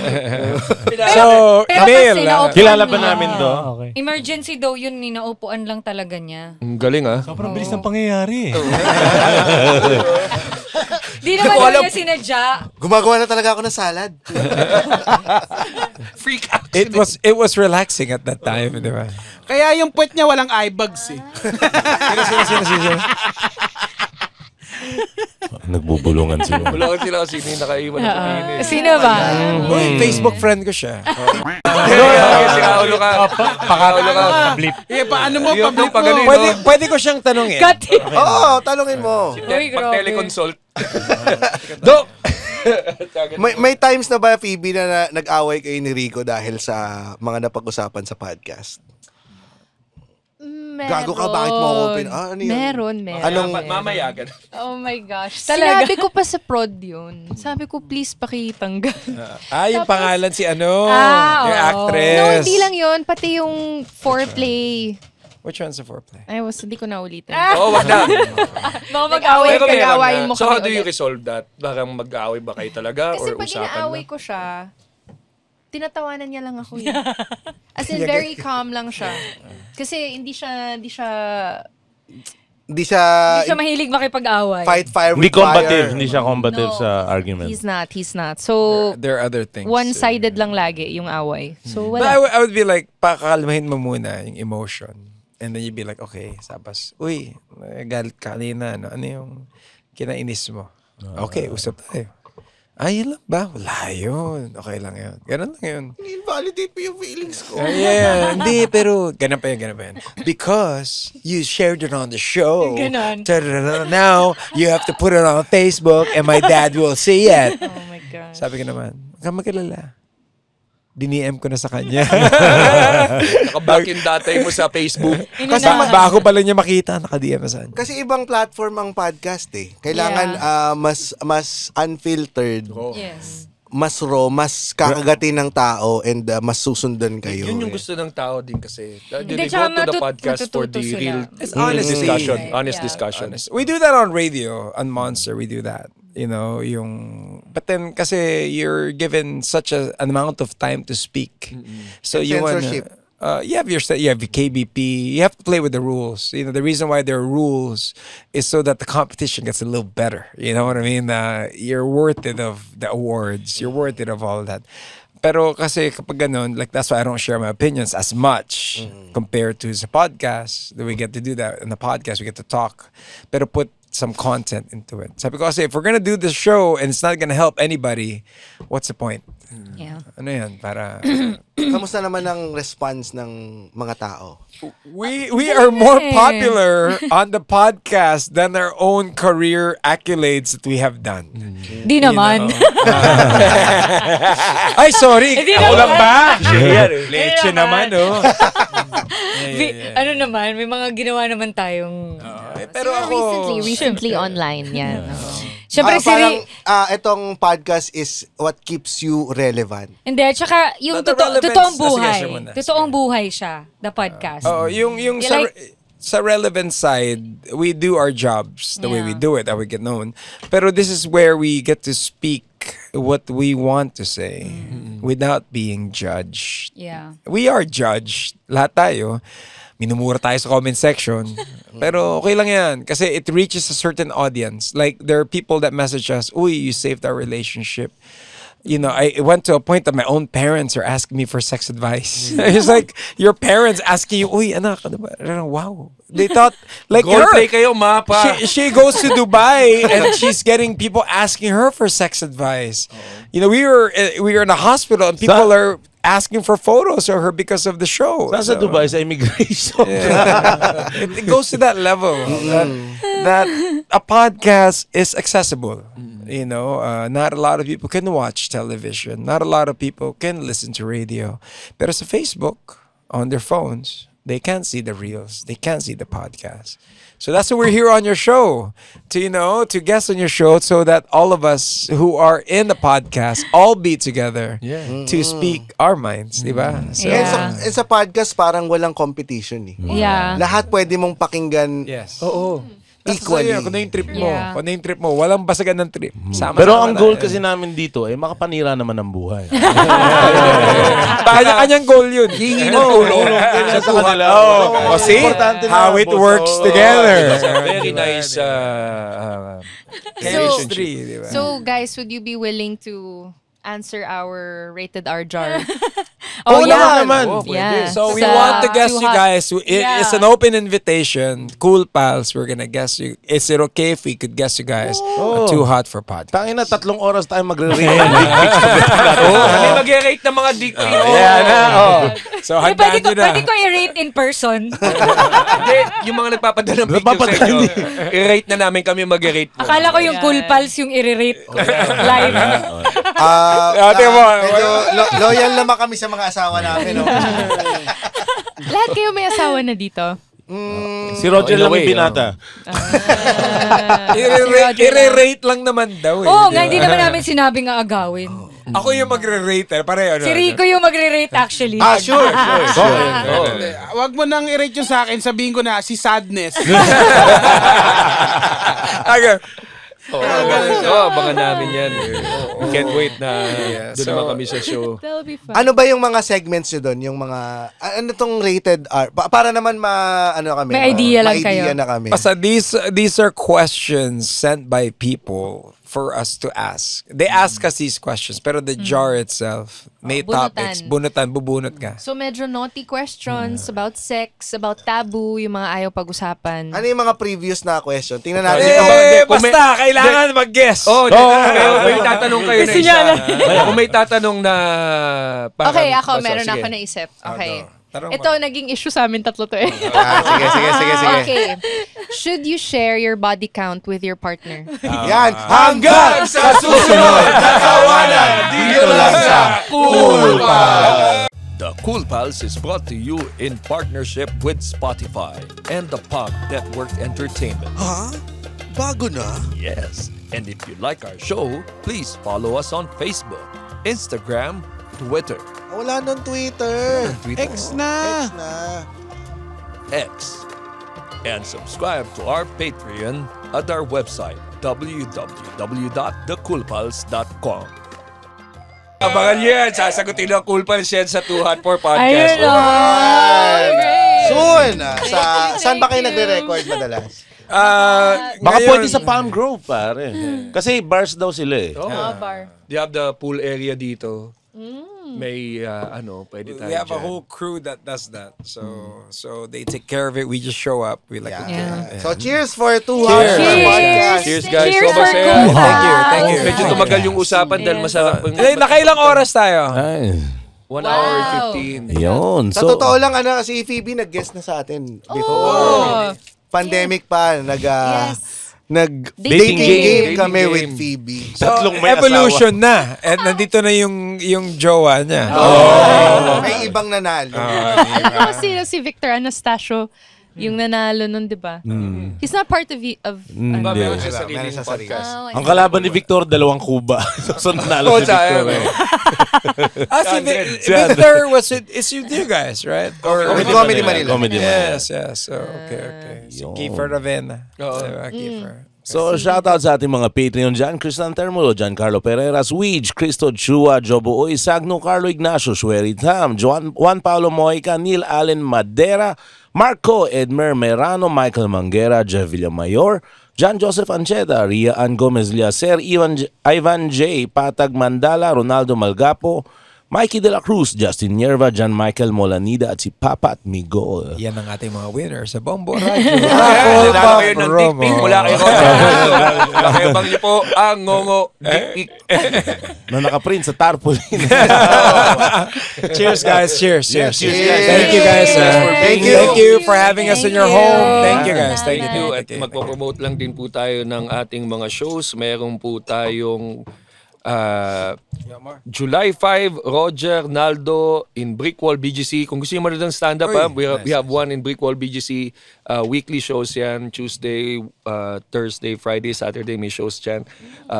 [SPEAKER 8] So, Neil,
[SPEAKER 7] kilala ba namin to?
[SPEAKER 5] Okay.
[SPEAKER 2] Emergency daw yun, ninaupuan lang talaga niya.
[SPEAKER 3] Ang galing
[SPEAKER 5] Sobrang bilis ng pangyayari.
[SPEAKER 2] Di naman niya sinadya.
[SPEAKER 1] Gumagawa na talaga ako ng salad.
[SPEAKER 3] Freak out.
[SPEAKER 8] it was relaxing at that time, di ba?
[SPEAKER 4] Kaya yung puwet niya walang eye bags eh.
[SPEAKER 8] Sino?
[SPEAKER 7] Nagbubulungan sila.
[SPEAKER 3] Wala sila kasi hindi nakaiwan ng pipino eh.
[SPEAKER 2] Sino ba?
[SPEAKER 8] Facebook friend ko siya.
[SPEAKER 3] Kaulo ka. Pakaulo ka.
[SPEAKER 5] Blip.
[SPEAKER 4] Paano mo? Public
[SPEAKER 3] pag
[SPEAKER 4] mo.
[SPEAKER 8] Pwede ko siyang tanongin.
[SPEAKER 1] Oo, talungin mo.
[SPEAKER 3] Pag-teleconsult. Dok!
[SPEAKER 1] May times na ba, Phoebe, na nag-away kayo ni Rico dahil sa mga napag-usapan sa podcast?
[SPEAKER 6] Meron.
[SPEAKER 1] Gago ka, bakit mo ako ano yun?
[SPEAKER 6] Meron.
[SPEAKER 1] Anong
[SPEAKER 3] Mamaya, ganun.
[SPEAKER 6] Oh my gosh.
[SPEAKER 2] Talaga?
[SPEAKER 6] Sinabi ko pa sa prod yun. Sabi ko, please pakitanggal.
[SPEAKER 8] Yung pangalan si yung
[SPEAKER 2] oo.
[SPEAKER 8] actress.
[SPEAKER 6] No, hindi lang yun. Pati yung foreplay.
[SPEAKER 8] Which one's the foreplay?
[SPEAKER 6] Hindi ko na ulitin.
[SPEAKER 3] Oo, wag na.
[SPEAKER 2] Baka mag-away
[SPEAKER 3] Pero meron
[SPEAKER 6] Kagawain
[SPEAKER 3] na.
[SPEAKER 6] mo
[SPEAKER 3] So
[SPEAKER 6] kami
[SPEAKER 3] how do you
[SPEAKER 6] ulit.
[SPEAKER 3] resolve that? Baka mag-aaway ba kayo talaga?
[SPEAKER 6] Kasi
[SPEAKER 3] Or
[SPEAKER 6] pag
[SPEAKER 3] usapan
[SPEAKER 6] inaaway
[SPEAKER 3] na?
[SPEAKER 6] ko siya, tinatawanan niya lang ako. As in, very calm lang siya. Kasi hindi siya
[SPEAKER 2] Hindi siya mahilig makipag-away.
[SPEAKER 1] fight fire
[SPEAKER 7] Hindi
[SPEAKER 1] with
[SPEAKER 7] combative.
[SPEAKER 1] fire.
[SPEAKER 7] Hindi siya combative
[SPEAKER 6] No,
[SPEAKER 7] sa argument.
[SPEAKER 6] He's not. So,
[SPEAKER 8] There are other things.
[SPEAKER 6] one-sided lang lagi yung away. So,
[SPEAKER 8] But
[SPEAKER 6] wala.
[SPEAKER 8] I would be like, pakalmahin mo muna yung emotion. And then you'd be like, okay, sabas, uy, galit ka kanina, ano yung kinainis mo? Okay, usap tayo. Yun lang ba? Wala yun. Okay lang yun. Ganun lang yun.
[SPEAKER 1] Invalidate mo yung feelings ko.
[SPEAKER 8] Yeah. Hindi, pero ganun pa yun. Because you shared it on the show.
[SPEAKER 2] Ganon.
[SPEAKER 8] Now, you have to put it on Facebook and my dad will see it.
[SPEAKER 6] Oh my God.
[SPEAKER 8] Sabi ko naman, huwag kang magkalala. Diniem ko na sa kanya.
[SPEAKER 3] Nakaback yung datay mo sa Facebook.
[SPEAKER 8] Kasi bago pala niya makita, naka-DM na sa kanya.
[SPEAKER 1] Kasi ibang platform ang podcast eh. Kailangan mas unfiltered.
[SPEAKER 2] Yes.
[SPEAKER 1] Mas raw, mas kakagatin ng tao and mas susundan kayo.
[SPEAKER 3] Yun yung gusto ng tao din kasi.
[SPEAKER 2] Hindi,
[SPEAKER 3] They
[SPEAKER 2] tsaka
[SPEAKER 3] go to the podcast for the
[SPEAKER 2] matututo
[SPEAKER 3] real
[SPEAKER 2] sila.
[SPEAKER 3] honest discussion.
[SPEAKER 2] Right.
[SPEAKER 3] Honest
[SPEAKER 2] Yeah.
[SPEAKER 3] discussion.
[SPEAKER 8] We do that on radio, on Monster, we do that. But then kasi you're given such an amount of time to speak. So you want
[SPEAKER 1] censorship.
[SPEAKER 8] you have KBP, you have to play with the rules. The reason why there are rules is so that the competition gets a little better. You know what I mean? You're worth it of the awards. You're worth it of all that. Pero kasi kapag ganun, like that's why I don't share my opinions as much compared to sa podcast. That we get to do that in the podcast, we get to talk. Pero put some content into it. Sabi ko kasi, if we're gonna do this show and it's not gonna help anybody, what's the point?
[SPEAKER 2] Yeah.
[SPEAKER 8] Ano yan? Para...
[SPEAKER 1] Kamusta naman ang response ng mga tao?
[SPEAKER 8] We are more popular on the podcast than our own career accolades that we have done.
[SPEAKER 2] Di naman.
[SPEAKER 8] Ay, sorry.
[SPEAKER 2] Hindi
[SPEAKER 8] Ako
[SPEAKER 2] naman.
[SPEAKER 8] lang ba? Leche naman, oh.
[SPEAKER 2] Ano naman, may mga ginawa naman tayong...
[SPEAKER 8] pero ako...
[SPEAKER 6] Recently online yan.
[SPEAKER 2] Siyempre,
[SPEAKER 1] parang itong podcast is what keeps you relevant.
[SPEAKER 2] Hindi, tsaka yung
[SPEAKER 8] The relevance,
[SPEAKER 2] totoong
[SPEAKER 8] sige,
[SPEAKER 2] buhay.
[SPEAKER 8] share mo na.
[SPEAKER 2] Totoong buhay siya, the podcast.
[SPEAKER 8] Yung sa relevant side, we do our jobs the way we do it, that we get known. Pero this is where we get to speak what we want to say without being judged.
[SPEAKER 2] Yeah.
[SPEAKER 8] We are judged. Lahat tayo. Minumura tayo sa comment section. Pero okay lang yan. Kasi it reaches a certain audience. Like, there are people that message us, uy, you saved our relationship. You know, I went to a point that my own parents are asking me for sex advice. It's like, your parents asking you, uy, anak, ano ba? Wow. They thought, like
[SPEAKER 3] Gold
[SPEAKER 8] her.
[SPEAKER 3] play kayo, mapa.
[SPEAKER 8] She goes to Dubai and she's getting people asking her for sex advice. You know, we were in a hospital and people are asking for photos of her because of the show.
[SPEAKER 7] Sa Dubai, sa immigration.
[SPEAKER 8] Yeah. It goes to that level. That a podcast is accessible. You know, not a lot of people can watch television. Not a lot of people can listen to radio. Pero sa Facebook, on their phones, they can't see the reels. They can't see the podcast. So that's why we're here on your show. To guest on your show so that all of us who are in the podcast all be together to speak our minds. Diba? So,
[SPEAKER 1] And sa podcast, parang walang competition eh.
[SPEAKER 2] Yeah.
[SPEAKER 1] Lahat pwede mong pakinggan.
[SPEAKER 8] Yes.
[SPEAKER 7] Oo.
[SPEAKER 1] Equally.
[SPEAKER 8] Kung ano yung trip mo.
[SPEAKER 2] Yeah.
[SPEAKER 8] Kung ano yung trip mo. Walang basagan ng trip. Sama-sama
[SPEAKER 7] Pero ang
[SPEAKER 8] na
[SPEAKER 7] goal
[SPEAKER 8] yan.
[SPEAKER 7] kasi namin dito ay makapanira naman ng buhay.
[SPEAKER 8] Kanya-kanyang goal yun.
[SPEAKER 3] Hingi ng tulong.
[SPEAKER 7] Sa kanila.
[SPEAKER 8] Oh, see?
[SPEAKER 7] Importante na,
[SPEAKER 8] How it
[SPEAKER 7] boss.
[SPEAKER 8] works
[SPEAKER 7] Oo.
[SPEAKER 8] together.
[SPEAKER 3] It's a very nice
[SPEAKER 8] Chemistry, diba?
[SPEAKER 6] So, guys, would you be willing to answer our rated R jar?
[SPEAKER 2] Oh,
[SPEAKER 1] yeah.
[SPEAKER 7] naman.
[SPEAKER 6] Yeah.
[SPEAKER 8] So we
[SPEAKER 6] Sa
[SPEAKER 8] want to guess
[SPEAKER 6] Too
[SPEAKER 8] you
[SPEAKER 6] Hot.
[SPEAKER 8] guys. It's an open invitation. Cool pals, we're gonna guess you. Is it okay if we could guess you guys Too Hot for podcast?
[SPEAKER 7] Tangina, 3 oras tayo magre-rate.
[SPEAKER 3] Kami mag-rate ng mga dick pic.
[SPEAKER 8] So
[SPEAKER 2] Eh,
[SPEAKER 8] handaan nyo na.
[SPEAKER 2] pwede ko i-rate in person.
[SPEAKER 3] Hindi, yung mga nagpapadala ng picture sa inyo, i-rate na namin kami mag-rate po.
[SPEAKER 2] Akala ko yung Cool Pals yung i-rate live.
[SPEAKER 1] Medyo loyal naman kami sa mga asawa namin. No?
[SPEAKER 6] Lahat kayo may asawa na dito?
[SPEAKER 7] Si Roger lang yung binata.
[SPEAKER 8] I-rate lang naman daw eh.
[SPEAKER 2] Oo, nga hindi naman namin sinabing aagawin.
[SPEAKER 8] Ako yung magre-rate. Pareho.
[SPEAKER 2] Si Rico yung magre-rate actually.
[SPEAKER 1] Sure.
[SPEAKER 4] Wag mo nang i-rate yung sa akin, sabihin ko na si Sadness.
[SPEAKER 3] Abangan namin yan. Can't wait na doon naman kami sa show.
[SPEAKER 6] That'll be fun.
[SPEAKER 1] Ano ba yung mga segments nyo doon? Yung mga, ano tong rated R? Para naman kami.
[SPEAKER 2] May idea lang kayo.
[SPEAKER 1] na kami.
[SPEAKER 8] Basta these are questions sent by people for us to ask. They ask us these questions, pero the jar itself, may
[SPEAKER 6] Bunutan.
[SPEAKER 8] topics. Bubunot ka.
[SPEAKER 6] So, medyo naughty questions about sex, about taboo, yung mga ayaw pag-usapan.
[SPEAKER 1] Ano yung mga previous na question? Tingnan natin.
[SPEAKER 8] Basta, kailangan mag-guess.
[SPEAKER 3] Kung may tatanong kayo na isa. Kung may tatanong na...
[SPEAKER 6] Okay, ako, meron ako naisip. Okay. Ito, naging issue sa amin tatlo to eh.
[SPEAKER 1] Sige.
[SPEAKER 6] Okay. Should you share your body count with your partner?
[SPEAKER 1] Yan.
[SPEAKER 3] Hanggang sa susunod na kawalan, dito lang sa Cool Pals. The Cool Pals is brought to you in partnership with Spotify and the Pop Network Entertainment.
[SPEAKER 1] Ha? Bago na?
[SPEAKER 3] Yes. And if you like our show, please follow us on Facebook, Instagram, Twitter.
[SPEAKER 1] Wala nang Twitter.
[SPEAKER 4] X na.
[SPEAKER 3] X. And subscribe to our Patreon at our website, www.thecoolpals.com. Abangan nyo yan. Sasagutin ng Cool Pals yan sa Too Hot for Podcast.
[SPEAKER 2] Ayun
[SPEAKER 1] Soon. Saan ba kayo nagre-record madalas?
[SPEAKER 7] Baka pwede sa Palm Grove, pare. Kasi bars daw sila eh.
[SPEAKER 6] Bar.
[SPEAKER 3] They have the pool area dito. may pwede tayo
[SPEAKER 8] We have a
[SPEAKER 3] dyan.
[SPEAKER 8] whole crew that does that. So they take care of it. We just show up. We like
[SPEAKER 1] Yeah. So cheers for 2 hours of podcast.
[SPEAKER 3] Cheers guys.
[SPEAKER 6] Cheers
[SPEAKER 3] So
[SPEAKER 6] for
[SPEAKER 3] masaya.
[SPEAKER 6] Cool
[SPEAKER 8] Thank you.
[SPEAKER 3] Medyo tumagal yung usapan dahil masarap.
[SPEAKER 8] Nakailang oras tayo?
[SPEAKER 7] Ay,
[SPEAKER 3] 1 hour and 15.
[SPEAKER 7] yun.
[SPEAKER 1] Sa totoo lang, si Phoebe nag-guest na sa atin before. Pandemic pa, nag-dating game kami
[SPEAKER 3] Dating
[SPEAKER 1] with
[SPEAKER 3] game.
[SPEAKER 1] Phoebe.
[SPEAKER 8] So,
[SPEAKER 7] Tatlong may
[SPEAKER 8] evolution na. At nandito na yung jowa niya.
[SPEAKER 1] May ibang nanalo.
[SPEAKER 6] Alam mo si Victor Anastasio, yung nanalo nun, di ba? He's not part of
[SPEAKER 3] Meron siya
[SPEAKER 1] Meron
[SPEAKER 3] sariling
[SPEAKER 1] sa sarili.
[SPEAKER 3] podcast.
[SPEAKER 7] Ang kalaban ni Victor, 2 Cuba. So, nanalo si Victor.
[SPEAKER 8] Si Victor was it's with you guys, right? Or
[SPEAKER 1] Comedy Manila.
[SPEAKER 7] Comedy Manila.
[SPEAKER 8] Yes. So, okay. So, Kiefer Ravena. Kiefer.
[SPEAKER 7] So, shoutout sa ating mga Patreon dyan. Cristian Termulo, Giancarlo Pereira, Switch, Cristo Chua, Jobo Oy, Sagno, Carlo Ignacio, Shueri Tam, Juan Paulo Moica, Neil Allen Madera, Marco Edmer Merano, Michael Manguera, Jeff Villamayor, John Joseph Ancheta, Ria Ann Gomez Liacer, Ivan J. Patag Mandala, Ronaldo Malgapo, Mikey De La Cruz, Justin Nierva, John Michael Molanida at si Papa at Migol.
[SPEAKER 8] Yan ang ating mga winners sa Bombo Radio.
[SPEAKER 3] Nanalo kayo ng dick pic mula kay Pakayabang niyo po ang ngongo dick pic.
[SPEAKER 7] Na nakaprint sa tarpaulin.
[SPEAKER 8] Cheers, guys. Cheers.
[SPEAKER 7] Cheers.
[SPEAKER 8] Thank you, guys. Thank you for having us in your home. Thank you, guys. Thank you.
[SPEAKER 3] At magpo-promote lang din po tayo ng ating mga shows. Meron po tayong July 5, Roger Naldo in Brickwall BGC. Kung gusto nyo manood ng stand-up, we have one in Brickwall BGC. Weekly shows yan. Tuesday, Thursday, Friday, Saturday may shows yan.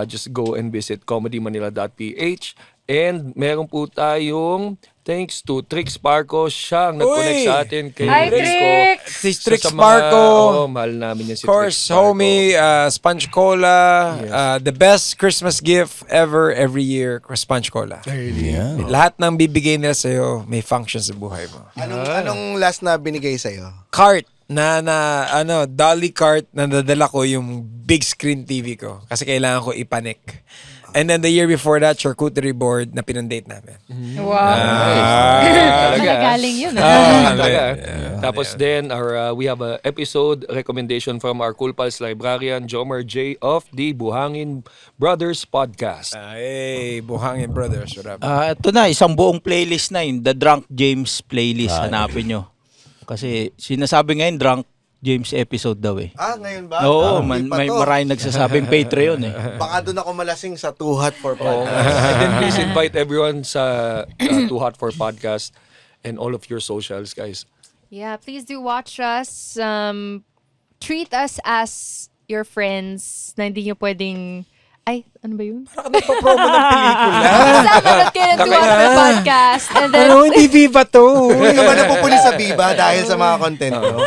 [SPEAKER 3] Just go and visit comedymanila.ph. And meron po tayong thanks to Trix Parco. Siya ang nag-connect sa atin kay
[SPEAKER 2] Hi, Trix!
[SPEAKER 8] Si Trix Parco.
[SPEAKER 3] Mahal namin yan si
[SPEAKER 8] Of course,
[SPEAKER 3] Trix Parco.
[SPEAKER 8] homie, Sponge Cola. The best Christmas gift ever every year, Sponge Cola. Lahat ng bibigay nila sa'yo, may function sa buhay mo.
[SPEAKER 1] Anong last na binigay sa'yo?
[SPEAKER 8] Cart na dolly cart na nadala ko yung big screen TV ko kasi kailangan ko ipanik. And then the year before that, charcuterie board na pinandate namin.
[SPEAKER 6] Wow. Galing yun.
[SPEAKER 3] Tapos then, we have a episode recommendation from our Cool Pals librarian, Jomer J. of the Buhangin Brothers Podcast.
[SPEAKER 8] Hey, Buhangin Brothers.
[SPEAKER 12] Ito na, isang buong playlist na yun. The Drunk James playlist. Hanapin nyo. Kasi sinasabi ngayon, Drunk James episode daw eh.
[SPEAKER 1] Ngayon ba?
[SPEAKER 12] Oo, may maraming nagsasabing Patreon eh.
[SPEAKER 1] Baka doon ako malasing sa Too Hot for Podcast.
[SPEAKER 3] And then please invite everyone sa Too Hot for Podcast and all of your socials, guys.
[SPEAKER 6] Yeah, please do watch us. Treat us as your friends na hindi nyo pwedeng... Ay, ano ba yun?
[SPEAKER 8] Parang nagpa-promo ng pelikula.
[SPEAKER 6] Basta manood kayo ng Too Hot for Podcast. And then,
[SPEAKER 8] Hindi Viva to.
[SPEAKER 1] Hindi ka ba napupuli sa Viva dahil sa mga content mo?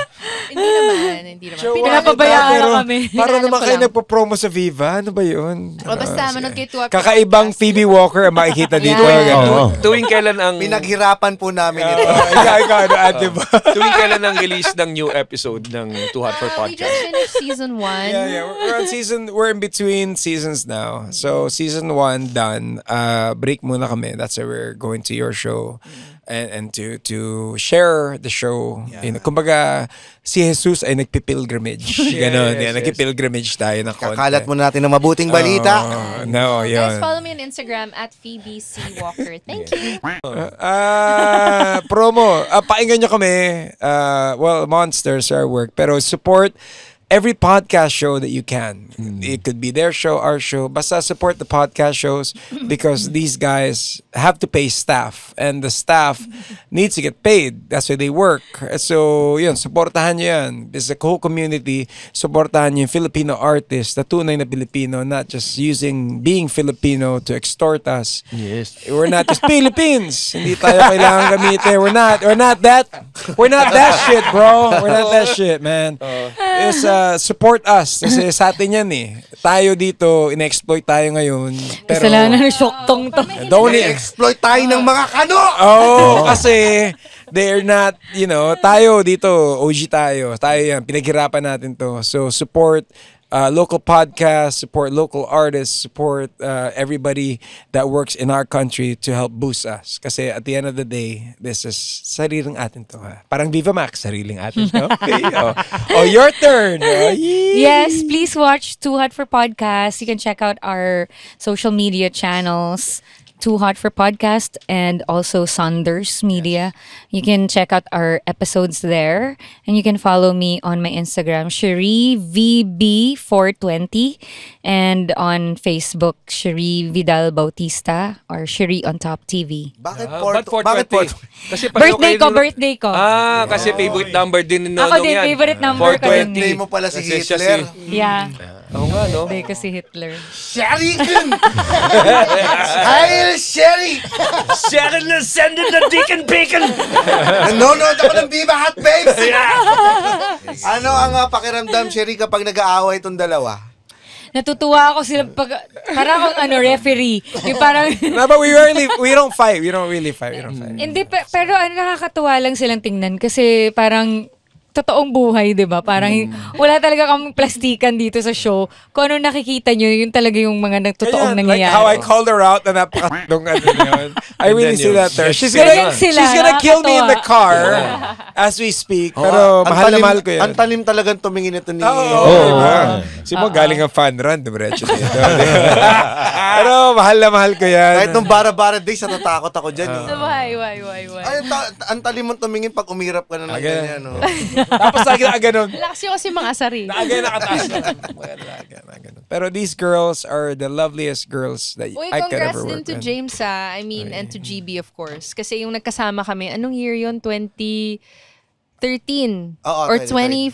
[SPEAKER 6] Hindi naman.
[SPEAKER 2] Pinapabayaan lang kami.
[SPEAKER 8] Para
[SPEAKER 6] Hinahanap
[SPEAKER 8] naman
[SPEAKER 6] ko
[SPEAKER 8] kayo
[SPEAKER 6] lang.
[SPEAKER 8] nagpo-promo sa Viva. Ano ba yun?
[SPEAKER 6] O basta, manood kayo Too Hot for
[SPEAKER 8] Kakaibang
[SPEAKER 6] Podcast.
[SPEAKER 8] Phoebe Walker ang makikita dito.
[SPEAKER 3] Tuwing kailan ang...
[SPEAKER 1] Pinaghirapan po namin ito.
[SPEAKER 8] Ikaw, ate ba?
[SPEAKER 3] Tuwing kailan ang release ng new episode ng Too Hot for
[SPEAKER 6] We just
[SPEAKER 3] Podcast?
[SPEAKER 6] finished season 1.
[SPEAKER 8] Yeah. We're in between seasons now. So, season 1 done. Break muna kami. That's why we're going to your show. And to share the show. Kumbaga, si Jesus ay nagpipilgrimage. Ganon. Nagpipilgrimage tayo ng konti.
[SPEAKER 1] Kakalat mo natin ng mabuting balita.
[SPEAKER 8] Yun.
[SPEAKER 6] Guys, follow me on Instagram at Phoebe C. Walker. Thank you.
[SPEAKER 8] Promo. Pakinggan nyo kami. Monsters are work. Pero support every podcast show that you can. It could be their show, our show. Basta support the podcast shows because these guys have to pay staff and the staff needs to get paid. That's why they work. So, yun, supportahan nyo yan. This is a whole community. Supportahan nyo yung Filipino artists, na tunay na Filipino, not just being Filipino to extort us.
[SPEAKER 3] Yes.
[SPEAKER 8] We're not just Philippines. Hindi tayo kailangan gamitin. We're not that shit, bro. We're not that shit, man. It's support us. Kasi sa atin yan eh. Tayo dito, ina-exploit tayo ngayon. Pero,
[SPEAKER 2] Kasalanan ng Shoktong to.
[SPEAKER 8] don't
[SPEAKER 1] exploit tayo ng mga kano!
[SPEAKER 8] Kasi they're not, tayo dito, OG tayo. Tayo yan, pinaghirapan natin to. So support local podcasts, support local artists, support everybody that works in our country to help boost us. Kasi at the end of the day, this is sariling atin to. Ha? Parang Viva Max, sariling atin to. Okay. Your turn.
[SPEAKER 2] Yes, please watch Too Hot for Podcast. You can check out our social media channels. Too Hot for Podcast and also Saunders Media. You can check out our episodes there, and you can follow me on my Instagram, Cherie VB420, and on Facebook, Cherie Vidal Bautista or Cherie on Top TV.
[SPEAKER 1] Bakit
[SPEAKER 3] Kasi
[SPEAKER 2] birthday ko.
[SPEAKER 3] Kasi favorite number din ni
[SPEAKER 2] Ako
[SPEAKER 3] Nonong
[SPEAKER 2] din,
[SPEAKER 3] yan.
[SPEAKER 2] favorite number ko din.
[SPEAKER 1] Birthday mo pala si Hitler.
[SPEAKER 2] Yeah.
[SPEAKER 3] Oo nga, no?
[SPEAKER 2] Birthday ko si Hitler.
[SPEAKER 1] Sherry! Heil Sherry!
[SPEAKER 7] Sherry na sendin na Deacon Bacon!
[SPEAKER 1] Nanonood ako ng Viva Hot Babes! Ano ang pakiramdam, Sherry, kapag nag-aaway itong dalawa?
[SPEAKER 2] Natutuwa ako sila parang akong referee. Yung parang
[SPEAKER 8] No, but we don't fight. We don't really fight.
[SPEAKER 2] Hindi, pero nakakatuwa lang silang tingnan kasi parang totoong buhay, di ba? Parang wala talaga kaming plastikan dito sa show. Kung ano nakikita nyo, yun talaga yung mga totoong nangyayari.
[SPEAKER 8] Like how I called her out na napakatong yun. I really see that there. She's gonna kill me in the car as we speak. Pero mahal na mahal ko yan.
[SPEAKER 1] Ang talim talagang tumingin ito ni...
[SPEAKER 8] Si mo galing ang fan run, diretso dito. Pero mahal na mahal ko yan.
[SPEAKER 1] Kahit nung bara-bara days, natatakot ako dyan.
[SPEAKER 6] Why?
[SPEAKER 1] Ay, ang talim mong tumingin pag umirap ka na ng ganyan.
[SPEAKER 8] Tapos lagi na ganun.
[SPEAKER 6] Lakas yung kasi mga asari.
[SPEAKER 8] Lagi nakataas na. Pero these girls are the loveliest girls that I could ever work with.
[SPEAKER 6] Congrats din to James, I mean, and to GB, of course. Kasi yung nagkasama kami, anong year yun? 2013 or 2014.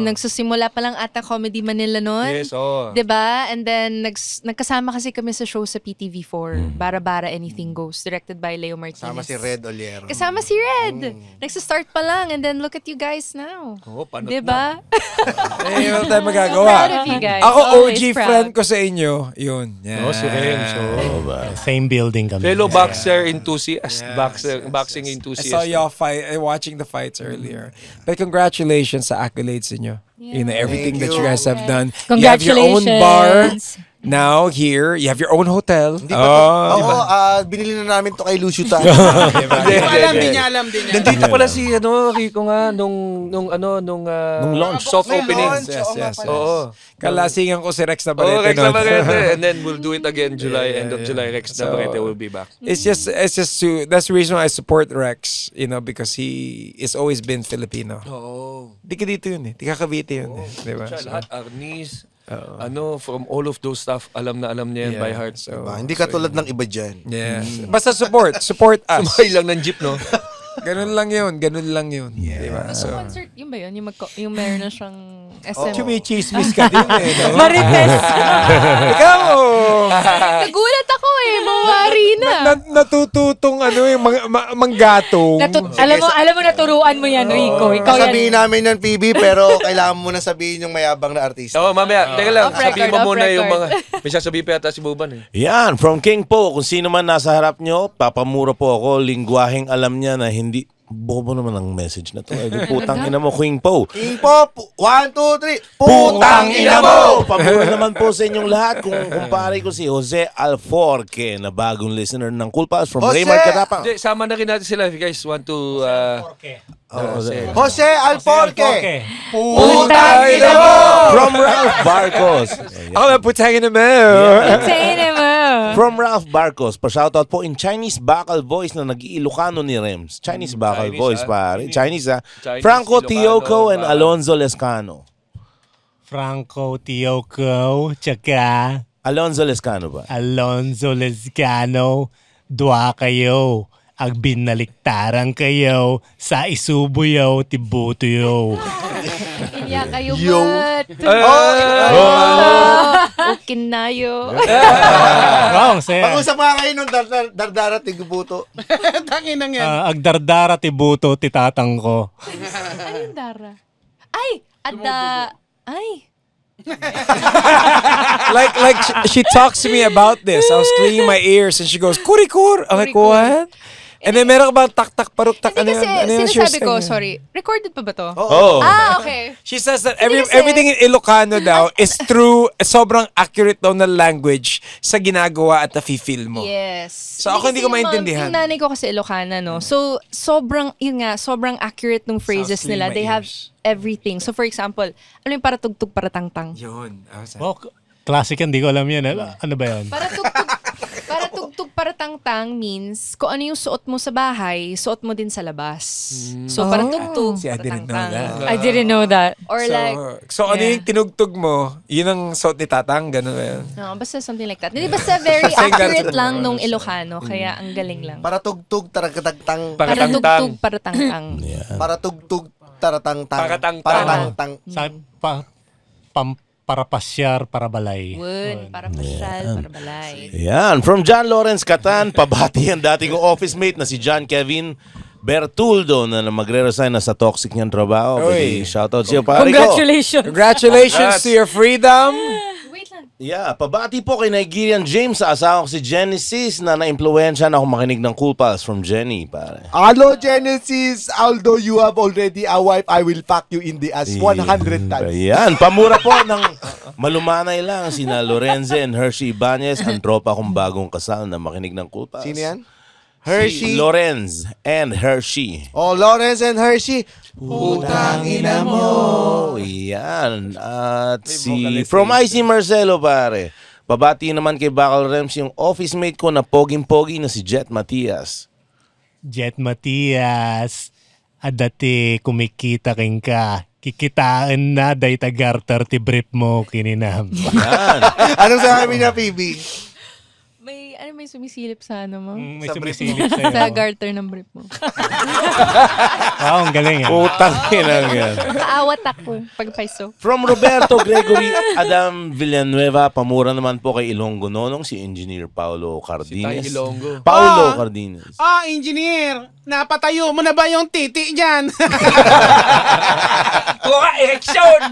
[SPEAKER 6] Nagsusimula pa lang ata Comedy Manila nun.
[SPEAKER 3] Yes, oo.
[SPEAKER 6] Diba? And then, nagkasama kasi kami sa show sa PTV4. Bara-bara Anything Goes. Directed by Leo Martinez.
[SPEAKER 1] Kasama si Red Oliero.
[SPEAKER 6] Kasama si Red. Nagsistart pa lang. And then, look at you guys now.
[SPEAKER 3] Panot
[SPEAKER 6] diba?
[SPEAKER 8] Wala tayo magagawa.
[SPEAKER 6] Proud of you guys.
[SPEAKER 8] Ako,
[SPEAKER 6] Always
[SPEAKER 8] OG
[SPEAKER 6] proud.
[SPEAKER 8] friend ko sa inyo. Yun. Yeah.
[SPEAKER 3] Si Renz.
[SPEAKER 5] Same building kami.
[SPEAKER 3] Fellow boxer enthusiast. Boxing
[SPEAKER 8] I
[SPEAKER 3] enthusiast.
[SPEAKER 8] saw y'all watching the fights earlier. But congratulations sa accolades inyo. You know, everything that you guys have done. You have your own bar now here. You have your own hotel.
[SPEAKER 1] Binili na namin to kay Lucio Ta.
[SPEAKER 4] Di niya alam.
[SPEAKER 3] Nandito pala si Rico nga nung launch, soft openings.
[SPEAKER 8] Yes.
[SPEAKER 3] Oo.
[SPEAKER 8] Kalasingan ko si Rex Navarrete.
[SPEAKER 3] Rex Navarrete. And then we'll do it again end of July. Rex Navarrete will be back.
[SPEAKER 8] It's just that's the reason why I support Rex, you know, because he is always been Filipino. Di ka dito yun eh. Di ka Cavite yun eh. Diba?
[SPEAKER 3] Lahat, Arnis, from all of those stuff, alam niya yan by heart. So,
[SPEAKER 1] Hindi katulad ng iba dyan.
[SPEAKER 8] Yes. Basta support us.
[SPEAKER 3] Sumakay lang ng jeep, no?
[SPEAKER 8] Ganun lang yun. Diba? So,
[SPEAKER 6] concert, yun ba yun? Yung meron na siyang SM.
[SPEAKER 8] Chumichismis ka din eh. No?
[SPEAKER 2] Marites!
[SPEAKER 8] Ikaw!
[SPEAKER 6] Nagulat ako eh. Mawari na.
[SPEAKER 8] Natututong manggatong.
[SPEAKER 2] Alam mo, naturuan mo yan, Rico. Ikaw yan.
[SPEAKER 1] Sabihin namin ng PB, pero kailangan mo na sabihin yung mayabang na artista.
[SPEAKER 3] Mamaya. Teka lang, sabihin mo muna yung mga...
[SPEAKER 6] record.
[SPEAKER 3] May sasabihin pa yata si Boban eh.
[SPEAKER 7] Yan, from King Po. Kung sino man nasa harap nyo, papamura po ako. Lingwaheng alam niya na hindi... Bobo naman ang message na to. Putang ina mo, King Po.
[SPEAKER 1] King Po, 1, 2, 3.
[SPEAKER 7] Putang ina mo! Pabura naman po sa inyong lahat kung kumpare ko si Jose Alforque na bagong listener ng Cool Pals from Raymar Katapang.
[SPEAKER 3] Sama na rin natin sila if you guys want to...
[SPEAKER 1] Jose Alforque.
[SPEAKER 3] Putang ina mo!
[SPEAKER 7] From Ralph Barcos.
[SPEAKER 8] Ako na putang ina mo.
[SPEAKER 7] From Ralph Barcos, pa-shoutout po in Chinese Bacal Voice na nag-iilocano ni Rems. Chinese Bacal Voice, pare. Chinese, Franco Tioco and Alonzo Lescano.
[SPEAKER 5] Franco Tioco, tsaka
[SPEAKER 7] Alonzo Lescano ba?
[SPEAKER 5] Alonzo Lescano. Dua kayo. Ag binaliktaran kayo sa isubuyaw tibutuyo.
[SPEAKER 6] Iya kayo
[SPEAKER 1] Yo.
[SPEAKER 6] ba't? Okay na yo.
[SPEAKER 5] Wrong, saya.
[SPEAKER 1] Pag-usap nga kayo nung dardara tigubuto.
[SPEAKER 4] Tangin nang yan.
[SPEAKER 5] Agdardara tibuto titatang ko.
[SPEAKER 6] Ay, Dara. Ay, ay.
[SPEAKER 8] like she talks to me about this. I was cleaning my ears and she goes, Kurikur. I'm like, what? And then meron ka bang tak-tak, paruk-tak?
[SPEAKER 6] Hindi kasi
[SPEAKER 8] ano yung
[SPEAKER 6] sinasabi ko,
[SPEAKER 8] style?
[SPEAKER 6] sorry, recorded pa ba to?
[SPEAKER 7] Oo.
[SPEAKER 6] Okay.
[SPEAKER 8] She says that
[SPEAKER 6] Kasi
[SPEAKER 8] everything in Ilocano daw is true, sobrang accurate daw na language sa ginagawa at na-feel mo.
[SPEAKER 6] Yes.
[SPEAKER 8] So ako hindi ko maintindihan.
[SPEAKER 6] Yung nanay ko kasi Ilocana, no? So, sobrang accurate nung phrases
[SPEAKER 8] Sounds
[SPEAKER 6] nila.
[SPEAKER 8] clean
[SPEAKER 6] They
[SPEAKER 8] my
[SPEAKER 6] have
[SPEAKER 8] ears.
[SPEAKER 6] everything. So, for example, ano yung para tugtog, para tangtang?
[SPEAKER 8] Yun.
[SPEAKER 5] Oh, classic yan, di ko alam yan. Ano ba yan?
[SPEAKER 6] Para tugtog, para tangtang means kung ano yung suot mo sa bahay, suot mo din sa labas. So, para tugtog,
[SPEAKER 8] See, I
[SPEAKER 6] para
[SPEAKER 8] didn't know
[SPEAKER 6] tangtang.
[SPEAKER 8] that.
[SPEAKER 2] I didn't know that.
[SPEAKER 6] Or like,
[SPEAKER 8] So ano yung tinugtog mo, yun ang suot ni Tatang, gano'n ba yun?
[SPEAKER 6] no, basta something like that. Hindi, basta very accurate lang nung Ilocano, kaya ang galing lang.
[SPEAKER 1] Para tugtog, taratangtang.
[SPEAKER 6] Para tugtog, para tangtang.
[SPEAKER 1] Para tugtog, taratangtang.
[SPEAKER 3] Paratangtang.
[SPEAKER 1] Paratangtang.
[SPEAKER 5] Para pasyar, para balay.
[SPEAKER 6] Wood, para pasyal, para balay.
[SPEAKER 7] Yan, from John Lawrence Catan, pabati ang dating office mate na si John Kevin Bertuldo na magre-resign na sa toxic niyang trabaho.
[SPEAKER 8] Oy.
[SPEAKER 7] Shoutout siya, pare ko.
[SPEAKER 2] Congratulations.
[SPEAKER 8] Congratulations to your freedom.
[SPEAKER 7] Yeah, pabati po kay Nigerian James sa asawa ko si Genesis na na-impluensya na ako makinig ng Cool Pals from Jenny, pare.
[SPEAKER 1] Hello, Genesis. Although you have already a wife, I will fuck you in the ass 100 times.
[SPEAKER 7] Yan, pamura po ng malumanay lang sina Lorenzo and Hershey Ibanez, ang tropa kong bagong kasal na makinig ng Cool Pals.
[SPEAKER 1] Sino yan?
[SPEAKER 7] Hershey. Si Lorenz and Hershey.
[SPEAKER 1] Oh, Lawrence and Hershey.
[SPEAKER 7] Putang ina mo. Yan. At from IC Marcelo, pare. Pabati naman kay Bakal Rems yung office mate ko na poging-pogi na si Jet Matias.
[SPEAKER 5] Jet Matias. Dati kumikita king ka. Kikitaan na day tagartar ti brief mo kininam.
[SPEAKER 7] Yan.
[SPEAKER 1] Anong sabi niya, PB?
[SPEAKER 6] May sumisilip sa ano mo?
[SPEAKER 5] May sumisilip sa'yo.
[SPEAKER 6] Sa garter ng brief mo.
[SPEAKER 5] Wow, ang galing yan.
[SPEAKER 7] Putang ina yan.
[SPEAKER 6] Kaawat ako pag paiso.
[SPEAKER 7] From Roberto Gregory Adam Villanueva, pamura naman po kay Ilonggo Nonong si Engineer Paulo Cardenas.
[SPEAKER 3] Si Ilonggo.
[SPEAKER 7] Paulo Cardenas.
[SPEAKER 4] Engineer, napatayo mo na ba yung titi dyan?
[SPEAKER 3] Kuha, ereksyon!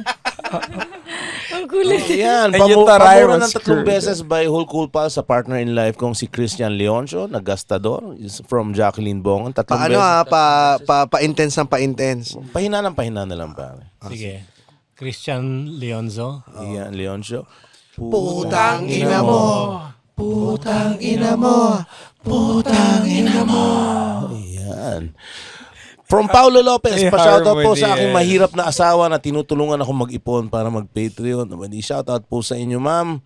[SPEAKER 2] Ang kulit.
[SPEAKER 7] Yan,
[SPEAKER 8] And yung taray
[SPEAKER 7] pamura
[SPEAKER 8] was
[SPEAKER 7] ng 3
[SPEAKER 8] screwed.
[SPEAKER 7] beses by Whole Cool Pals sa partner in life kong si Christian Leoncio, na gastador, is from Jacqueline Bongon. 3
[SPEAKER 1] Paano
[SPEAKER 7] beses.
[SPEAKER 1] pa-intense ng pa-intense.
[SPEAKER 7] Pahina na lang, pare.
[SPEAKER 5] Sige. Christian Leonzo.
[SPEAKER 7] Yan, Leoncio.
[SPEAKER 1] Putang ina mo. Putang ina mo. Putang ina mo.
[SPEAKER 7] Yan. From Paulo Lopez,
[SPEAKER 8] Ay,
[SPEAKER 7] pa-shoutout po
[SPEAKER 8] harmony,
[SPEAKER 7] sa aking
[SPEAKER 8] eh.
[SPEAKER 7] mahirap na asawa na tinutulungan ako mag-ipon para mag-Patreon. Shoutout po sa inyo, ma'am.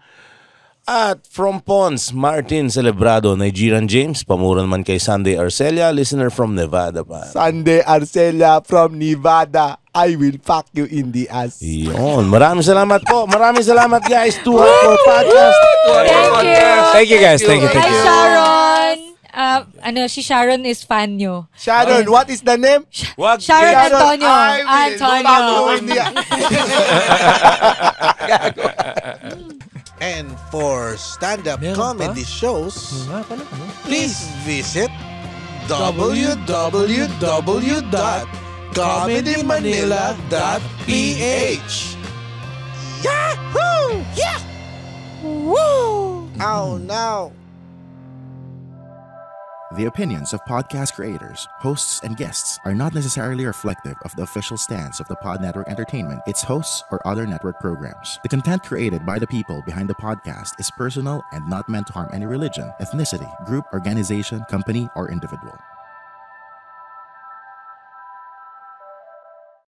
[SPEAKER 7] At from Pons, Martin Celebrado, Nigerian James, pamura naman kay Sunday Arcelia, listener from Nevada pa.
[SPEAKER 1] Sunday Arcelia from Nevada. I will fuck you in the ass.
[SPEAKER 7] Yun. Maraming salamat po. Maraming salamat, guys. 2 Hardcore Podcast.
[SPEAKER 8] Thank you guys. Thank you.
[SPEAKER 2] Hi, Sharon. Si Sharon is fan nyo.
[SPEAKER 1] Sharon, what is the name?
[SPEAKER 7] Wag.
[SPEAKER 2] Sharon Antonio.
[SPEAKER 1] I will fuck you in the ass. And for stand-up comedy shows, please visit www.comedymanila.ph. Yahoo! Yeah! Woo! Oh, no.
[SPEAKER 13] The opinions of podcast creators, hosts, and guests are not necessarily reflective of the official stance of the Pod Network Entertainment, its hosts, or other network programs. The content created by the people behind the podcast is personal and not meant to harm any religion, ethnicity, group, organization, company, or individual.